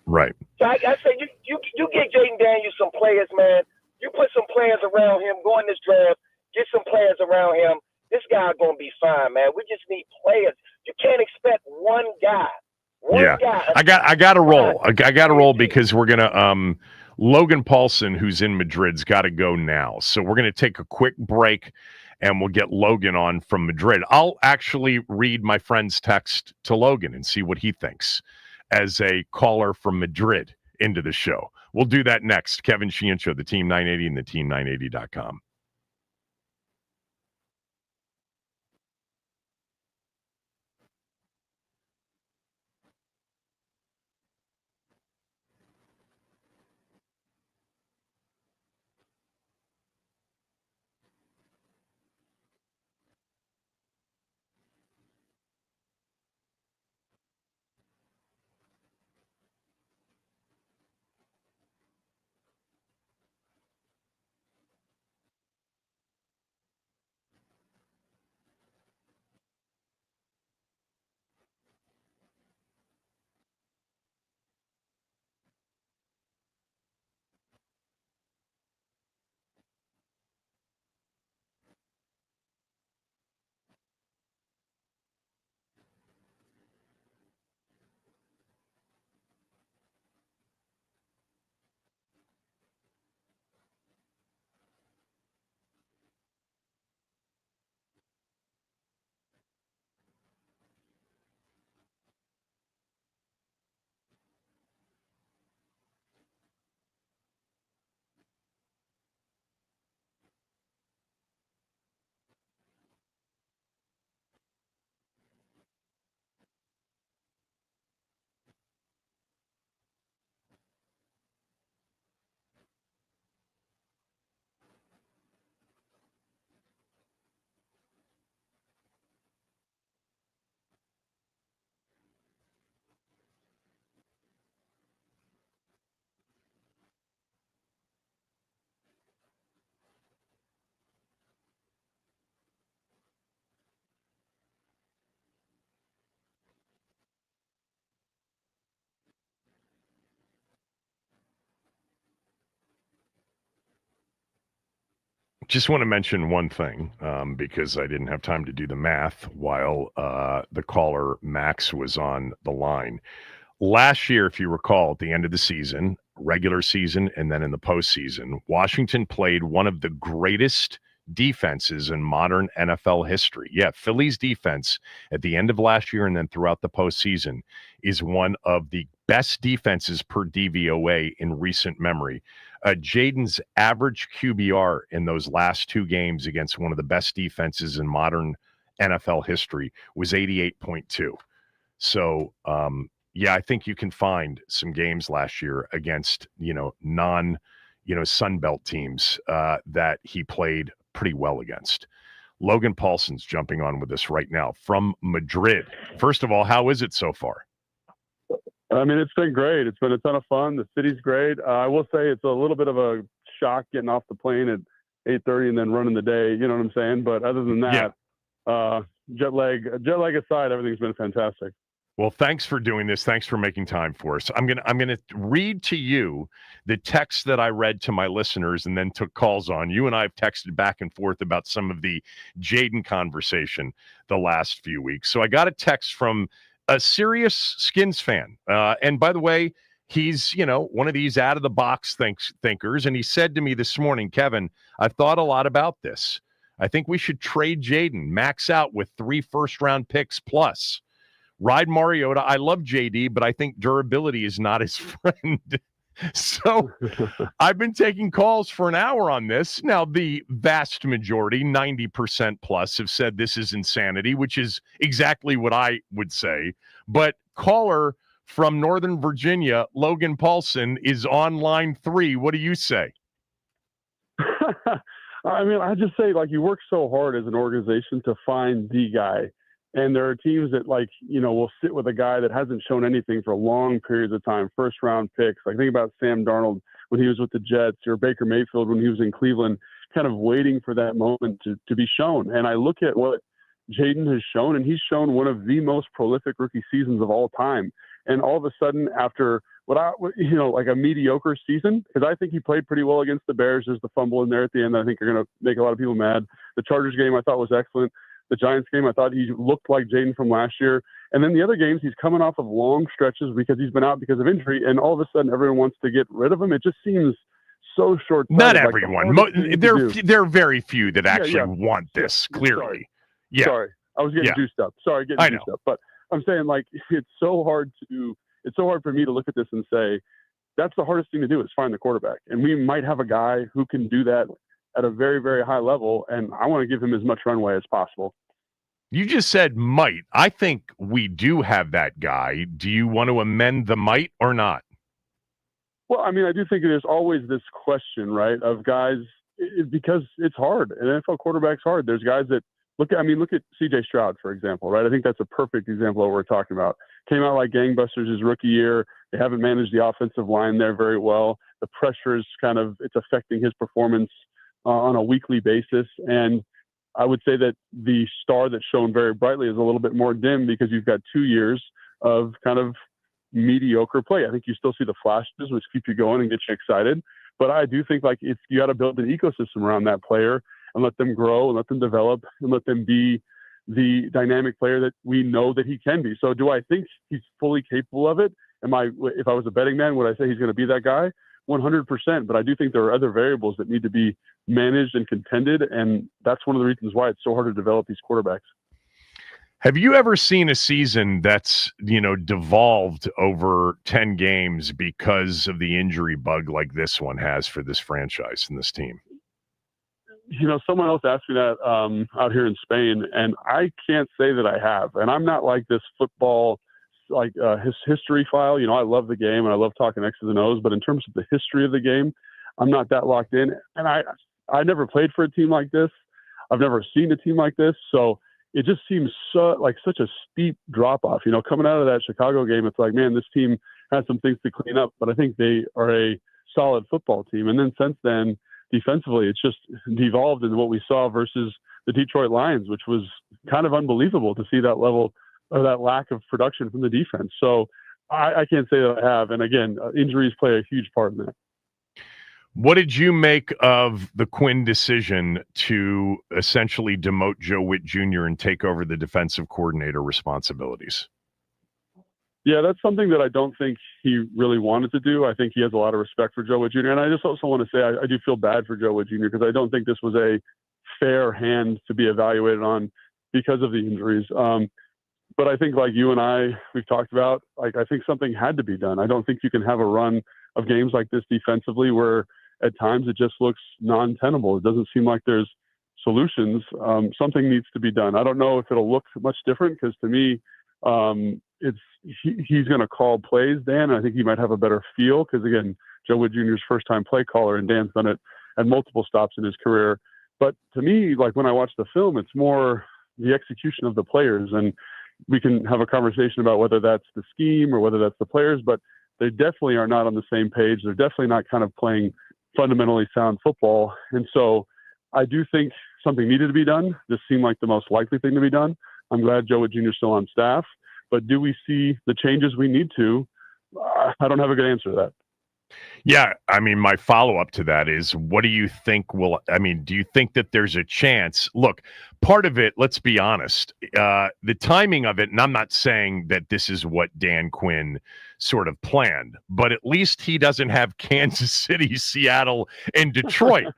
Right. So I say you get Jaden Daniels some players, man. You put some players around him, go in this draft, get some players around him. This guy's gonna be fine, man. We just need players. You can't expect one guy. I got to roll. I got to roll because we're gonna Logan Paulson, who's in Madrid's got to go now. So we're gonna take a quick break and we'll get Logan on from Madrid. I'll actually read my friend's text to Logan and see what he thinks as a caller from Madrid into the show. We'll do that next. Kevin Sheehan Show, the Team 980 and the team980.com. Just want to mention one thing because I didn't have time to do the math while the caller Max was on the line. Last year, if you recall, at the end of the season, regular season, and then in the postseason, Washington played one of the greatest defenses in modern NFL history. Yeah, Philly's defense at the end of last year and then throughout the postseason is one of the best defenses per DVOA in recent memory. Jaden's average QBR in those last two games against one of the best defenses in modern NFL history was 88.2. So, yeah, I think you can find some games last year against, Sun Belt teams that he played pretty well against. Logan Paulson's jumping on with us right now from Madrid. First of all, how is it so far? I mean, it's been great. It's been a ton of fun. The city's great. I will say it's a little bit of a shock getting off the plane at 8:30 and then running the day. You know what I'm saying? But other than that, jet lag aside, everything's been fantastic. Well, thanks for doing this. Thanks for making time for us. I'm gonna read to you the text that I read to my listeners and then took calls on. You and I have texted back and forth about some of the Jaden conversation the last few weeks. So I got a text from a serious Skins fan. And by the way, he's, one of these out of the box thinkers. And he said to me this morning, Kevin, I've thought a lot about this. I think we should trade Jaden, max out with 3 first-round picks plus. Ride Mariota. I love JD, but I think durability is not his friend. So I've been taking calls for an hour on this. Now, the vast majority, 90% plus, have said this is insanity, which is exactly what I would say. But caller from Northern Virginia, Logan Paulson, is on line 3. What do you say? I mean, I just say, you work so hard as an organization to find the guy. And there are teams that, will sit with a guy that hasn't shown anything for long periods of time, first-round picks. Think about Sam Darnold when he was with the Jets, or Baker Mayfield when he was in Cleveland, kind of waiting for that moment to be shown. And I look at what Jaden has shown, and he's shown one of the most prolific rookie seasons of all time. And all of a sudden, after a mediocre season, because I think he played pretty well against the Bears. There's the fumble in there at the end that I think are going to make a lot of people mad. The Chargers game I thought was excellent. The Giants game, I thought he looked like Jaden from last year. And then the other games, he's coming off of long stretches because he's been out because of injury. And all of a sudden, everyone wants to get rid of him. It just seems so short-sighted. Not everyone. There are very few that actually want this, clearly. Sorry. I was getting juiced up. Juiced up. But I'm saying, it's so hard for me to look at this and say, that's the hardest thing to do is find the quarterback. And we might have a guy who can do that at a very, very high level, and I want to give him as much runway as possible. You just said might. I think we do have that guy. Do you want to amend the might or not? Well, I mean, I do think there's always this question, right, of guys, because it's hard. An NFL quarterback's hard. There's guys that look at C.J. Stroud, for example, right? I think that's a perfect example of what we're talking about. Came out like gangbusters his rookie year. They haven't managed the offensive line there very well. The pressure is it's affecting his performance on a weekly basis. And I would say that the star that's shown very brightly is a little bit more dim because you've got 2 years of kind of mediocre play. I think you still see the flashes, which keep you going and get you excited. But I do think if you got to build an ecosystem around that player and let them grow and let them develop and let them be the dynamic player that we know that he can be. So do I think he's fully capable of it? If I was a betting man, would I say he's going to be that guy? 100%, but I do think there are other variables that need to be managed and contended, and that's one of the reasons why it's so hard to develop these quarterbacks. Have you ever seen a season that's, devolved over 10 games because of the injury bug like this one has for this franchise and this team? Someone else asked me that out here in Spain, and I can't say that I have, and I'm not like this football his history file. I love the game and I love talking X's and O's, but in terms of the history of the game, I'm not that locked in. And I never played for a team like this. I've never seen a team like this. So it just seems such a steep drop off. Coming out of that Chicago game, it's man, this team has some things to clean up, but I think they are a solid football team. And then since then, defensively, it's just devolved into what we saw versus the Detroit Lions, which was kind of unbelievable to see that level or that lack of production from the defense. So I can't say that I have. And again, injuries play a huge part in that. What did you make of the Quinn decision to essentially demote Joe Witt Jr. and take over the defensive coordinator responsibilities? Yeah, that's something that I don't think he really wanted to do. I think he has a lot of respect for Joe Witt Jr. And I just also want to say I do feel bad for Joe Witt Jr. because I don't think this was a fair hand to be evaluated on because of the injuries. But I think like you and we've talked about, like I think something had to be done. I don't think you can have a run of games like this defensively where at times it just looks non-tenable. It doesn't seem like there's solutions. Something needs to be done. I don't know if it'll look much different because to me, he's going to call plays, Dan, and I think he might have a better feel because, again, Joe Witt Jr.'s first-time play caller, and Dan's done it at multiple stops in his career. But to me, like when I watch the film, it's more the execution of the players, and we can have a conversation about whether that's the scheme or whether that's the players, but they definitely are not on the same page. They're definitely not kind of playing fundamentally sound football. And so I do think something needed to be done. This seemed like the most likely thing to be done. I'm glad Joe Witt Jr. is still on staff. But do we see the changes we need to? I don't have a good answer to that. Yeah, I mean, my follow-up to that is, what do you think do you think that there's a chance? Look, part of it, let's be honest, the timing of it, and I'm not saying that this is what Dan Quinn sort of planned, but at least he doesn't have Kansas City, Seattle, and Detroit,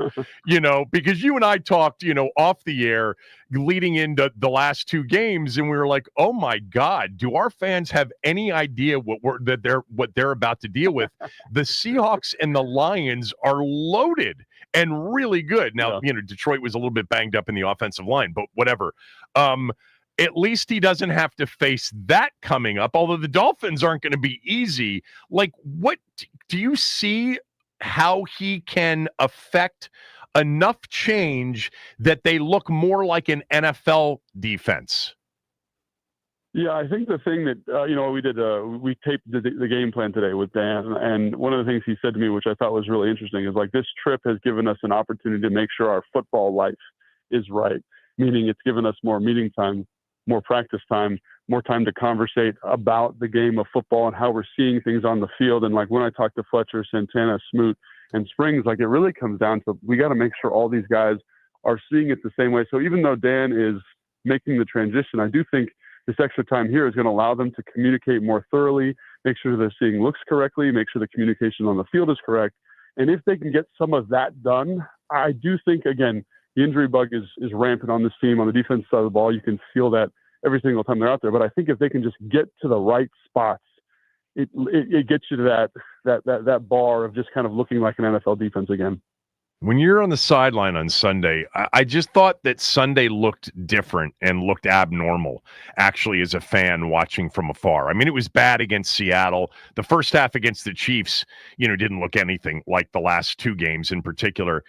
because you and I talked, off the air leading into the last two games, and we were like, oh my God, do our fans have any idea what they're about to deal with? The Seahawks and the Lions are loaded and really good. Now, Detroit was a little bit banged up in the offensive line, but whatever. At least he doesn't have to face that coming up, although the Dolphins aren't going to be easy. Like, what do you see how he can affect enough change that they look more like an NFL defense? Yeah, I think the thing that, we taped the game plan today with Dan, and one of the things he said to me, which I thought was really interesting, is like, this trip has given us an opportunity to make sure our football life is right, meaning it's given us more meeting time, more practice time, more time to conversate about the game of football and how we're seeing things on the field. And like when I talk to Fletcher, Santana, Smoot, and Springs, like it really comes down to, we got to make sure all these guys are seeing it the same way. So even though Dan is making the transition, I do think this extra time here is going to allow them to communicate more thoroughly, make sure they're seeing looks correctly, make sure the communication on the field is correct. And if they can get some of that done, I do think, again, the injury bug is rampant on this team. On the defense side of the ball, you can feel that every single time they're out there. But I think if they can just get to the right spots, it gets you to that bar of just kind of looking like an NFL defense again. When you're on the sideline on Sunday, I just thought that Sunday looked different and looked abnormal, actually, as a fan watching from afar. I mean, it was bad against Seattle. The first half against the Chiefs, didn't look anything like the last two games in particular.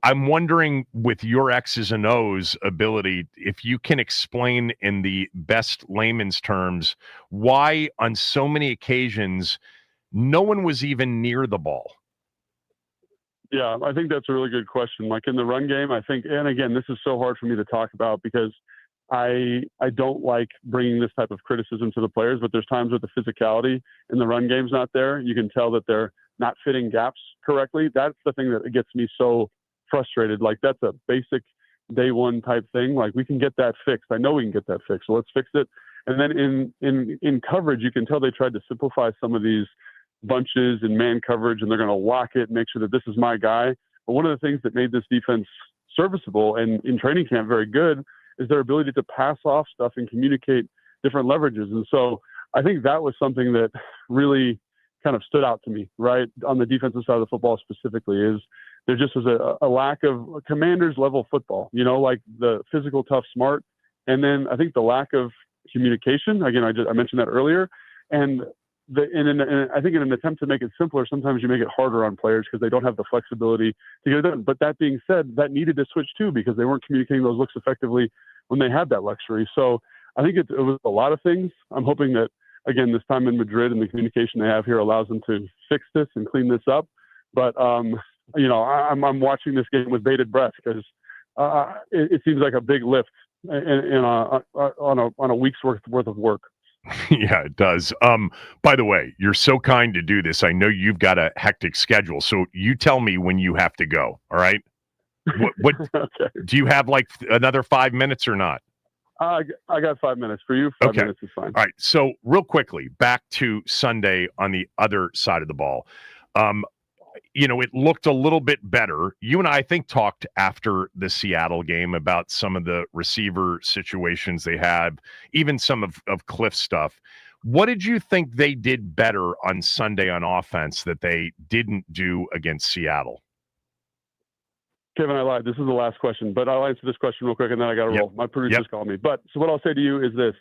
I'm wondering, with your X's and O's ability, if you can explain in the best layman's terms why on so many occasions no one was even near the ball. Yeah, I think that's a really good question. Like in the run game, I think, and again, this is so hard for me to talk about because I don't like bringing this type of criticism to the players, but there's times where the physicality in the run game's not there. You can tell that they're not fitting gaps correctly. That's the thing that gets me so frustrated. Like that's a basic day one type thing. Like we can get that fixed. I know we can get that fixed. So let's fix it. And then in coverage, you can tell they tried to simplify some of these bunches and man coverage, and they're going to lock it, make sure that this is my guy. But one of the things that made this defense serviceable and in training camp very good is their ability to pass off stuff and communicate different leverages. And so I think that was something that really kind of stood out to me, right? On the defensive side of the football specifically, is there just was a lack of Commanders level football, like the physical, tough, smart. And then I think the lack of communication, again, I mentioned that earlier. And I think in an attempt to make it simpler, sometimes you make it harder on players because they don't have the flexibility to get it done. But that being said, that needed to switch too because they weren't communicating those looks effectively when they had that luxury. So I think it was a lot of things. I'm hoping that, again, this time in Madrid and the communication they have here allows them to fix this and clean this up. But, I'm watching this game with bated breath because it seems like a big lift on a week's worth of work. Yeah, it does. By the way, you're so kind to do this. I know you've got a hectic schedule, so you tell me when you have to go. All right. What Okay. do you have, like another 5 minutes or not? I got 5 minutes for you. 5 Okay. minutes is fine. All right. So real quickly, back to Sunday on the other side of the ball. It looked a little bit better. You and I think, talked after the Seattle game about some of the receiver situations they had, even some of Cliff's stuff. What did you think they did better on Sunday on offense that they didn't do against Seattle? Kevin, I lied. This is the last question, but I'll answer this question real quick, and then I got to roll. My producers called me. But so what I'll say to you is this: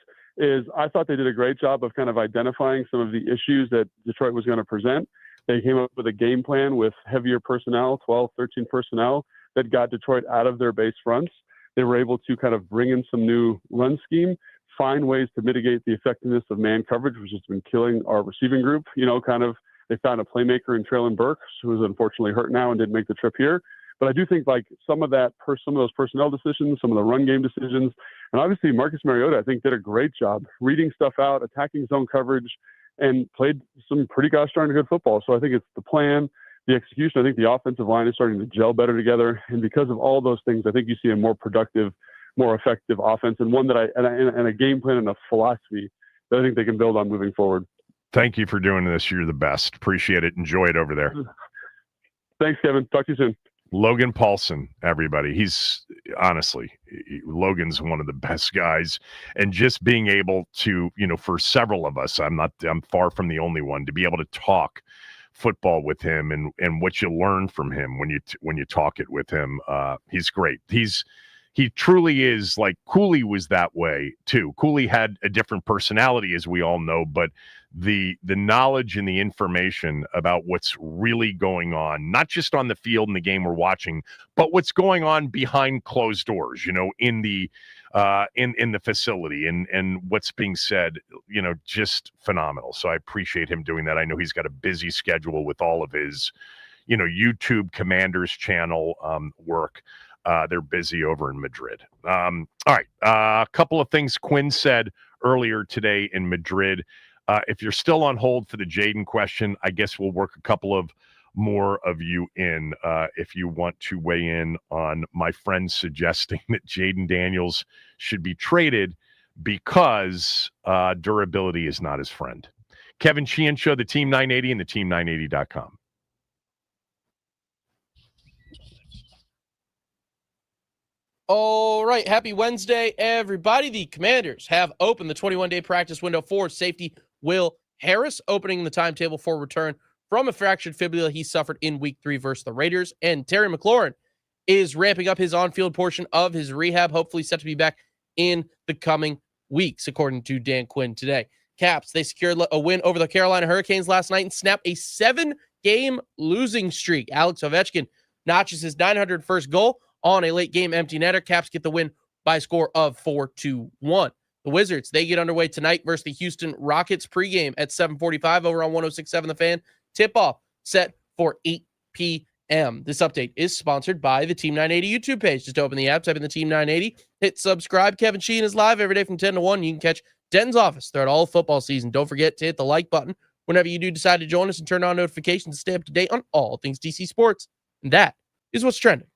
I thought they did a great job of kind of identifying some of the issues that Detroit was going to present. They came up with a game plan with heavier personnel, 12, 13 personnel, that got Detroit out of their base fronts. They were able to kind of bring in some new run scheme, find ways to mitigate the effectiveness of man coverage, which has been killing our receiving group. They found a playmaker in Traylon Burks, who is unfortunately hurt now and didn't make the trip here. But I do think some of those personnel decisions, some of the run game decisions, and obviously Marcus Mariota, I think, did a great job reading stuff out, attacking zone coverage, and played some pretty gosh darn good football. So I think it's the plan, the execution. I think the offensive line is starting to gel better together. And because of all those things, I think you see a more productive, more effective offense, and one that and a game plan and a philosophy that I think they can build on moving forward. Thank you for doing this. You're the best. Appreciate it. Enjoy it over there. Thanks, Kevin. Talk to you soon. Logan Paulson, everybody. Logan's one of the best guys. And just being able to, for several of us, I'm far from the only one, to be able to talk football with him and what you learn from him when you talk it with him. He's great. He truly is. Like, Cooley was that way too. Cooley had a different personality, as we all know, but the knowledge and the information about what's really going on, not just on the field in the game we're watching, but what's going on behind closed doors, in the facility and what's being said, just phenomenal. So I appreciate him doing that. I know he's got a busy schedule with all of his, YouTube Commanders channel work. They're busy over in Madrid. All right. A couple of things Quinn said earlier today in Madrid. If you're still on hold for the Jaden question, I guess we'll work a couple of more of you in if you want to weigh in on my friend suggesting that Jaden Daniels should be traded because durability is not his friend. Kevin Sheehan Show, the Team 980 and the team980.com. All right. Happy Wednesday, everybody. The Commanders have opened the 21-day practice window for safety Will Harris, opening the timetable for return from a fractured fibula he suffered in Week 3 versus the Raiders. And Terry McLaurin is ramping up his on-field portion of his rehab, hopefully set to be back in the coming weeks, according to Dan Quinn today. Caps, they secured a win over the Carolina Hurricanes last night and snapped a 7-game losing streak. Alex Ovechkin notches his 901st goal on a late-game empty netter. Caps get the win by a score of 4-1. The Wizards, they get underway tonight versus the Houston Rockets pregame at 7:45 over on 106.7 The Fan. Tip-off set for 8 p.m. This update is sponsored by the Team 980 YouTube page. Just open the app, type in the Team 980, hit subscribe. Kevin Sheehan is live every day from 10 to 1. You can catch Denton's office throughout all football season. Don't forget to hit the like button whenever you do decide to join us and turn on notifications to stay up to date on all things DC sports. And that is what's trending.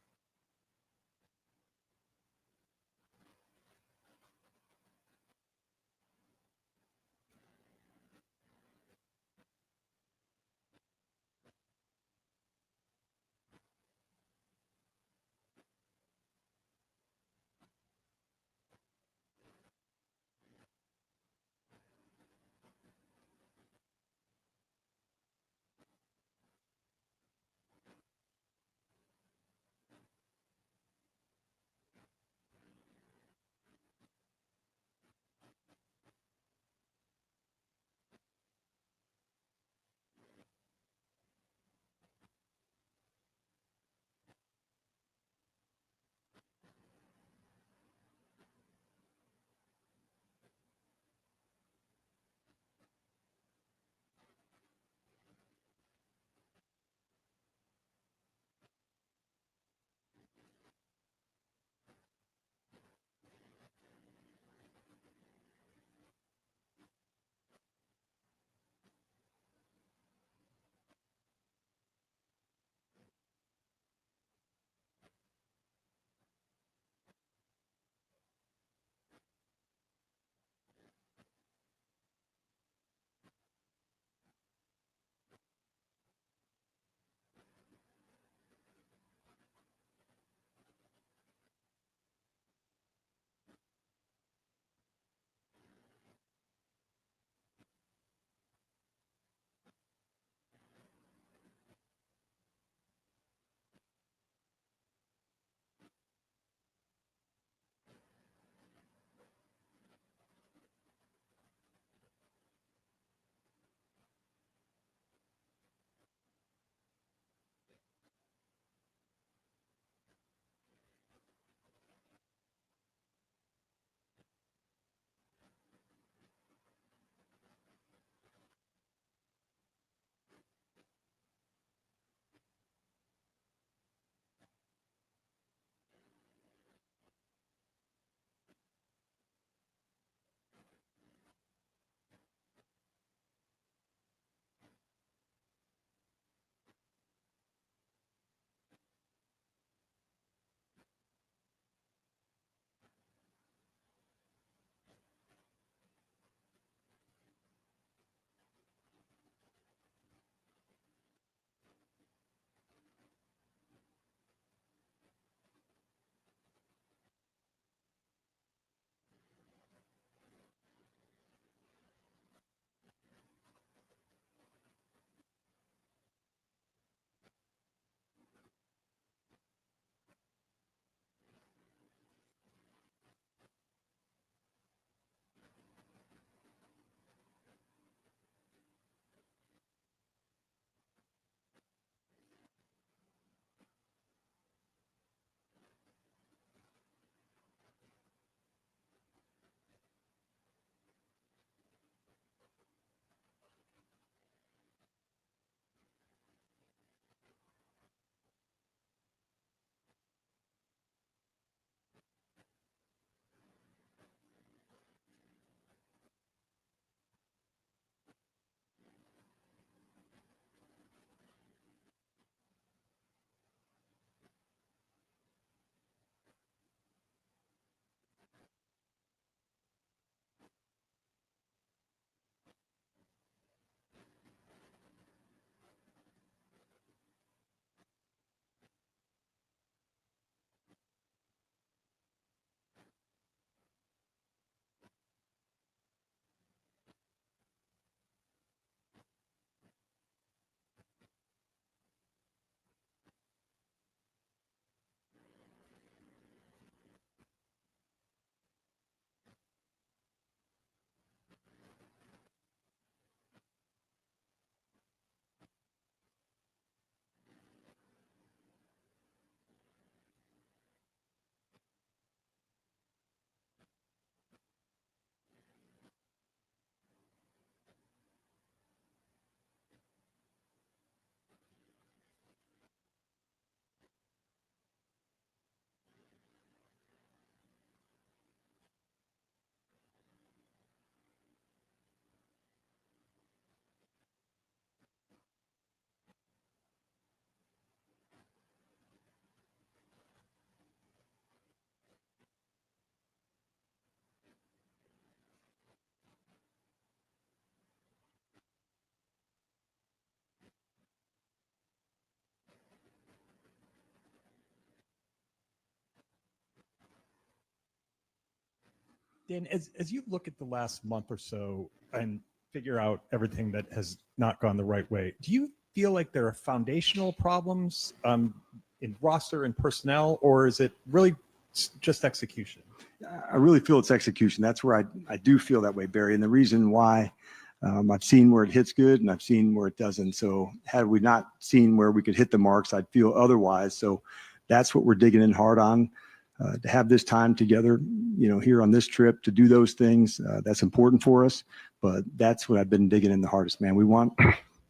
Dan, as you look at the last month or so and figure out everything that has not gone the right way, do you feel like there are foundational problems in roster and personnel, or is it really just execution? I really feel it's execution. That's where I do feel that way, Barry. And the reason why I've seen where it hits good and I've seen where it doesn't. So had we not seen where we could hit the marks, I'd feel otherwise. So that's what we're digging in hard on. To have this time together, here on this trip, to do those things, that's important for us. But that's what I've been digging in the hardest, man. We want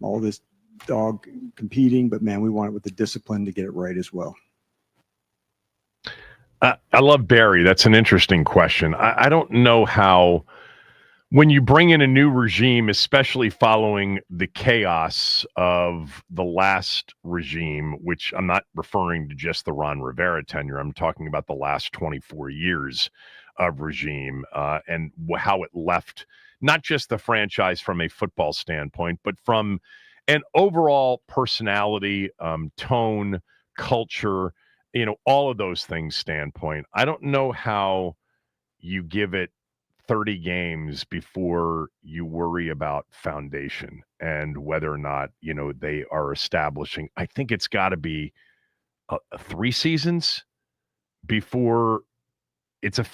all this dog competing, but man, we want it with the discipline to get it right as well. I love Barry. That's an interesting question. I don't know how, when you bring in a new regime, especially following the chaos of the last regime, which I'm not referring to just the Ron Rivera tenure, I'm talking about the last 24 years of regime and how it left not just the franchise from a football standpoint, but from an overall personality, tone, culture, all of those things standpoint. I don't know how you give it 30 games before you worry about foundation and whether or not, they are establishing. I think it's got to be 3 seasons before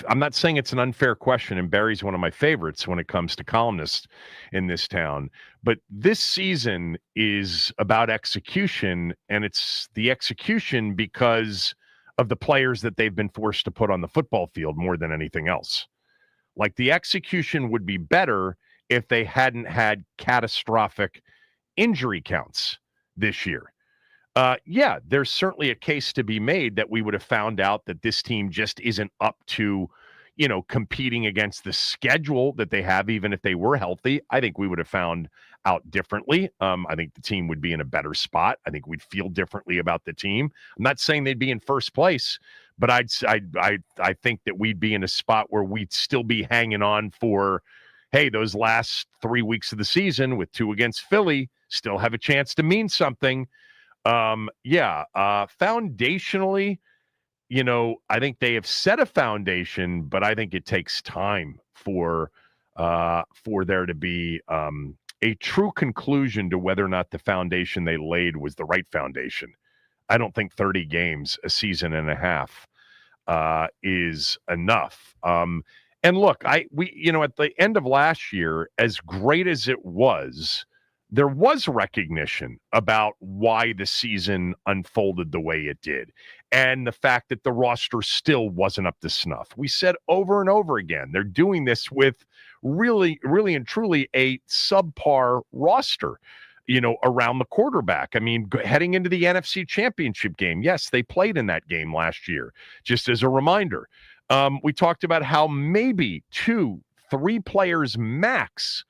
I'm not saying it's an unfair question, and Barry's one of my favorites when it comes to columnists in this town, but this season is about execution, and it's the execution because of the players that they've been forced to put on the football field more than anything else. Like, the execution would be better if they hadn't had catastrophic injury counts this year. Yeah, there's certainly a case to be made that we would have found out that this team just isn't up to, competing against the schedule that they have, even if they were healthy. I think we would have found out differently. I think the team would be in a better spot. I think we'd feel differently about the team. I'm not saying they'd be in first place, but I think that we'd be in a spot where we'd still be hanging on for, hey, those last 3 weeks of the season with 2 against Philly still have a chance to mean something. Foundationally, I think they have set a foundation, but I think it takes time for there to be a true conclusion to whether or not the foundation they laid was the right foundation. I don't think 30 games, a season and a half, is enough. And look, we at the end of last year, as great as it was, there was recognition about why the season unfolded the way it did, and the fact that the roster still wasn't up to snuff. We said over and over again, they're doing this with really, really and truly a subpar roster, around the quarterback. I mean, heading into the NFC Championship game, yes, they played in that game last year. Just as a reminder, we talked about how maybe 2-3 players max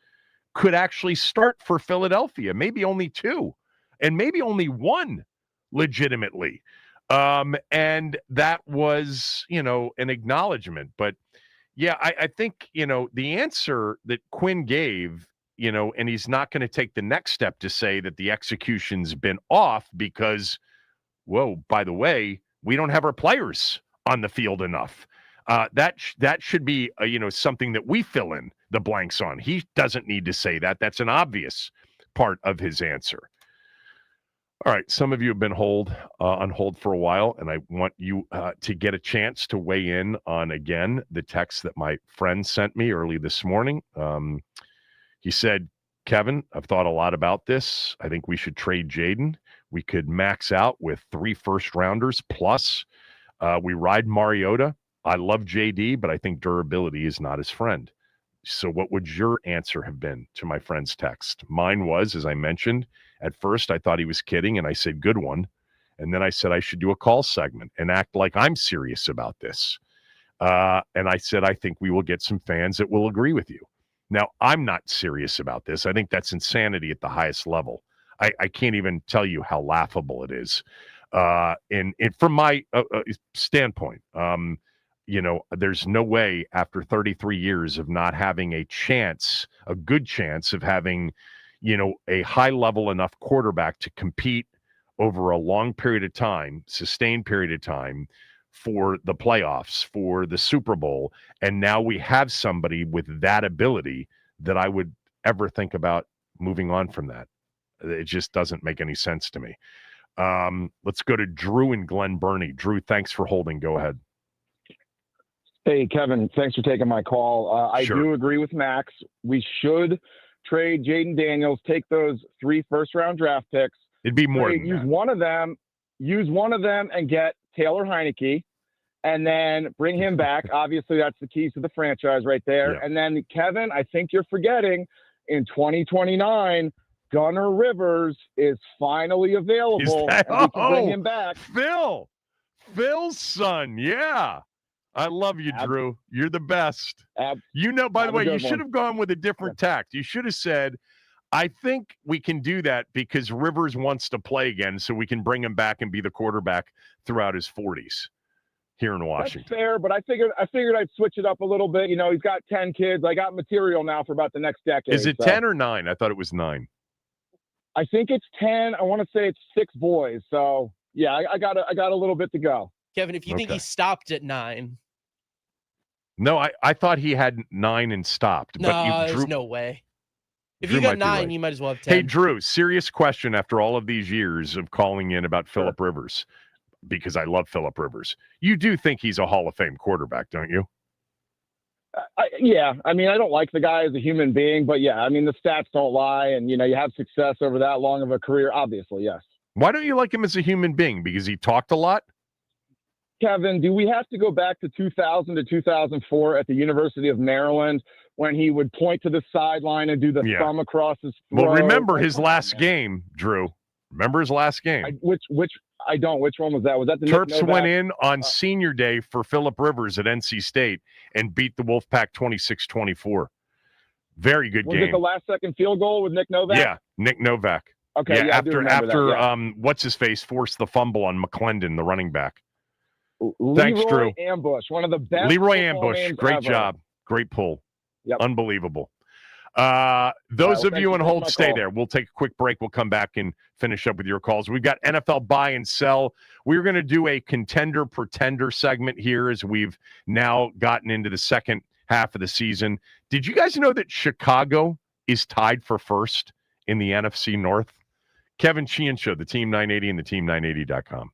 could actually start for Philadelphia, maybe only 2, and maybe only 1 legitimately. And that was, an acknowledgement. But yeah, I think, the answer that Quinn gave, and he's not going to take the next step to say that the execution's been off because, whoa, by the way, we don't have our players on the field enough. That should be, something that we fill in the blanks on. He doesn't need to say that. That's an obvious part of his answer. All right. Some of you have been on hold for a while, and I want you to get a chance to weigh in on, again, the text that my friend sent me early this morning. He said, Kevin, I've thought a lot about this. I think we should trade Jaden. We could max out with 3 first-rounders plus. We ride Mariota. I love JD, but I think durability is not his friend. So what would your answer have been to my friend's text? Mine was, as I mentioned, at first I thought he was kidding, and I said, good one. And then I said I should do a call segment and act like I'm serious about this. And I said, I think we will get some fans that will agree with you. Now, I'm not serious about this. I think that's insanity at the highest level. I can't even tell you how laughable it is. And from my standpoint, there's no way after 33 years of not having a good chance of having, a high level enough quarterback to compete over a long period of time, sustained period of time, for the playoffs, for the Super Bowl, and now we have somebody with that ability that I would ever think about moving on from that. It just doesn't make any sense to me. Let's go to Drew and Glen Burnie. Drew, thanks for holding. Go ahead. Hey, Kevin, thanks for taking my call. I do agree with Max. We should trade Jaden Daniels, take those 3 first-round draft picks. It'd be more than use that. one of them and get Taylor Heineke, and then bring him back. Obviously, that's the keys to the franchise right there. Yeah. And then, Kevin, I think you're forgetting in 2029, Gunnar Rivers is finally available, and we can bring him back. Phil's son, yeah. I love you, Drew. You're the best. You know, by the way, you should have gone with a different tact. You should have said, I think we can do that because Rivers wants to play again, so we can bring him back and be the quarterback throughout his 40s here in Washington. That's fair, but I figured I'd switch it up a little bit. You know, he's got 10 kids. I got material now for about the next decade. Is it 10 or 9? I thought it was 9. I think it's 10. I want to say it's 6 boys. So yeah, I got a little bit to go. Kevin, if you think he stopped at 9. No, I thought he had 9 and stopped. No, but there's no way. If Drew you got might be 9, right. you might as well have 10. Hey, Drew, serious question after all of these years of calling in about Phillip Rivers, because I love Phillip Rivers. You do think he's a Hall of Fame quarterback, don't you? Yeah. I mean, I don't like the guy as a human being, but yeah, I mean, the stats don't lie. And, you know, you have success over that long of a career, obviously, yes. Why don't you like him as a human being? Because he talked a lot? Kevin, do we have to go back to 2000 to 2004 at the University of Maryland when he would point to the sideline and do the thumb across his throat? Well, remember his last game, Drew. Remember his last game? Which I don't. Which one was that? Was that the Terps Nick Novak? went in on senior day for Phillip Rivers at NC State and beat the Wolfpack 26-24. Very good Was game. it the last second field goal with Nick Novak? Yeah, Nick Novak. Okay, yeah, I do remember that, what's his face forced the fumble on McClendon, the running back. Leroy Thanks, Drew. Ambush, one of the best. Leroy football Ambush, names great ever. job, great pull. Yep. Unbelievable. Those well, of thanks you for on taking hold, my stay call. there. We'll take a quick break. We'll come back and finish up with your calls. We've got NFL buy and sell. We're going to do a contender pretender segment here as we've now gotten into the second half of the season. Did you guys know that Chicago is tied for first in the NFC North? Kevin Sheehan Show, the Team 980 and the Team980.com.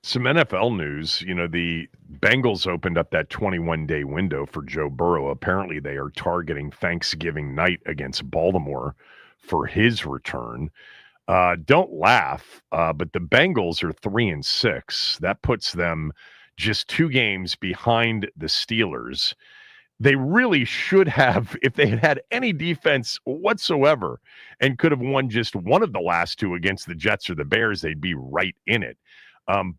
Some NFL news, the Bengals opened up that 21-day window for Joe Burrow. Apparently, they are targeting Thanksgiving night against Baltimore for his return. Don't laugh, but the Bengals are 3-6. That puts them just 2 games behind the Steelers. They really should have, if they had had any defense whatsoever and could have won just one of the last 2 against the Jets or the Bears, they'd be right in it.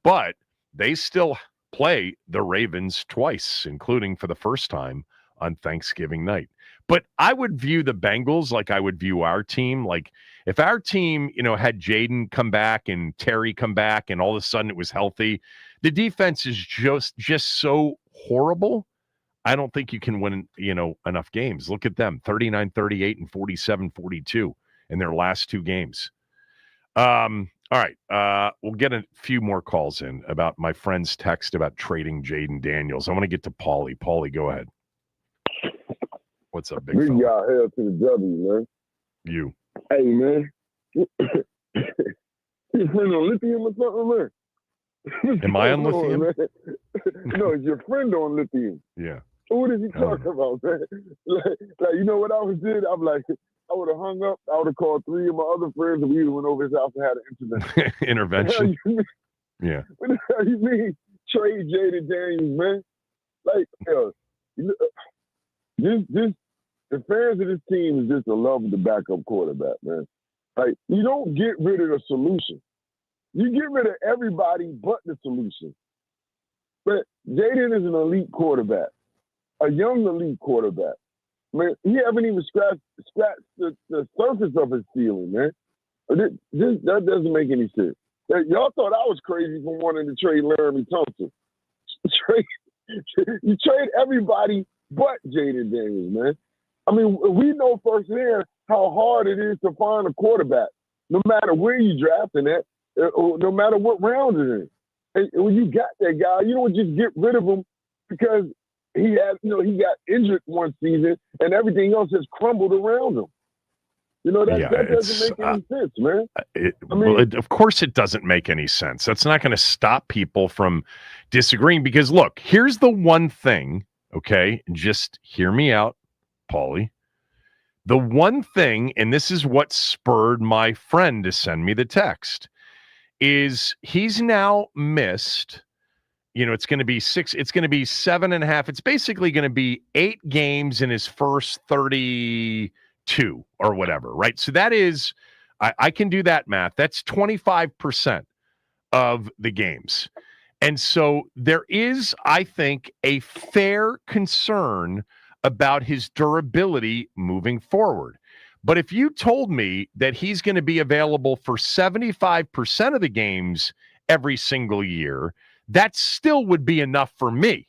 But they still play the Ravens twice, including for the first time on Thanksgiving night. But I would view the Bengals like I would view our team. Like if our team, had Jaden come back and Terry come back and all of a sudden it was healthy, the defense is just so horrible. I don't think you can win, enough games. Look at them, 39-38 and 47-42 in their last 2 games. All right. We'll get a few more calls in about my friend's text about trading Jaden Daniels. I want to get to Paulie. Paulie, go ahead. What's up, big fella? Y'all hell to the W, man. You. Hey, man. You friend on lithium or something, man? Am I on lithium? No, it's your friend on lithium. Yeah. What is he talking about, man? Like, you know what I was doing? I'm like, I would have hung up. I would have called 3 of my other friends, and we went over his house and had an intervention. Intervention? Yeah. What the hell you mean? Trade Jaden Daniels, man. Like, the fans of this team is just a love of the backup quarterback, man. Like, you don't get rid of the solution. You get rid of everybody but the solution. But Jaden is an elite quarterback, a young elite quarterback. Man, he haven't even scratched the surface of his ceiling, man. That doesn't make any sense. Y'all thought I was crazy for wanting to trade Laramie Thompson. You trade everybody but Jaden Daniels, man. I mean, we know firsthand how hard it is to find a quarterback, no matter where you drafting at, or no matter what round it is. And when you got that guy, you don't just get rid of him because he got injured one season and everything else has crumbled around him. That doesn't make any sense, man. Of course it doesn't make any sense. That's not going to stop people from disagreeing because, look, here's the one thing, okay? Just hear me out, Paulie. The one thing, and this is what spurred my friend to send me the text, is he's now missed, it's going to be 6, it's going to be 7.5. It's basically going to be 8 games in his first 32 or whatever, right? So that is, I can do that math. That's 25% of the games. And so there is, I think, a fair concern about his durability moving forward. But if you told me that he's going to be available for 75% of the games every single year, that still would be enough for me.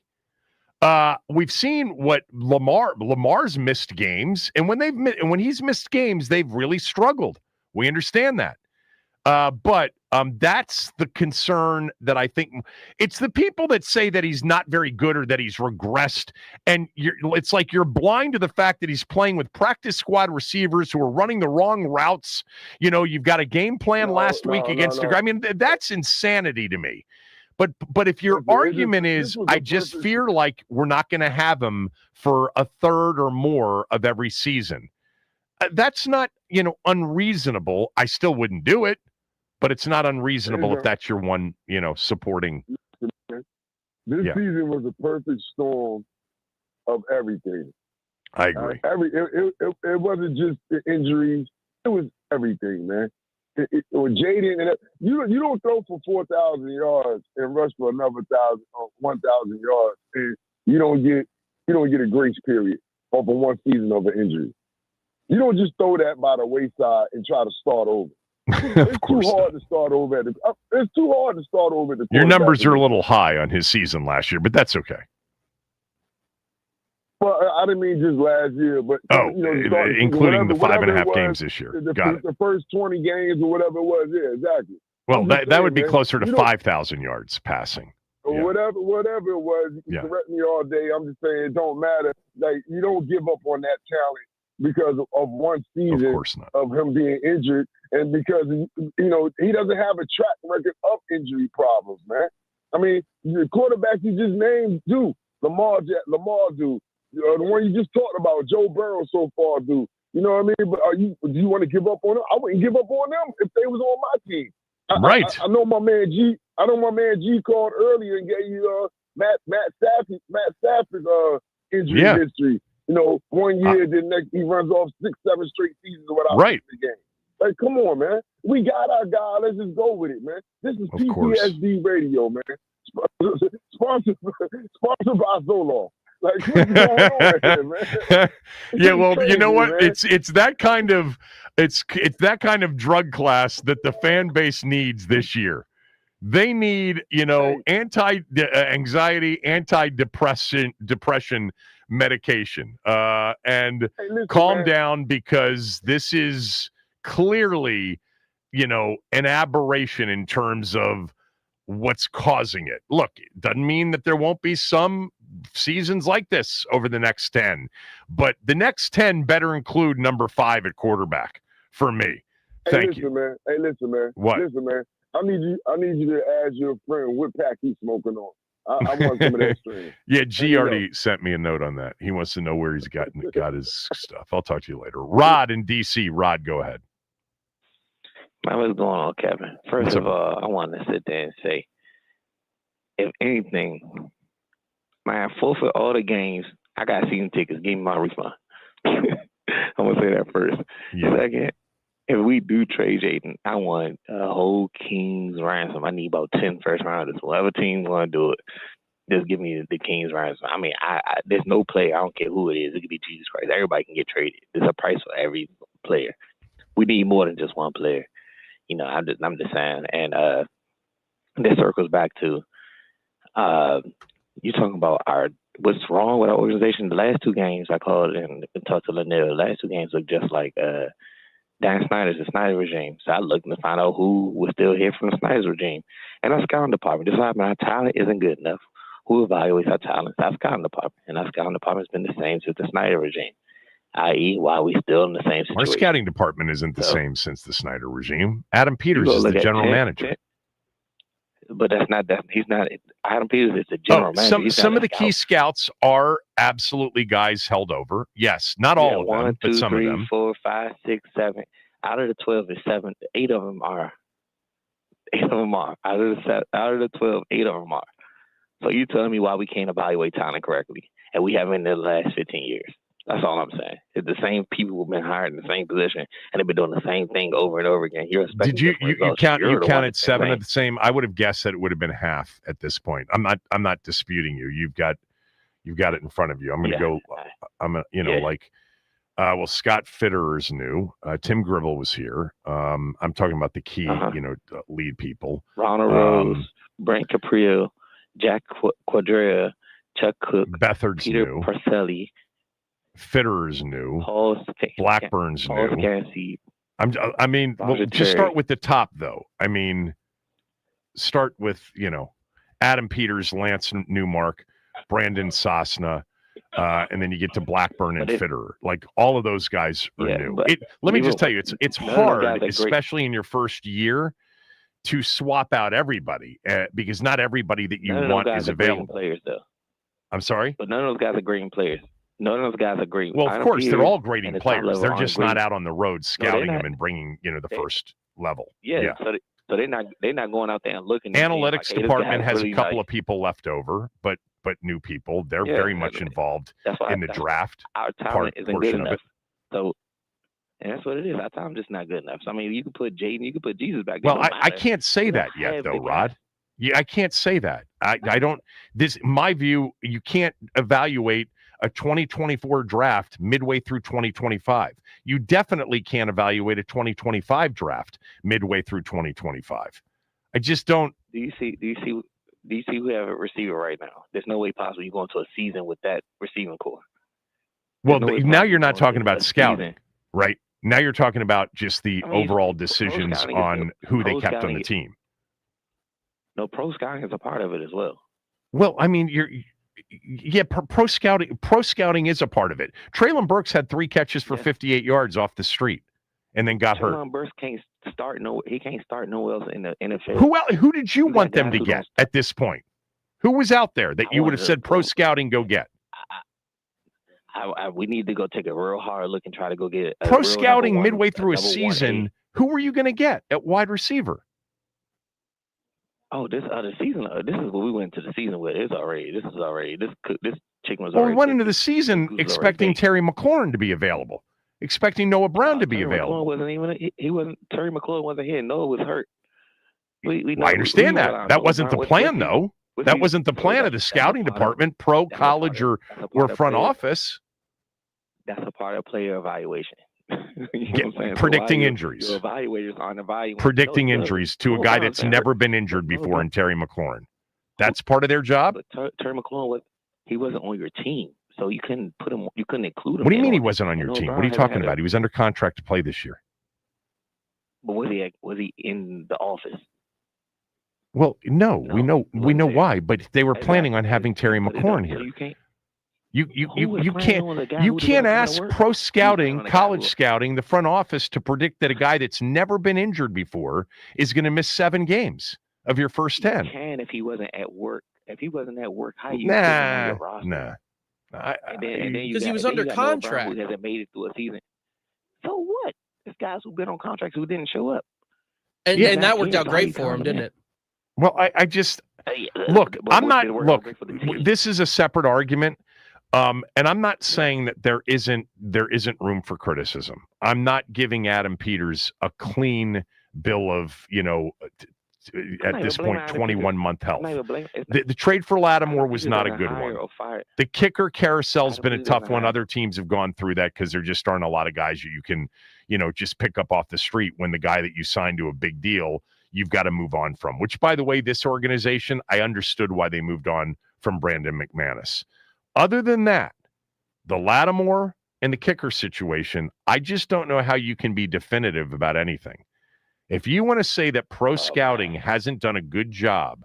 We've seen what Lamar's missed games, and when he's missed games, they've really struggled. We understand that. But that's the concern that I think it's the people that say that he's not very good or that he's regressed. And it's like you're blind to the fact that he's playing with practice squad receivers who are running the wrong routes. You've got a game plan last week against I mean, that's insanity to me. But if your argument is, I just fear like we're not going to have him for a third or more of every season, that's not, unreasonable. I still wouldn't do it. But it's not unreasonable if that's your one, supporting. This season was a perfect storm of everything. I agree. It wasn't just the injuries; it was everything, man. With Jaden, and you don't throw for 4,000 yards and rush for another 1,000 yards, and you don't get a grace period off of one season of an injury. You don't just throw that by the wayside and try to start over. It's too hard to start over. It's too hard to start over. Your numbers are a little high on his season last year, but that's okay. Well, I didn't mean just last year, but including the 5.5 games this year. Got it. The first 20 games or whatever it was. Yeah, exactly. Well, that would be closer to 5,000 yards passing. Yeah. Whatever it was, you can correct me all day. I'm just saying it don't matter. Like, you don't give up on that talent because of one season of him being injured, and because he doesn't have a track record of injury problems, man. I mean, the quarterbacks you just named do. Lamar do. The one you just talked about, Joe Burrow so far do. You know what I mean? But do you want to give up on them? I wouldn't give up on them if they was on my team. Right. I know my man G. I know my man G called earlier and gave you Matt Stafford's injury history. You know, 1 year, then next he runs off 6-7 straight seasons without missing the game. Like, come on, man. We got our guy. Let's just go with it, man. This is PTSD radio, man. Sponsored by Zoloft. Like, what's going on here, man? Yeah, well, crazy, you know what? Man. It's that kind of that kind of drug class that the fan base needs this year. They need, anti-anxiety, depression medication, and calm down, because this is clearly, an aberration in terms of what's causing it. Look, it doesn't mean that there won't be some seasons like this over the next 10, but the next 10 better include number 5 at quarterback for me. Thank you. Man. Hey, listen, man. What? Listen, man. I need you to ask your friend what pack he's smoking on. I want some of that stream. Yeah, G already sent me a note on that. He wants to know where he's got his stuff. I'll talk to you later. Rod in DC. Rod, go ahead. Man, what's going on, Kevin? First of all, I want to sit there and say, if anything, man, forfeit all the games. I got season tickets. Give me my refund. I'm going to say that first. Yeah. Second, if we do trade Jaden, I want a whole King's ransom. I need about 10 first rounders. Whatever team's going to do it, just give me the King's ransom. I mean, there's no player. I don't care who it is. It could be Jesus Christ. Everybody can get traded. There's a price for every player. We need more than just one player. I'm just saying. And this circles back to you talking about what's wrong with our organization. The last 2 games I called and talked to Lanier. The last 2 games look just like Dan Snyder's, the Snyder regime. So I looked to find out who was still here from the Snyder's regime. And our scouting department, just like our talent isn't good enough. Who evaluates our talent? Our scouting department. And our scouting department's been the same since the Snyder regime, i.e., why we still in the same situation. Our scouting department isn't the same since the Snyder regime. Adam Peters is the general manager. But he's not. Adam Peters is the general manager. Some of the key scouts are absolutely guys held over. Yes, not all of them, but some of them. 4, 5, 6, 7. Out of the 12 is 7. 8 of them are. 8 of them are. Out of the 12, 8 of them are. So you telling me why we can't evaluate talent correctly, and we haven't in the last 15 years? That's all I'm saying. It's the same people who've been hired in the same position, and they've been doing the same thing over and over again. You're expecting Did you counted 7 of the same? I would have guessed that it would have been half at this point. I'm not disputing you. You've got it in front of you. I'm going to go. Well, Scott Fitterer's new. Tim Gribble was here. I'm talking about the key, lead people. Ronald Rose, Brent Caprio, Jack Quadrea, Chuck Cook, Beathard's Peter new. Parcelli. Fitterer's new. Blackburn's new. Just start with the top, though. I mean, start with, Adam Peters, Lance Newmark, Brandon Sosna, and then you get to Blackburn and Fitterer. Like, all of those guys are new. Let me just tell you, it's hard, especially in your first year, to swap out everybody because not everybody that you want is available. Players, though. I'm sorry? But none of those guys are grading players. None of those guys are great. Well, of course, they're all grading players. They're just not out on the road scouting them and bringing, the first level. Yeah. So they're not going out there and looking. Analytics department has a couple of people left over, but new people. They're very much involved in the draft. Our talent isn't good enough. So, and that's what it is. Our talent just not good enough. So, I mean, you can put Jaden, you can put Jesus back there. Well, I can't say that yet, though, Rod. Yeah, I can't say that. I don't. My view, you can't evaluate a 2024 draft midway through 2025. You definitely can't evaluate a 2025 draft midway through 2025. I just don't. Do you see who have a receiver right now? There's no way possible you go into a season with that receiving core. Well, now you're not talking about scouting, right? Now you're talking about just the overall decisions on who they kept on the team. No, pro scouting is a part of it as well. Well, I mean, pro scouting is a part of it. Traylon Burks had 3 catches for 58 yards off the street and then got hurt. Traylon Burks start no. He can't start nowhere else in the NFL. Who did you got want them guys to who get don't at this point? Who was out there that I you would have wanted said pro scouting go get? we need to go take a real hard look and try to go get a Pro real scouting number one, midway through a number 1A. season. Who were you going to get at wide receiver? Oh, this other season. This is what we went to the season with. This chicken was Well, already. we went into the season expecting Terry McLaurin to be available, expecting Noah Brown to be Terry available. McLaurin wasn't even. He wasn't. Terry McLaurin wasn't here. Noah was hurt. Well, I understand that. That wasn't the plan, though. That wasn't the plan of the scouting department, pro, college, or front office. That's a part of player evaluation. Predicting injuries. Your evaluators aren't evaluating. Predicting injuries to a guy that's never been injured before in Terry McLaurin. That's part of their job. But Terry McLaurin wasn't on your team, so you couldn't put him. You couldn't include him. What do you mean he wasn't on your team? What are you talking about? He was under contract to play this year. But was he in the office? Well, no, we know why, but they were planning on having Terry McLaurin here. You can't ask pro scouting, college scouting, the front office to predict that a guy that's never been injured before is going to miss 7 games of your first 10. You can if he wasn't at work. If he wasn't at work, how you Nah. Because he was under contract. Who hasn't made it through a season? So what? There's guys who've been on contracts who didn't show up, and that worked out great for him, didn't it? Well, I just look. I'm not look. This is a separate argument. And I'm not saying that there isn't room for criticism. I'm not giving Adam Peters a clean bill of, at this point, 21-month health. The trade for Lattimore was not a good one. The kicker carousel's been a tough one. Other teams have gone through that because there just aren't a lot of guys you can, just pick up off the street when the guy that you signed to a big deal, you've got to move on from. Which, by the way, this organization, I understood why they moved on from Brandon McManus. Other than that, the Lattimore and the kicker situation, I just don't know how you can be definitive about anything. If you want to say that pro scouting hasn't done a good job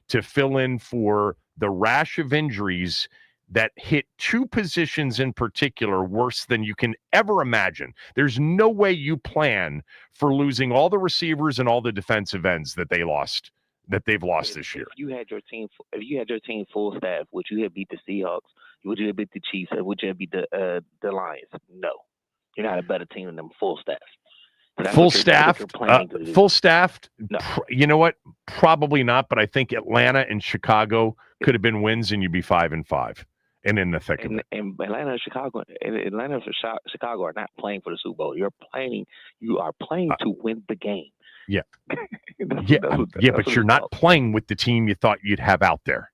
to fill in for the rash of injuries that hit 2 positions in particular worse than you can ever imagine, there's no way you plan for losing all the receivers and all the defensive ends that they've lost this year. If you had your team full staff, would you have beat the Seahawks? Would you have beat the Chiefs? Or would you have beat the Lions? No, you're not a better team than them full staff. So full staffed. No. You know what? Probably not. But I think Atlanta and Chicago could have been wins, and you'd be 5-5 and in the thick of it. And Atlanta and Chicago are not playing for the Super Bowl. You are playing to win the game. Yeah. But you're not playing with the team you thought you'd have out there.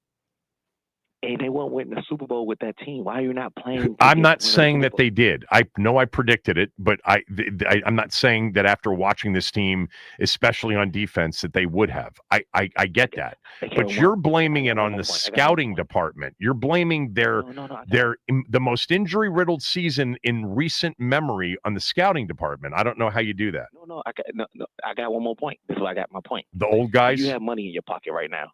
And they won't win the Super Bowl with that team. Why are you not playing? I'm not saying that they did. I know I predicted it, but I'm not saying that after watching this team, especially on defense, that they would have. I get that. But you're blaming it on the scouting department. You're blaming the most injury-riddled season in recent memory on the scouting department. I don't know how you do that. I got one more point. This is why I got my point. The old guys? You have money in your pocket right now.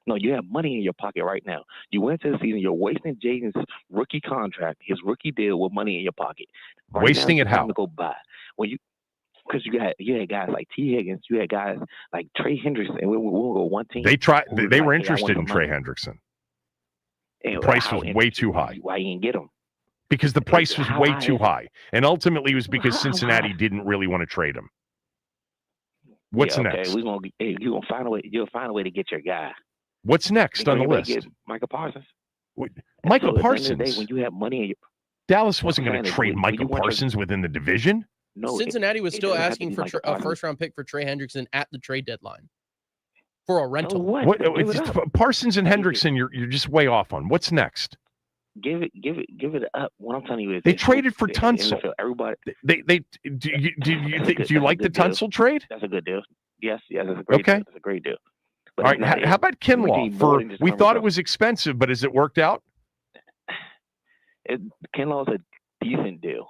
No, you have money in your pocket right now. You went to the season. You're wasting Jaden's rookie contract, his rookie deal, with money in your pocket. Wasting it how? To go buy because you had guys like T. Higgins, you had guys like Trey Hendrickson, and we won't go one team. They were interested in Trey Hendrickson. The price was way too high. Why you didn't get him? Because the price was way too high, and ultimately it was because Cincinnati didn't really want to trade him. What's next? You're gonna find a way. You'll find a way to get your guy. What's next on the list? Michael Parsons. Michael Parsons. When you have money in your Dallas wasn't going to trade Michael Parsons within the division. No, Cincinnati was still asking for a first-round pick for Trey Hendrickson at the trade deadline for a rental. Parsons and Hendrickson, you're just way off on. What's next? Give it up. What I'm telling you is they traded for Tunsil. Everybody, do you like the Tunsil trade? That's a good deal. Yes, that's a great deal. That's a great deal. All right, how about Kinlaw? We thought it was expensive, but has it worked out? Kinlaw's a decent deal.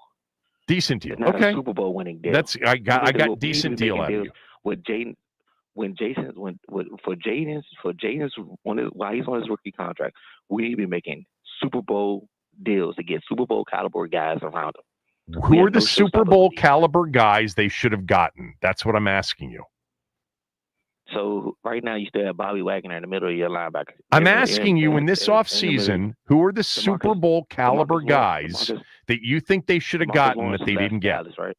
Decent deal. Not okay. A Super Bowl winning deal. I got decent deal out of you. With Jaden, for Jaden's while he's on his rookie contract, we need to be making Super Bowl deals to get Super Bowl caliber guys around him. Who are the Super Bowl caliber guys they should have gotten? That's what I'm asking you. So right now you still have Bobby Wagner in the middle of your linebacker. I'm asking you in this offseason, who are the Super Bowl caliber guys that you think they should have gotten that they didn't get? Dallas, right?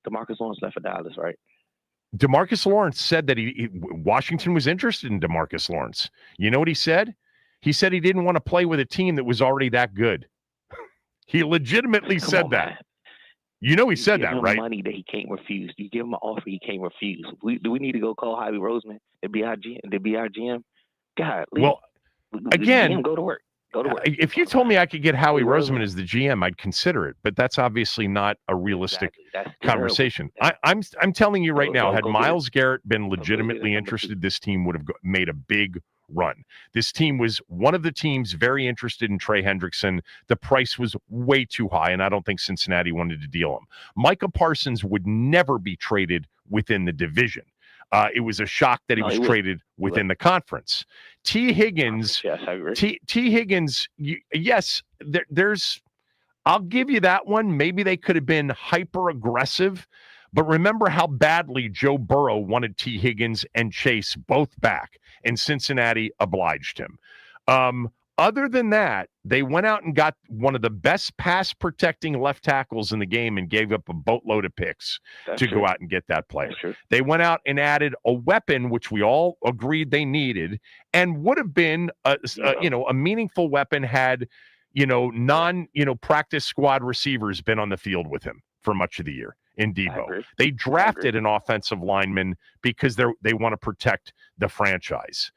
DeMarcus Lawrence left for Dallas, right? DeMarcus Lawrence said that Washington was interested in DeMarcus Lawrence. You know what he said? He said he didn't want to play with a team that was already that good. He legitimately said that. Man. You know he said that, right? Money that he can't refuse. You give him an offer he can't refuse. Do we need to go call Javi Roseman to be our GM? God, well, again, go to work. Go to work. If you told me I could get Howie Roseman as the GM, I'd consider it. But that's obviously not a realistic conversation. I'm telling you right now, had Myles Garrett been legitimately interested, this team would have made a big run. This team was one of the teams very interested in Trey Hendrickson. The price was way too high, and I don't think Cincinnati wanted to deal him. Micah Parsons would never be traded within the division. It was a shock that he was traded within the conference. T. Higgins, yes, I agree. T. Higgins, yes, there's. I'll give you that one. Maybe they could have been hyper aggressive, but remember how badly Joe Burrow wanted T. Higgins and Chase both back, and Cincinnati obliged him. Other than that, they went out and got one of the best pass-protecting left tackles in the game and gave up a boatload of picks to go out and get that player. They went out and added a weapon, which we all agreed they needed, and would have been a meaningful weapon had practice squad receivers been on the field with him for much of the year in Debo. They drafted an offensive lineman because they want to protect the franchise.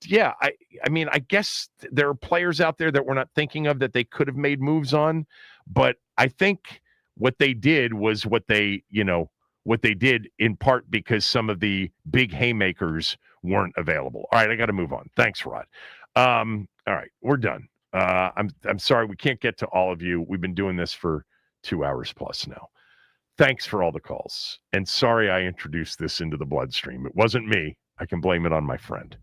Yeah, I mean, I guess there are players out there that we're not thinking of that they could have made moves on, but I think what they did was what they did in part because some of the big haymakers weren't available. All right, I got to move on. Thanks, Rod. All right, we're done. I'm sorry we can't get to all of you. We've been doing this for 2 hours plus now. Thanks for all the calls. And sorry I introduced this into the bloodstream. It wasn't me. I can blame it on my friend.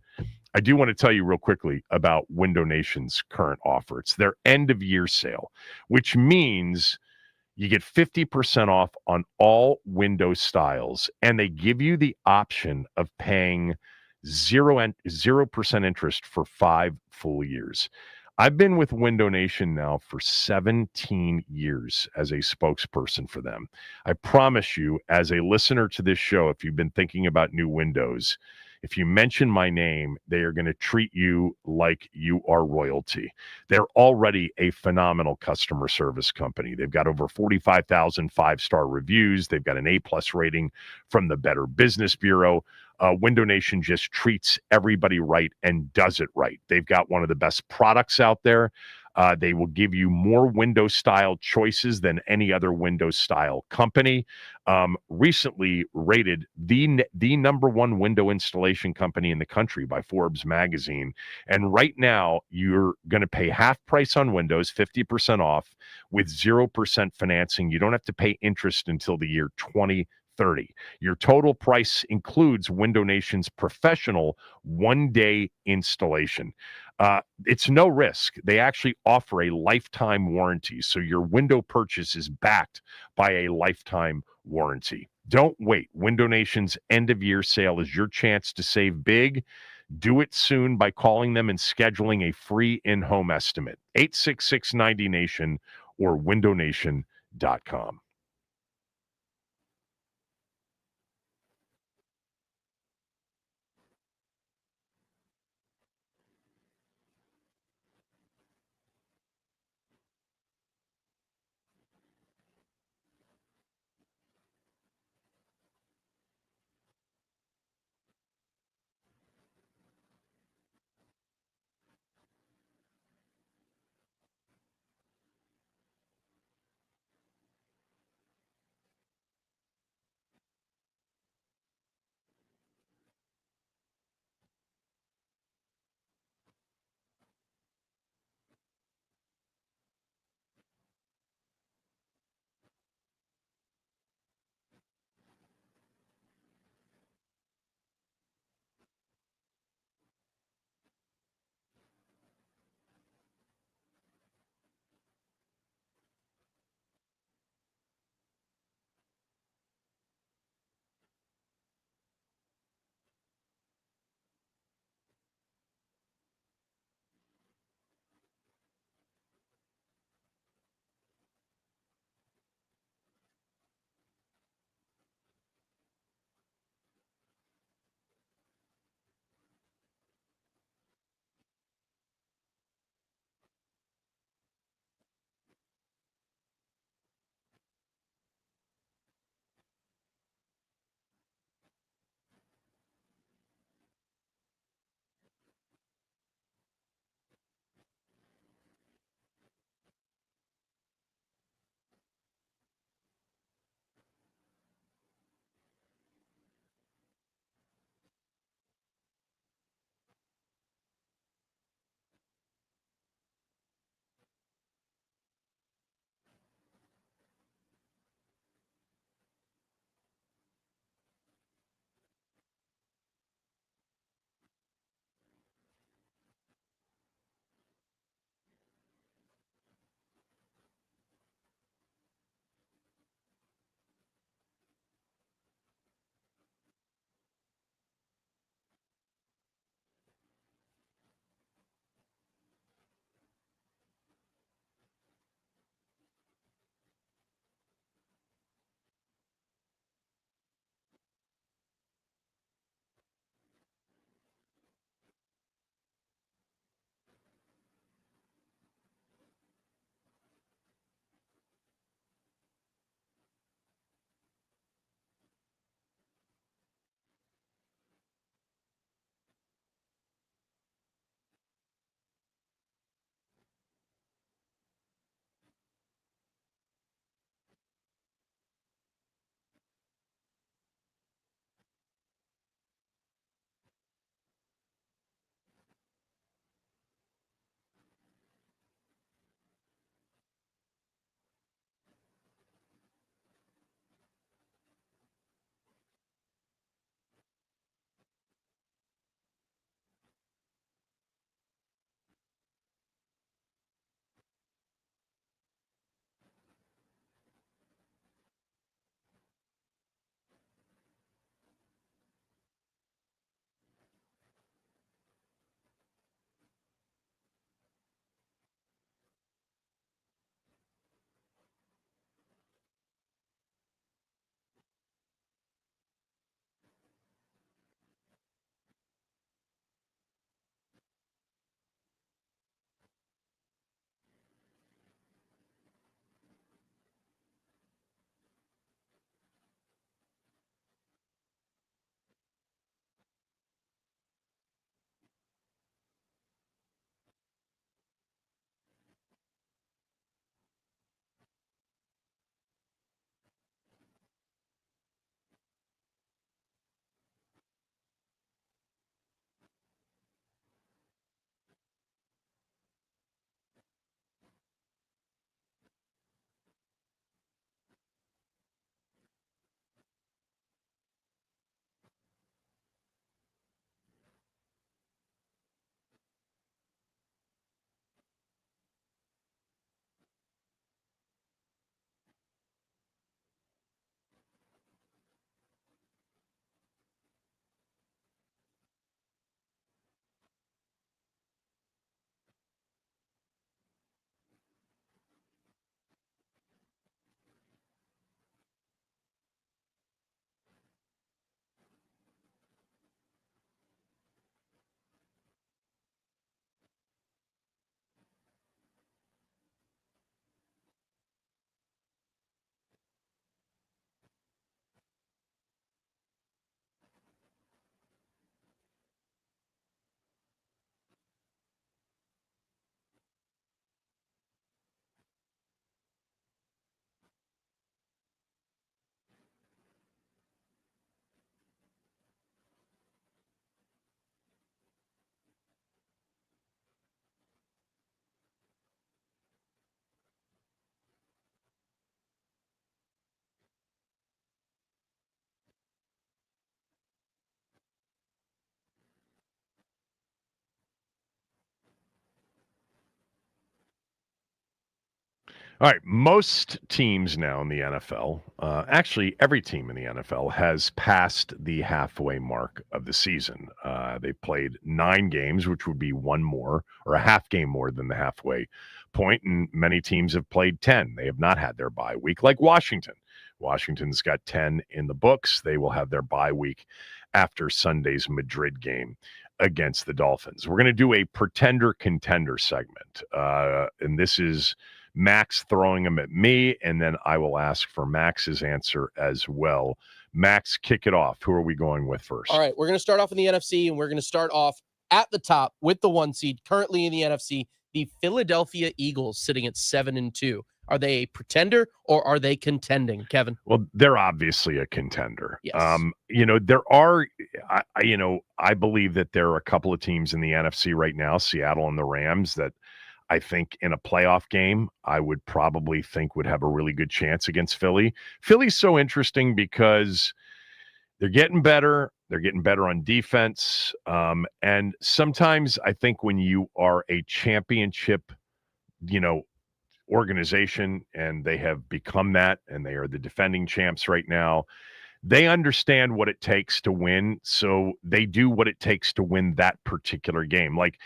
I do want to tell you real quickly about Window Nation's current offer. It's their end-of-year sale, which means you get 50% off on all window styles, and they give you the option of paying 0% interest for 5 full years. I've been with Window Nation now for 17 years as a spokesperson for them. I promise you, as a listener to this show, if you've been thinking about new windows, if you mention my name, they are going to treat you like you are royalty. They're already a phenomenal customer service company. They've got over 45,000 five-star reviews. They've got an A+ rating from the Better Business Bureau. Window Nation just treats everybody right and does it right. They've got one of the best products out there. They will give you more window style choices than any other window style company. Recently rated the number one window installation company in the country by Forbes magazine. And right now you're going to pay half price on windows, 50% off with 0% financing. You don't have to pay interest until the year 2030. Your total price includes Window Nation's professional one-day installation. It's no risk. They actually offer a lifetime warranty, so your window purchase is backed by a lifetime warranty. Don't wait. Window Nation's end-of-year sale is your chance to save big. Do it soon by calling them and scheduling a free in-home estimate. 866-90-NATION or windownation.com. All right, most teams now in the NFL, actually every team in the NFL has passed the halfway mark of the season. They played 9 games, which would be one more or a half game more than the halfway point, and many teams have played 10. They have not had their bye week, like Washington. Washington's got 10 in the books. They will have their bye week after Sunday's Madrid game against the Dolphins. We're going to do a pretender-contender segment, and this is Max throwing them at me, and then I will ask for Max's answer as well. Max, kick it off. Who are we going with first? All right, we're going to start off in the NFC, and we're going to start off at the top with the 1 seed currently in the NFC, the Philadelphia Eagles, sitting at 7-2. Are they a pretender or are they contending, Kevin? Well, they're obviously a contender. Yes. There are, I believe that there are a couple of teams in the NFC right now, Seattle and the Rams, that I think in a playoff game, I would probably think would have a really good chance against Philly. Philly's so interesting because they're getting better. They're getting better on defense. And sometimes I think when you are a championship, organization, and they have become that, and they are the defending champs right now, they understand what it takes to win. So they do what it takes to win that particular game. Like,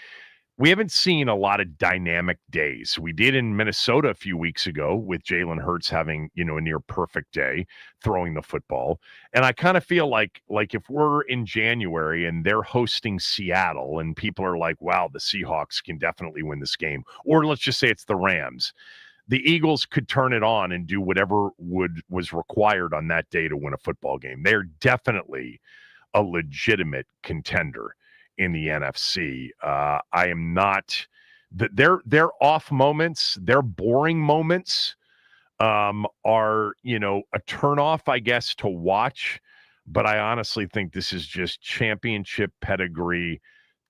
we haven't seen a lot of dynamic days. We did in Minnesota a few weeks ago with Jalen Hurts having, a near perfect day throwing the football. And I kind of feel like if we're in January and they're hosting Seattle and people are like, wow, the Seahawks can definitely win this game. Or let's just say it's the Rams. The Eagles could turn it on and do whatever was required on that day to win a football game. They're definitely a legitimate contender in the NFC. I am not. Their off moments, their boring moments, are a turnoff, I guess, to watch. But I honestly think this is just championship pedigree,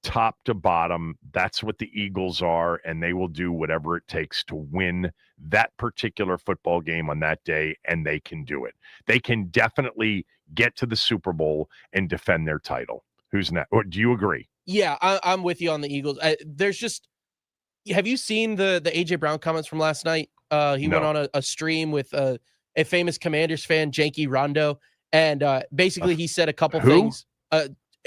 top to bottom. That's what the Eagles are, and they will do whatever it takes to win that particular football game on that day, and they can do it. They can definitely get to the Super Bowl and defend their title. Who's next? Or do you agree? Yeah, I'm with you on the Eagles. Have you seen the AJ Brown comments from last night? He went on a stream with a famous Commanders fan, Janky Rondo, and basically he said a couple things.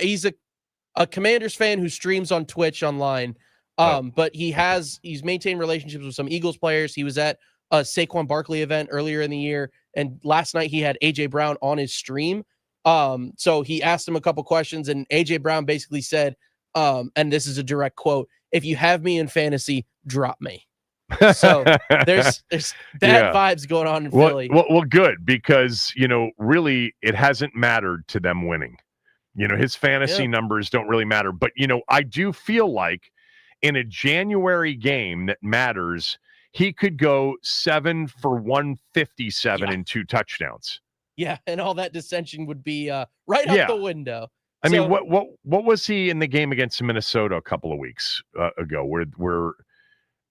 He's a Commanders fan who streams on Twitch online, but he's maintained relationships with some Eagles players. He was at a Saquon Barkley event earlier in the year, and last night he had AJ Brown on his stream. So he asked him a couple questions, and AJ Brown basically said, and this is a direct quote, "If you have me in fantasy, drop me." So there's bad vibes going on in Philly. Well, good, because, really it hasn't mattered to them winning. His fantasy numbers don't really matter. But, I do feel like in a January game that matters, he could go 7 for 157 and 2 touchdowns. Yeah, and all that dissension would be right out the window. I mean, what was he in the game against Minnesota a couple of weeks ago, where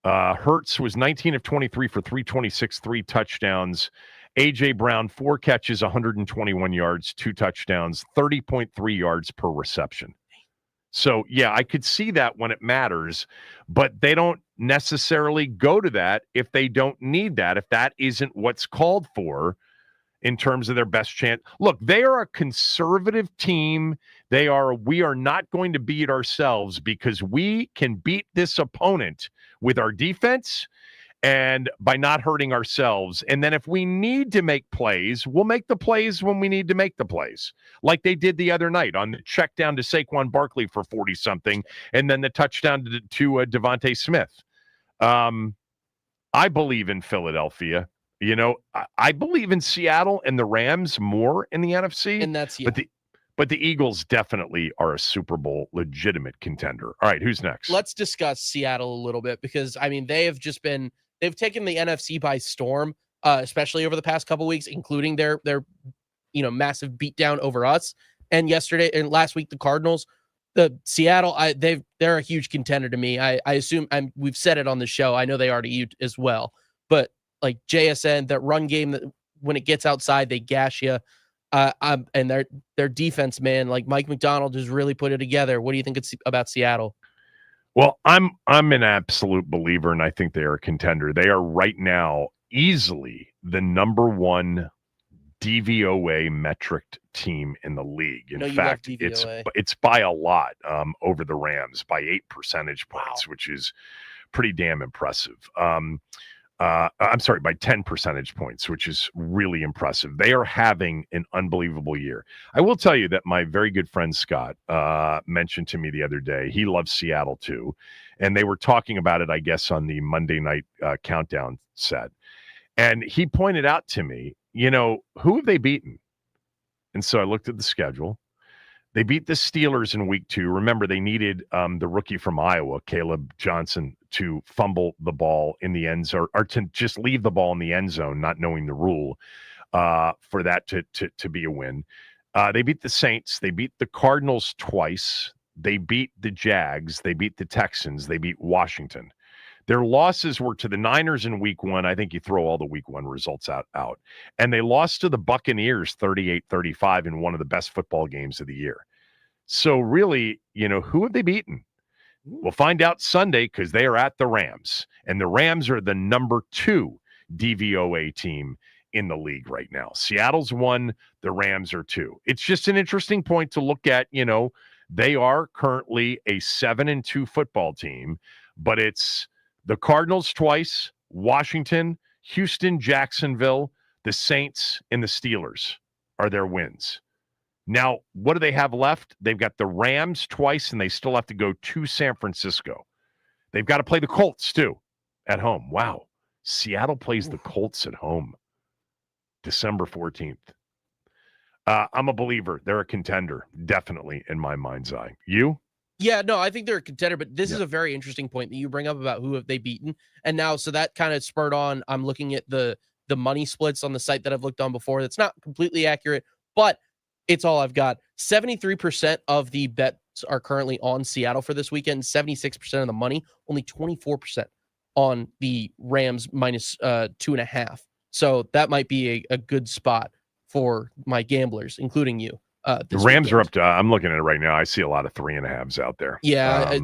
Hurts was 19 of 23 for 326, 3 touchdowns. A.J. Brown, 4 catches, 121 yards, 2 touchdowns, 30.3 yards per reception. So, yeah, I could see that when it matters, but they don't necessarily go to that if they don't need that, if that isn't what's called for in terms of their best chance. Look, they are a conservative team. We are not going to beat ourselves because we can beat this opponent with our defense and by not hurting ourselves. And then if we need to make plays, we'll make the plays when we need to make the plays, like they did the other night on the check down to Saquon Barkley for 40-something, and then the touchdown to Devontae Smith. I believe in Philadelphia. I believe in Seattle and the Rams more in the NFC. And that's, But the Eagles definitely are a Super Bowl legitimate contender. All right, who's next? Let's discuss Seattle a little bit, because, I mean, they've taken the NFC by storm, especially over the past couple weeks, including their massive beatdown over us. And yesterday and last week, the Cardinals. The Seattle, they're a huge contender to me. I assume, we've said it on the show. I know they already used as well, but like JSN, that run game, that when it gets outside, they gash you. And their defense, man, like Mike McDonald has really put it together. What do you think about Seattle? Well, I'm an absolute believer, and I think they are a contender. They are right now easily the number one DVOA metric team in the league. In fact, it's by a lot over the Rams by 8 percentage points, which is pretty damn impressive. I'm sorry, by 10 percentage points, which is really impressive. They are having an unbelievable year. I will tell you that my very good friend Scott mentioned to me the other day, he loves Seattle too. And they were talking about it, I guess, on the Monday night countdown set. And he pointed out to me, who have they beaten? And so I looked at the schedule. They beat the Steelers in week 2. Remember, they needed the rookie from Iowa, Caleb Johnson, to fumble the ball in the end zone, or to just leave the ball in the end zone, not knowing the rule, for that to be a win. They beat the Saints. They beat the Cardinals twice. They beat the Jags. They beat the Texans. They beat Washington. Their losses were to the Niners in week 1. I think you throw all the week 1 results out. And they lost to the Buccaneers 38-35 in one of the best football games of the year. So really, who have they beaten? We'll find out Sunday because they are at the Rams. And the Rams are the number 2 DVOA team in the league right now. Seattle's 1, the Rams are 2. It's just an interesting point to look at. They are currently a 7-2 football team, but it's the Cardinals twice, Washington, Houston, Jacksonville, the Saints, and the Steelers are their wins. Now, what do they have left? They've got the Rams twice, and they still have to go to San Francisco. They've got to play the Colts, too, at home. Wow. Seattle plays the Colts at home December 14th. I'm a believer. They're a contender, definitely, in my mind's eye. You? Yeah, no, I think they're a contender, but this is a very interesting point that you bring up about who have they beaten. And now, so that kind of spurred on, I'm looking at the money splits on the site that I've looked on before. That's not completely accurate, but it's all I've got. 73% of the bets are currently on Seattle for this weekend, 76% of the money, only 24% on the Rams minus 2.5. So that might be a good spot for my gamblers, including you. The Rams are up to, I'm looking at it right now. I see a lot of 3.5s out there. Yeah,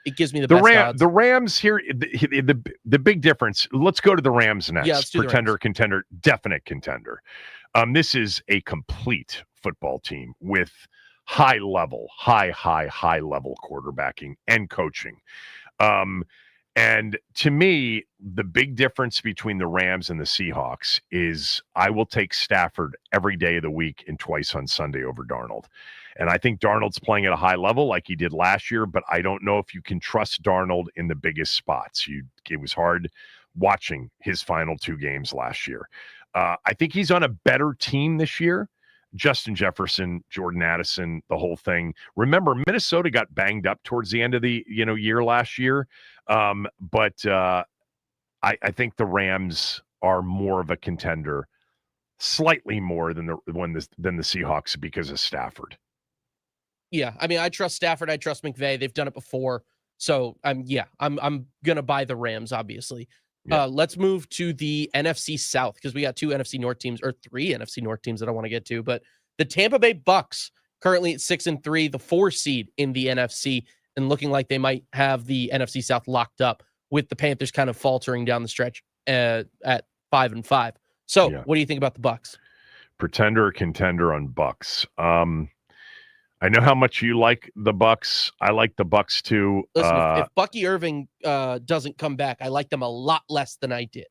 it gives me the best odds. The Rams here, the big difference. Let's go to the Rams next. Yeah, let's do Pretender, contender, definite contender. This is a complete football team with high level quarterbacking and coaching. And to me, the big difference between the Rams and the Seahawks is I will take Stafford every day of the week and twice on Sunday over Darnold. And I think Darnold's playing at a high level like he did last year, but I don't know if you can trust Darnold in the biggest spots. It was hard watching his final 2 games last year. I think he's on a better team this year. Justin Jefferson, Jordan Addison, the whole thing. Remember, Minnesota got banged up towards the end of the year last year. But I think the Rams are more of a contender, slightly more than the Seahawks because of Stafford. Yeah, I mean, I trust Stafford. I trust McVay. They've done it before, so I'm gonna buy the Rams, obviously. Yeah. Let's move to the NFC South because we got 2 NFC North teams, or 3 NFC North teams that I want to get to. But the Tampa Bay Bucks currently at 6-3, the 4 seed in the NFC, and looking like they might have the NFC South locked up, with the Panthers kind of faltering down the stretch at 5-5. So, What do you think about the Bucks? Pretender or contender on Bucks? I know how much you like the Bucks. I like the Bucks too. Listen, if Bucky Irving doesn't come back, I like them a lot less than I did.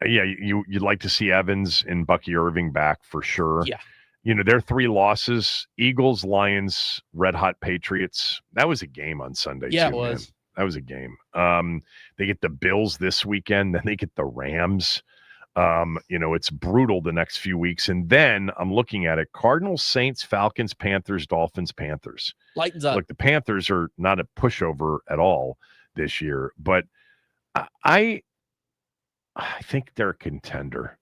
Yeah, you'd like to see Evans and Bucky Irving back for sure. Yeah. Their 3 losses: Eagles, Lions, Red Hot Patriots. That was a game on Sunday. Yeah, too, it was. Man. That was a game. They get the Bills this weekend, then they get the Rams. It's brutal the next few weeks. And then I'm looking at it: Cardinals, Saints, Falcons, Panthers, Dolphins, Panthers. Lightens up. Look, the Panthers are not a pushover at all this year, but I think they're a contender.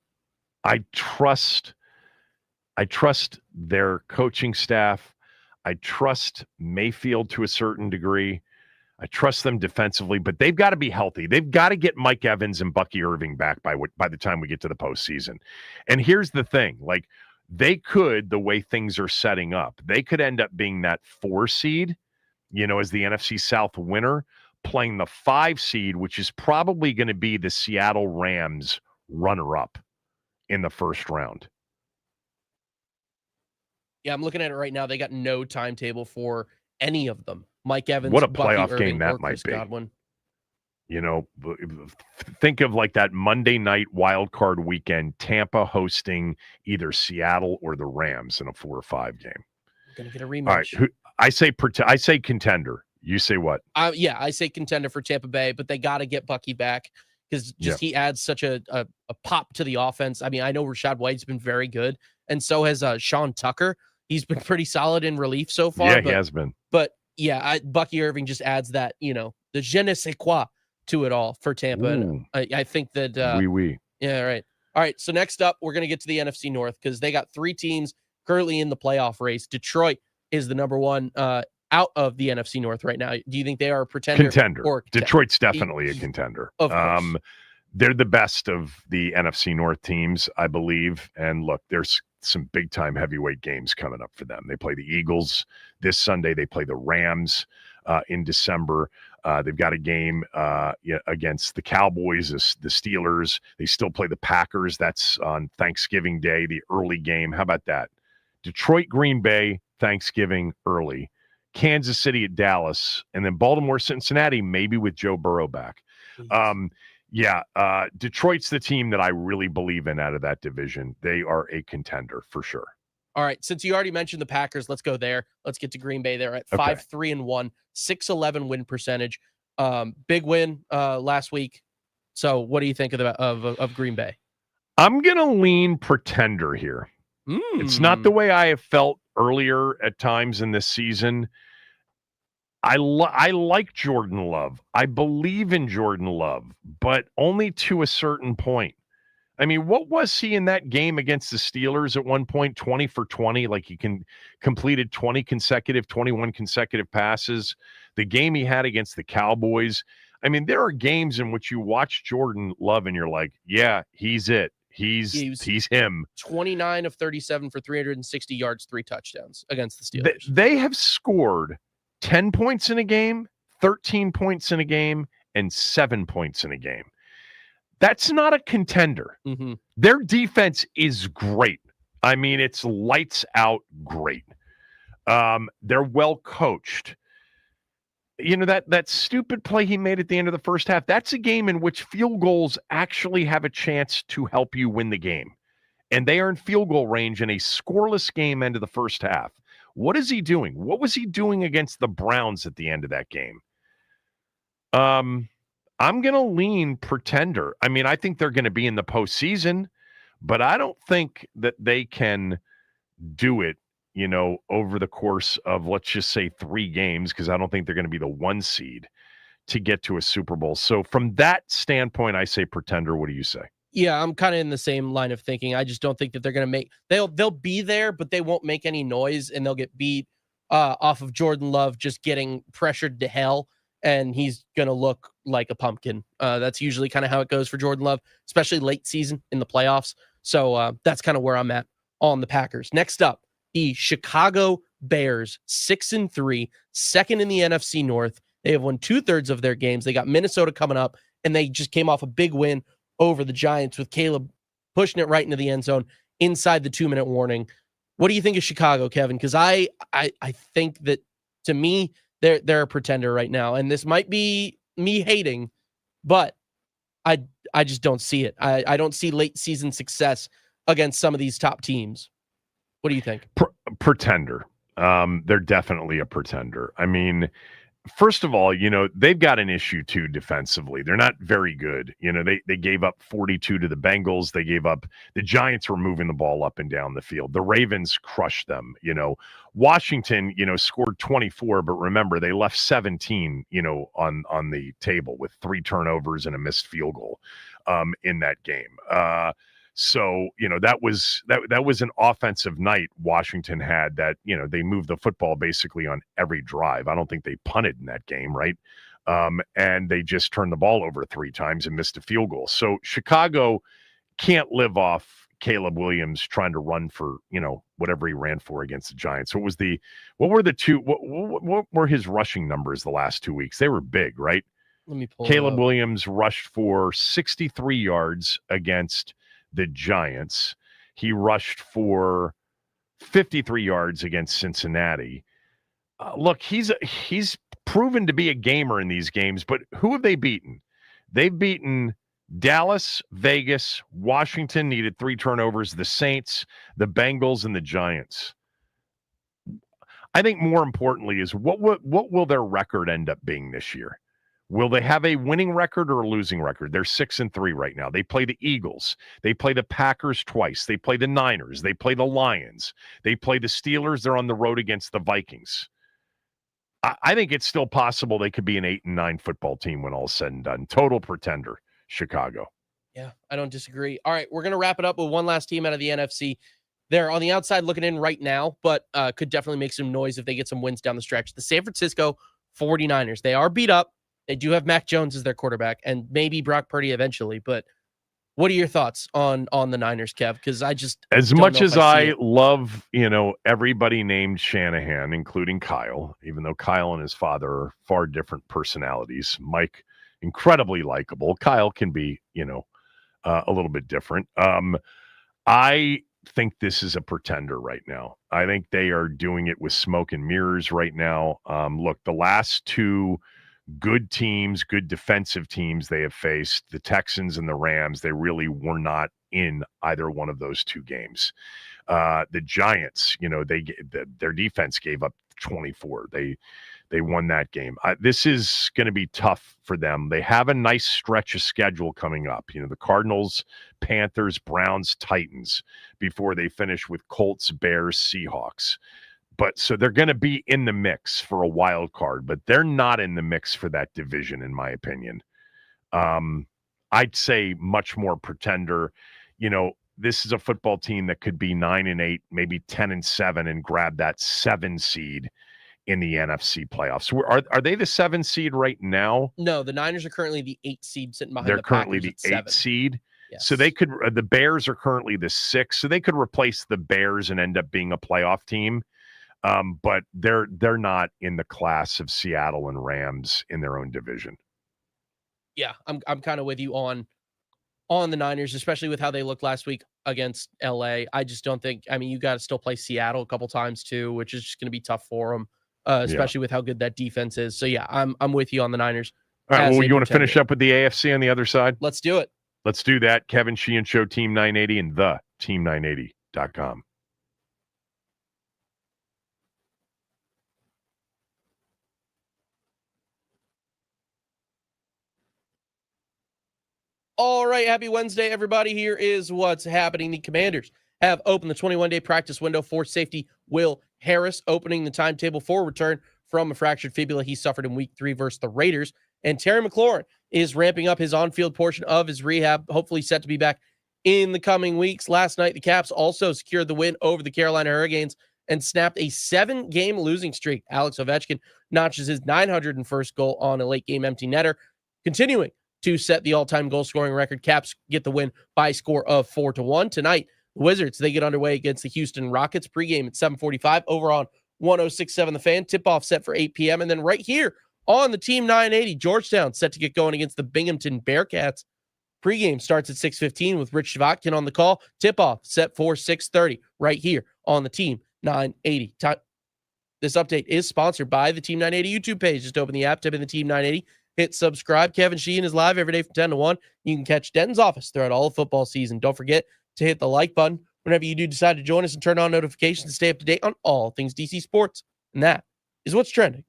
I trust their coaching staff. I trust Mayfield to a certain degree. I trust them defensively, but they've got to be healthy. They've got to get Mike Evans and Bucky Irving back by the time we get to the postseason. And here's the thing: they could, the way things are setting up, they could end up being that 4 seed, as the NFC South winner, playing the 5 seed, which is probably going to be the Seattle Rams runner-up in the first round. Yeah, I'm looking at it right now. They got no timetable for any of them. Mike Evans, What a Bucky playoff Irving, game that or Chris might be. Godwin. You know, think of like that Monday night wild card weekend, Tampa hosting either Seattle or the Rams in a 4 or 5 game. Gonna get a rematch. All right, I say contender. You say what? Yeah, I say contender for Tampa Bay, but they got to get Bucky back because he adds such a pop to the offense. I mean, I know Rashad White's been very good, and so has Sean Tucker. He's been pretty solid in relief so far. Yeah, he has been. But yeah, Bucky Irving just adds that, the je ne sais quoi to it all for Tampa. And I think that Yeah, right. All right. So next up, we're gonna get to the NFC North because they got 3 teams currently in the playoff race. Detroit is the number 1 out of the NFC North right now. Do you think they are a Contender. Or Detroit's definitely a contender. Of course. They're the best of the NFC North teams, I believe. And look, there's some big-time heavyweight games coming up for them. They play the Eagles this Sunday. They play the Rams in December. They've got a game against the Cowboys, the Steelers. They still play the Packers. That's on Thanksgiving Day, the early game. How about that? Detroit, Green Bay, Thanksgiving early. Kansas City at Dallas, and then Baltimore, Cincinnati, maybe with Joe Burrow back. Detroit's the team that I really believe in out of that division. They are a contender for sure. All right, since you already mentioned the Packers, let's go there. Let's get to Green Bay. They're at 5-3-1, 611 win percentage. Big win last week. So, what do you think of Green Bay? I'm gonna lean pretender here. It's not the way I have felt earlier at times in this season. I like Jordan Love. I believe in Jordan Love, but only to a certain point. I mean, what was he in that game against the Steelers at one point? 20 for 20, like he completed 21 consecutive passes. The game he had against the Cowboys. I mean, there are games in which you watch Jordan Love and you're like, yeah, he's it. He's him. 29 of 37 for 360 yards, 3 touchdowns against the Steelers. They have scored 10 points in a game, 13 points in a game, and 7 points in a game. That's not a contender. Mm-hmm. Their defense is great. I mean, it's lights out great. They're well coached. You know, that stupid play he made at the end of the first half, that's a game in which field goals actually have a chance to help you win the game. And they are in field goal range in a scoreless game end of the first half. What is he doing? What was he doing against the Browns at the end of that game? I'm going to lean pretender. I mean, I think they're going to be in the postseason, but I don't think that they can do it, over the course of, let's just say 3 games, because I don't think they're going to be the 1 seed to get to a Super Bowl. So from that standpoint, I say pretender. What do you say? Yeah, I'm kind of in the same line of thinking. I just don't think that they're going to they'll be there, but they won't make any noise, and they'll get beat off of Jordan Love just getting pressured to hell, and he's going to look like a pumpkin. That's usually kind of how it goes for Jordan Love, especially late season in the playoffs. So that's kind of where I'm at on the Packers. Next up, the Chicago Bears, 6-3, second in the NFC North. They have won 2/3 of their games. They got Minnesota coming up, and they just came off a big win over the Giants with Caleb pushing it right into the end zone inside the 2-minute warning. What do you think of Chicago, Kevin? Because I think that, to me, they're a pretender right now, and this might be me hating, but I just don't see it. I don't see late season success against some of these top teams. What do you think? Pretender. They're definitely a pretender. I mean, first of all, they've got an issue too defensively. They're not very good. They gave up 42 to the Bengals. The Giants were moving the ball up and down the field. The Ravens crushed them. Washington, scored 24, but remember, they left 17, on the table with 3 turnovers and a missed field goal in that game. So, that was an offensive night Washington had that, they moved the football basically on every drive. I don't think they punted in that game, right? And they just turned the ball over 3 times and missed a field goal. So Chicago can't live off Caleb Williams trying to run for, whatever he ran for against the Giants. So what were his rushing numbers the last 2 weeks? They were big, right? Let me pull it Caleb up. Williams rushed for 63 yards against the Giants. He rushed for 53 yards against Cincinnati. Look, he's proven to be a gamer in these games, but who have they beaten? They've beaten Dallas, Vegas, Washington needed 3 turnovers, the Saints, the Bengals, and the Giants. I think more importantly is what will their record end up being this year? Will they have a winning record or a losing record? They're 6-3 right now. They play the Eagles. They play the Packers twice. They play the Niners. They play the Lions. They play the Steelers. They're on the road against the Vikings. I think it's still possible they could be an 8-9 football team when all's said and done. Total pretender, Chicago. Yeah, I don't disagree. All right, we're going to wrap it up with one last team out of the NFC. They're on the outside looking in right now, but could definitely make some noise if they get some wins down the stretch. The San Francisco 49ers. They are beat up. They do have Mac Jones as their quarterback and maybe Brock Purdy eventually. But what are your thoughts on the Niners, Kev? Because I just as don't much know if as I see I it. love, everybody named Shanahan, including Kyle, even though Kyle and his father are far different personalities. Mike, incredibly likable. Kyle can be, a little bit different. I think this is a pretender right now. I think they are doing it with smoke and mirrors right now. Look, the last 2 good teams, good defensive teams they have faced, the Texans and the Rams, they really were not in either one of those 2 games. The Giants, their defense gave up 24. They won that game. This is going to be tough for them. They have a nice stretch of schedule coming up. The Cardinals, Panthers, Browns, Titans before they finish with Colts, Bears, Seahawks. But so they're going to be in the mix for a wild card, but they're not in the mix for that division, in my opinion. I'd say much more pretender. This is a football team that could be 9-8, maybe 10-7, and grab that 7 seed in the NFC playoffs. Are they the 7 seed right now? No, the Niners are currently the 8 seed sitting behind They're the currently Packers the at 8 7. seed. Yes. So they could. The Bears are currently the 6, so they could replace the Bears and end up being a playoff team. But they're not in the class of Seattle and Rams in their own division. Yeah, I'm kind of with you on the Niners, especially with how they looked last week against LA. I just don't think. I mean, you got to still play Seattle a couple times too, which is just going to be tough for them, especially with how good that defense is. So yeah, I'm with you on the Niners. All right. as Well, a you want to finish pretender. up with the AFC on the other side? Let's do it. Let's do that. Kevin Sheehan Show, Team 980, and the Team980.com. All right, happy Wednesday, everybody. Here is what's happening. The Commanders have opened the 21-day practice window for safety Will Harris, opening the timetable for return from a fractured fibula he suffered in Week 3 versus the Raiders. And Terry McLaurin is ramping up his on-field portion of his rehab, hopefully set to be back in the coming weeks. Last night, the Caps also secured the win over the Carolina Hurricanes and snapped a 7-game losing streak. Alex Ovechkin notches his 901st goal on a late-game empty netter, continuing to set the all-time goal-scoring record. Caps get the win by a score of 4-1. Tonight, the Wizards, they get underway against the Houston Rockets. Pregame at 7:45 over on 106.7 The Fan. Tip-off set for 8 p.m. And then right here on the Team 980, Georgetown set to get going against the Binghamton Bearcats. Pregame starts at 6:15 with Rich Shvatkin on the call. Tip-off set for 6:30 right here on the Team 980. This update is sponsored by the Team 980 YouTube page. Just open the app, type in the Team 980. Hit subscribe. Kevin Sheehan is live every day from 10 to 1. You can catch Denton's office throughout all of football season. Don't forget to hit the like button whenever you do decide to join us and turn on notifications to stay up to date on all things DC sports. And that is what's trending.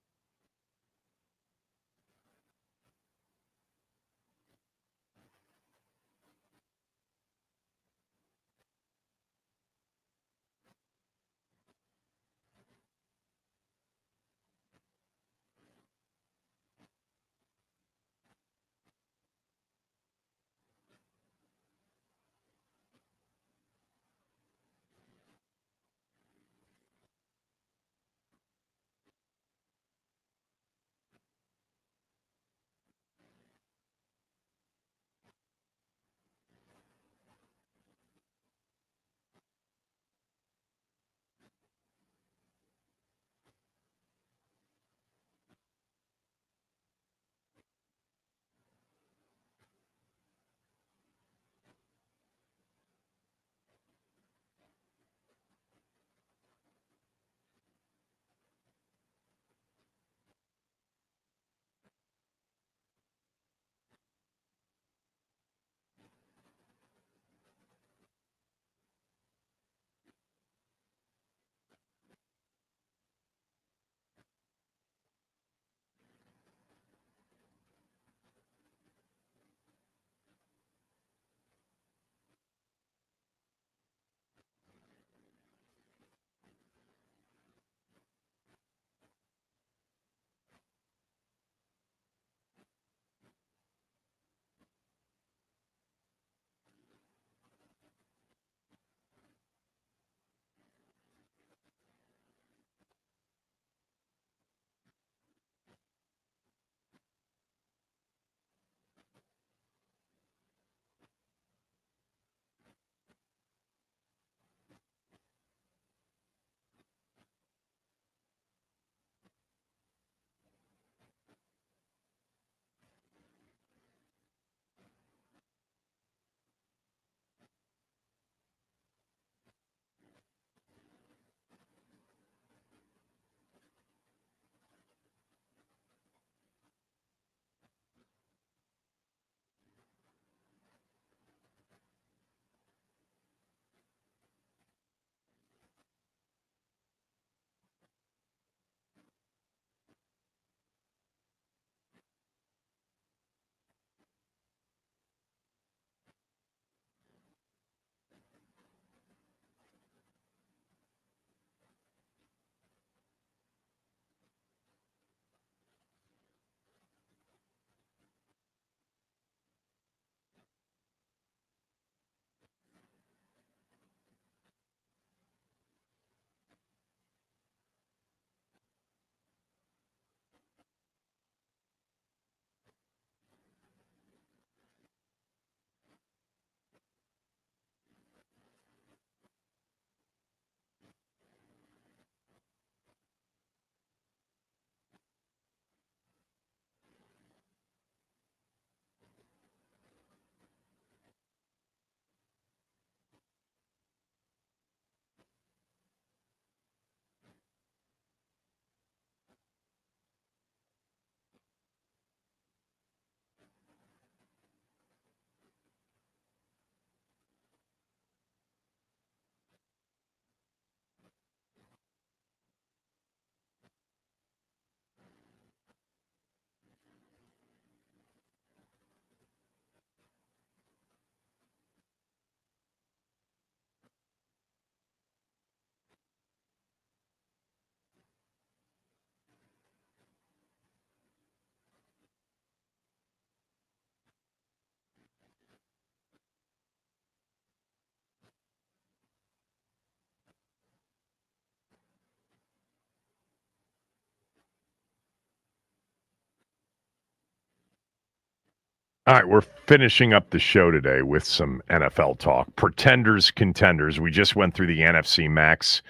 All right, we're finishing up the show today with some NFL talk. Pretenders, contenders. We just went through the NFC. Max,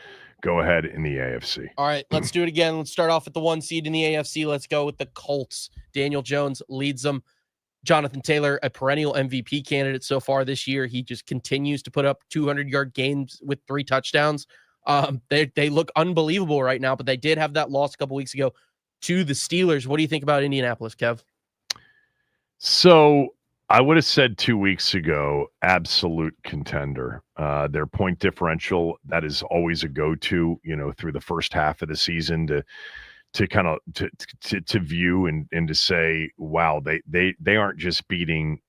go ahead in the AFC. All right, let's do it again. Let's start off with the 1 seed in the AFC. Let's go with the Colts. Daniel Jones leads them. Jonathan Taylor, a perennial MVP candidate so far this year. He just continues to put up 200-yard games with 3 touchdowns. They look unbelievable right now, but they did have that loss a couple weeks ago to the Steelers. What do you think about Indianapolis, Kev? So I would have said 2 weeks ago, absolute contender. Their point differential, that is always a go-to, through the first half of the season to kind of to view and to say, wow, they aren't just beating,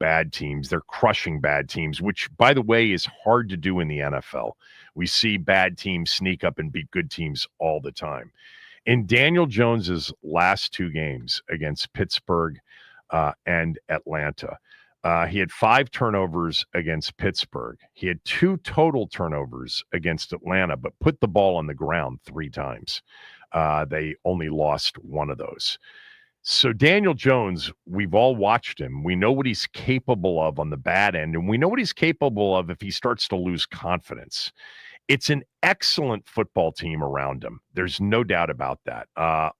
bad teams. They're crushing bad teams, which, by the way, is hard to do in the NFL. We see bad teams sneak up and beat good teams all the time. In Daniel Jones's last 2 games against Pittsburgh and Atlanta, he had 5 turnovers against Pittsburgh. He had 2 total turnovers against Atlanta, but put the ball on the ground 3 times. They only lost 1 of those. So Daniel Jones, we've all watched him. We know what he's capable of on the bad end, and we know what he's capable of if he starts to lose confidence. It's an excellent football team around him. There's no doubt about that.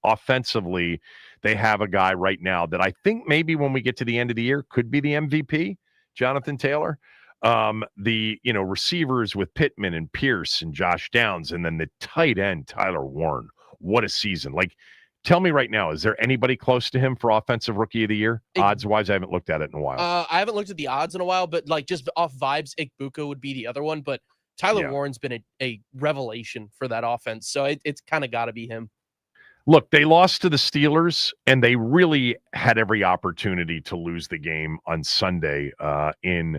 Offensively, they have a guy right now that I think maybe when we get to the end of the year could be the MVP, Jonathan Taylor. The receivers with Pittman and Pierce and Josh Downs, and then the tight end, Tyler Warren. What a season. Tell me right now, is there anybody close to him for Offensive Rookie of the Year? Odds-wise, I haven't looked at it in a while. I haven't looked at the odds in a while, but just off vibes, Ikbuka would be the other one, but Tyler Warren's been a revelation for that offense, so it's kind of got to be him. Look, they lost to the Steelers, and they really had every opportunity to lose the game on Sunday in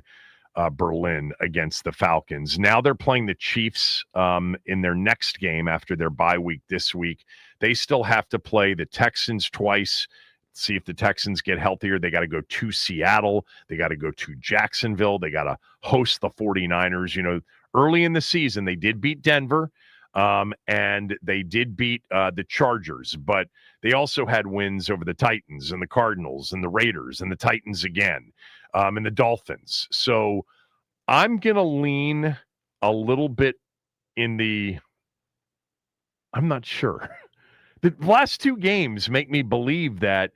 Berlin against the Falcons. Now they're playing the Chiefs in their next game after their bye week this week. They still have to play the Texans twice. See if the Texans get healthier. They got to go to Seattle. They got to go to Jacksonville. They got to host the 49ers. Early in the season, they did beat Denver. And they did beat the Chargers, but they also had wins over the Titans and the Cardinals and the Raiders and the Titans again, and the Dolphins. So I'm going to lean a little bit I'm not sure. The last 2 games make me believe that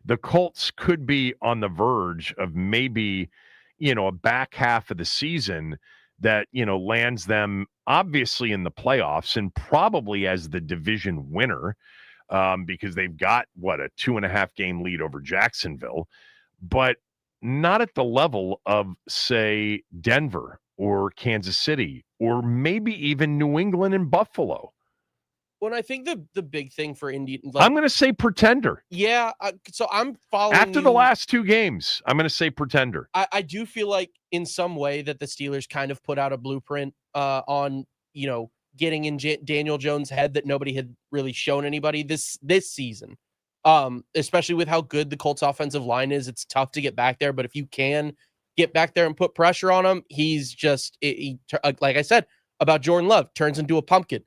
the Colts could be on the verge of maybe, a back half of the season that, lands them obviously in the playoffs and probably as the division winner because they've got, a 2.5 game lead over Jacksonville, but not at the level of, say, Denver or Kansas City or maybe even New England and Buffalo. Well, I think the big thing for Indy, I'm going to say pretender. Yeah, so I'm following after the last 2 games. I'm going to say pretender. I do feel like in some way that the Steelers kind of put out a blueprint on getting in Daniel Jones' head that nobody had really shown anybody this season. Especially with how good the Colts offensive line is, it's tough to get back there. But if you can get back there and put pressure on him, he's just like I said about Jordan Love, turns into a pumpkin.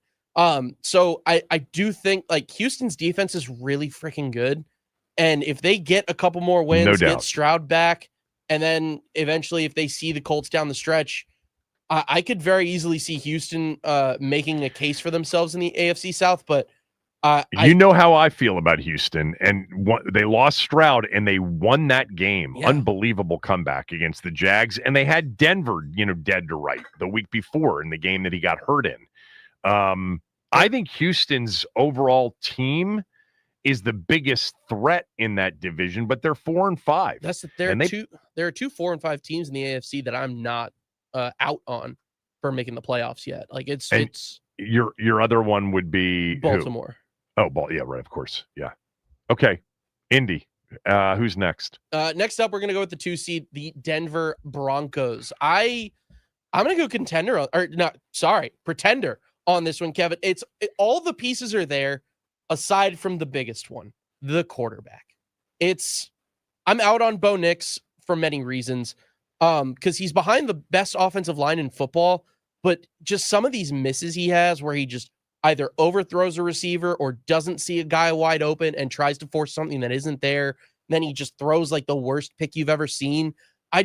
So I do think Houston's defense is really freaking good. And if they get a couple more wins, get Stroud back, and then eventually if they see the Colts down the stretch, I could very easily see Houston making a case for themselves in the AFC South. But you know how I feel about Houston, and they lost Stroud and they won that game. Yeah. Unbelievable comeback against the Jags. And they had Denver, dead to right the week before in the game that he got hurt in. I think Houston's overall team is the biggest threat in that division, but they're 4-5. There are 2 4-5 teams in the AFC that I'm not out on for making the playoffs yet. It's your other one would be Baltimore. Who? Oh, yeah, right. Of course. Yeah. Okay. Indy. Who's next? Next up, we're going to go with the 2 seed, the Denver Broncos. I'm going to go pretender on this one, Kevin. All the pieces are there aside from the biggest one, the quarterback. I'm out on Bo Nix for many reasons. Because he's behind the best offensive line in football, but just some of these misses he has where he just either overthrows a receiver or doesn't see a guy wide open and tries to force something that isn't there. Then he just throws like the worst pick you've ever seen. I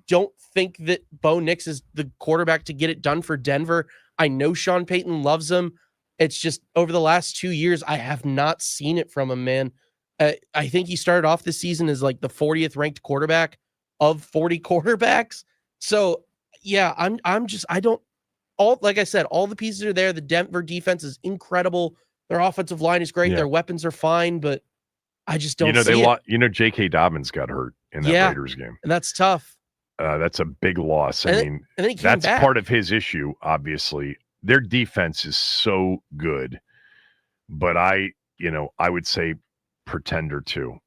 don't think that Bo Nix is the quarterback to get it done for Denver. I know Sean Payton loves him. It's just over the last 2 years, I have not seen it from him, man. I think he started off this season as like the 40th ranked quarterback of 40 quarterbacks. So yeah, like I said, all the pieces are there. The Denver defense is incredible. Their offensive line is great. Yeah. Their weapons are fine, but I just don't J.K. Dobbins got hurt in that Raiders game. And that's tough. That's a big loss. And then he came that's back. part of his issue, obviously. Their defense is so good, but I would say pretender too.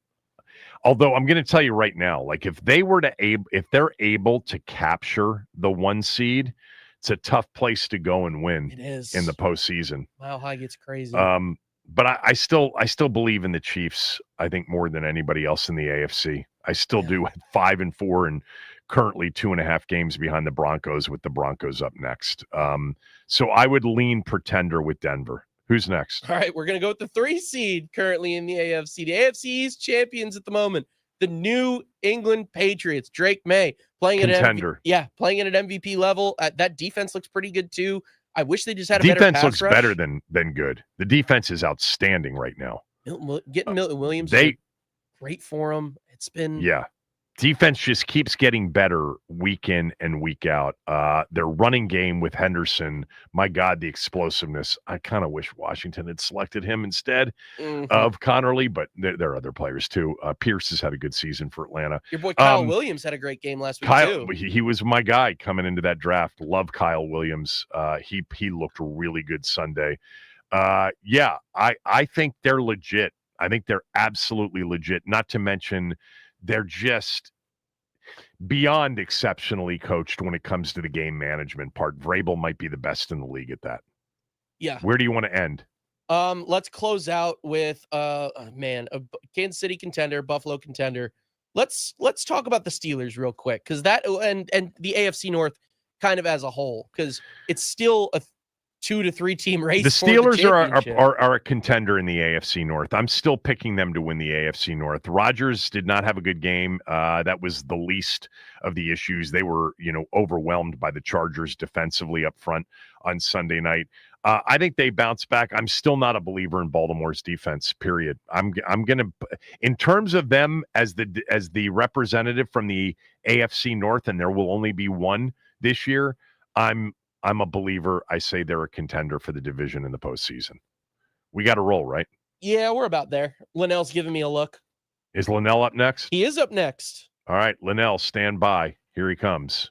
Although I'm going to tell you right now, like if they're able to capture the 1 seed, it's a tough place to go and win. It is in the postseason. Mile High gets crazy. But I still believe in the Chiefs. I think more than anybody else in the AFC. I still do at 5-4 and currently 2.5 games behind the Broncos, with the Broncos up next. So I would lean pretender with Denver. Who's next? All right, we're going to go with the 3 seed currently in the AFC. The AFC East champions at the moment, the New England Patriots. Drake May playing Contender. Playing at an MVP level. That defense looks pretty good too. I wish they just had a defense better pass looks rush. better than good. The defense is outstanding right now. Getting Milton Williams, great for them. It's been defense just keeps getting better week in and week out. Their running game with Henderson, my God, the explosiveness. I kind of wish Washington had selected him instead of Connerly, but there are other players too. Pierce has had a good season for Atlanta. Your boy Kyle Williams had a great game last week too. He was my guy coming into that draft. Love Kyle Williams. He looked really good Sunday. I think they're legit. I think they're absolutely legit. Not to mention, they're just beyond exceptionally coached when it comes to the game management part. Vrabel might be the best in the league at that. Yeah. Where do you want to end? Let's close out with a Kansas City contender, Buffalo contender. Let's talk about the Steelers real quick, because that and the AFC North kind of as a whole, because it's still a 2 to 3 team race. The Steelers are a contender in the AFC North. I'm still picking them to win the AFC North. Rodgers did not have a good game. That was the least of the issues. They were, overwhelmed by the Chargers defensively up front on Sunday night. I think they bounce back. I'm still not a believer in Baltimore's defense, period. I'm going to, in terms of them as the representative from the AFC North, and there will only be one this year, I'm a believer. I say they're a contender for the division in the postseason. We got to roll, right? Yeah, we're about there. Linnell's giving me a look. Is Linnell up next? He is up next. All right, Linnell, stand by. Here he comes.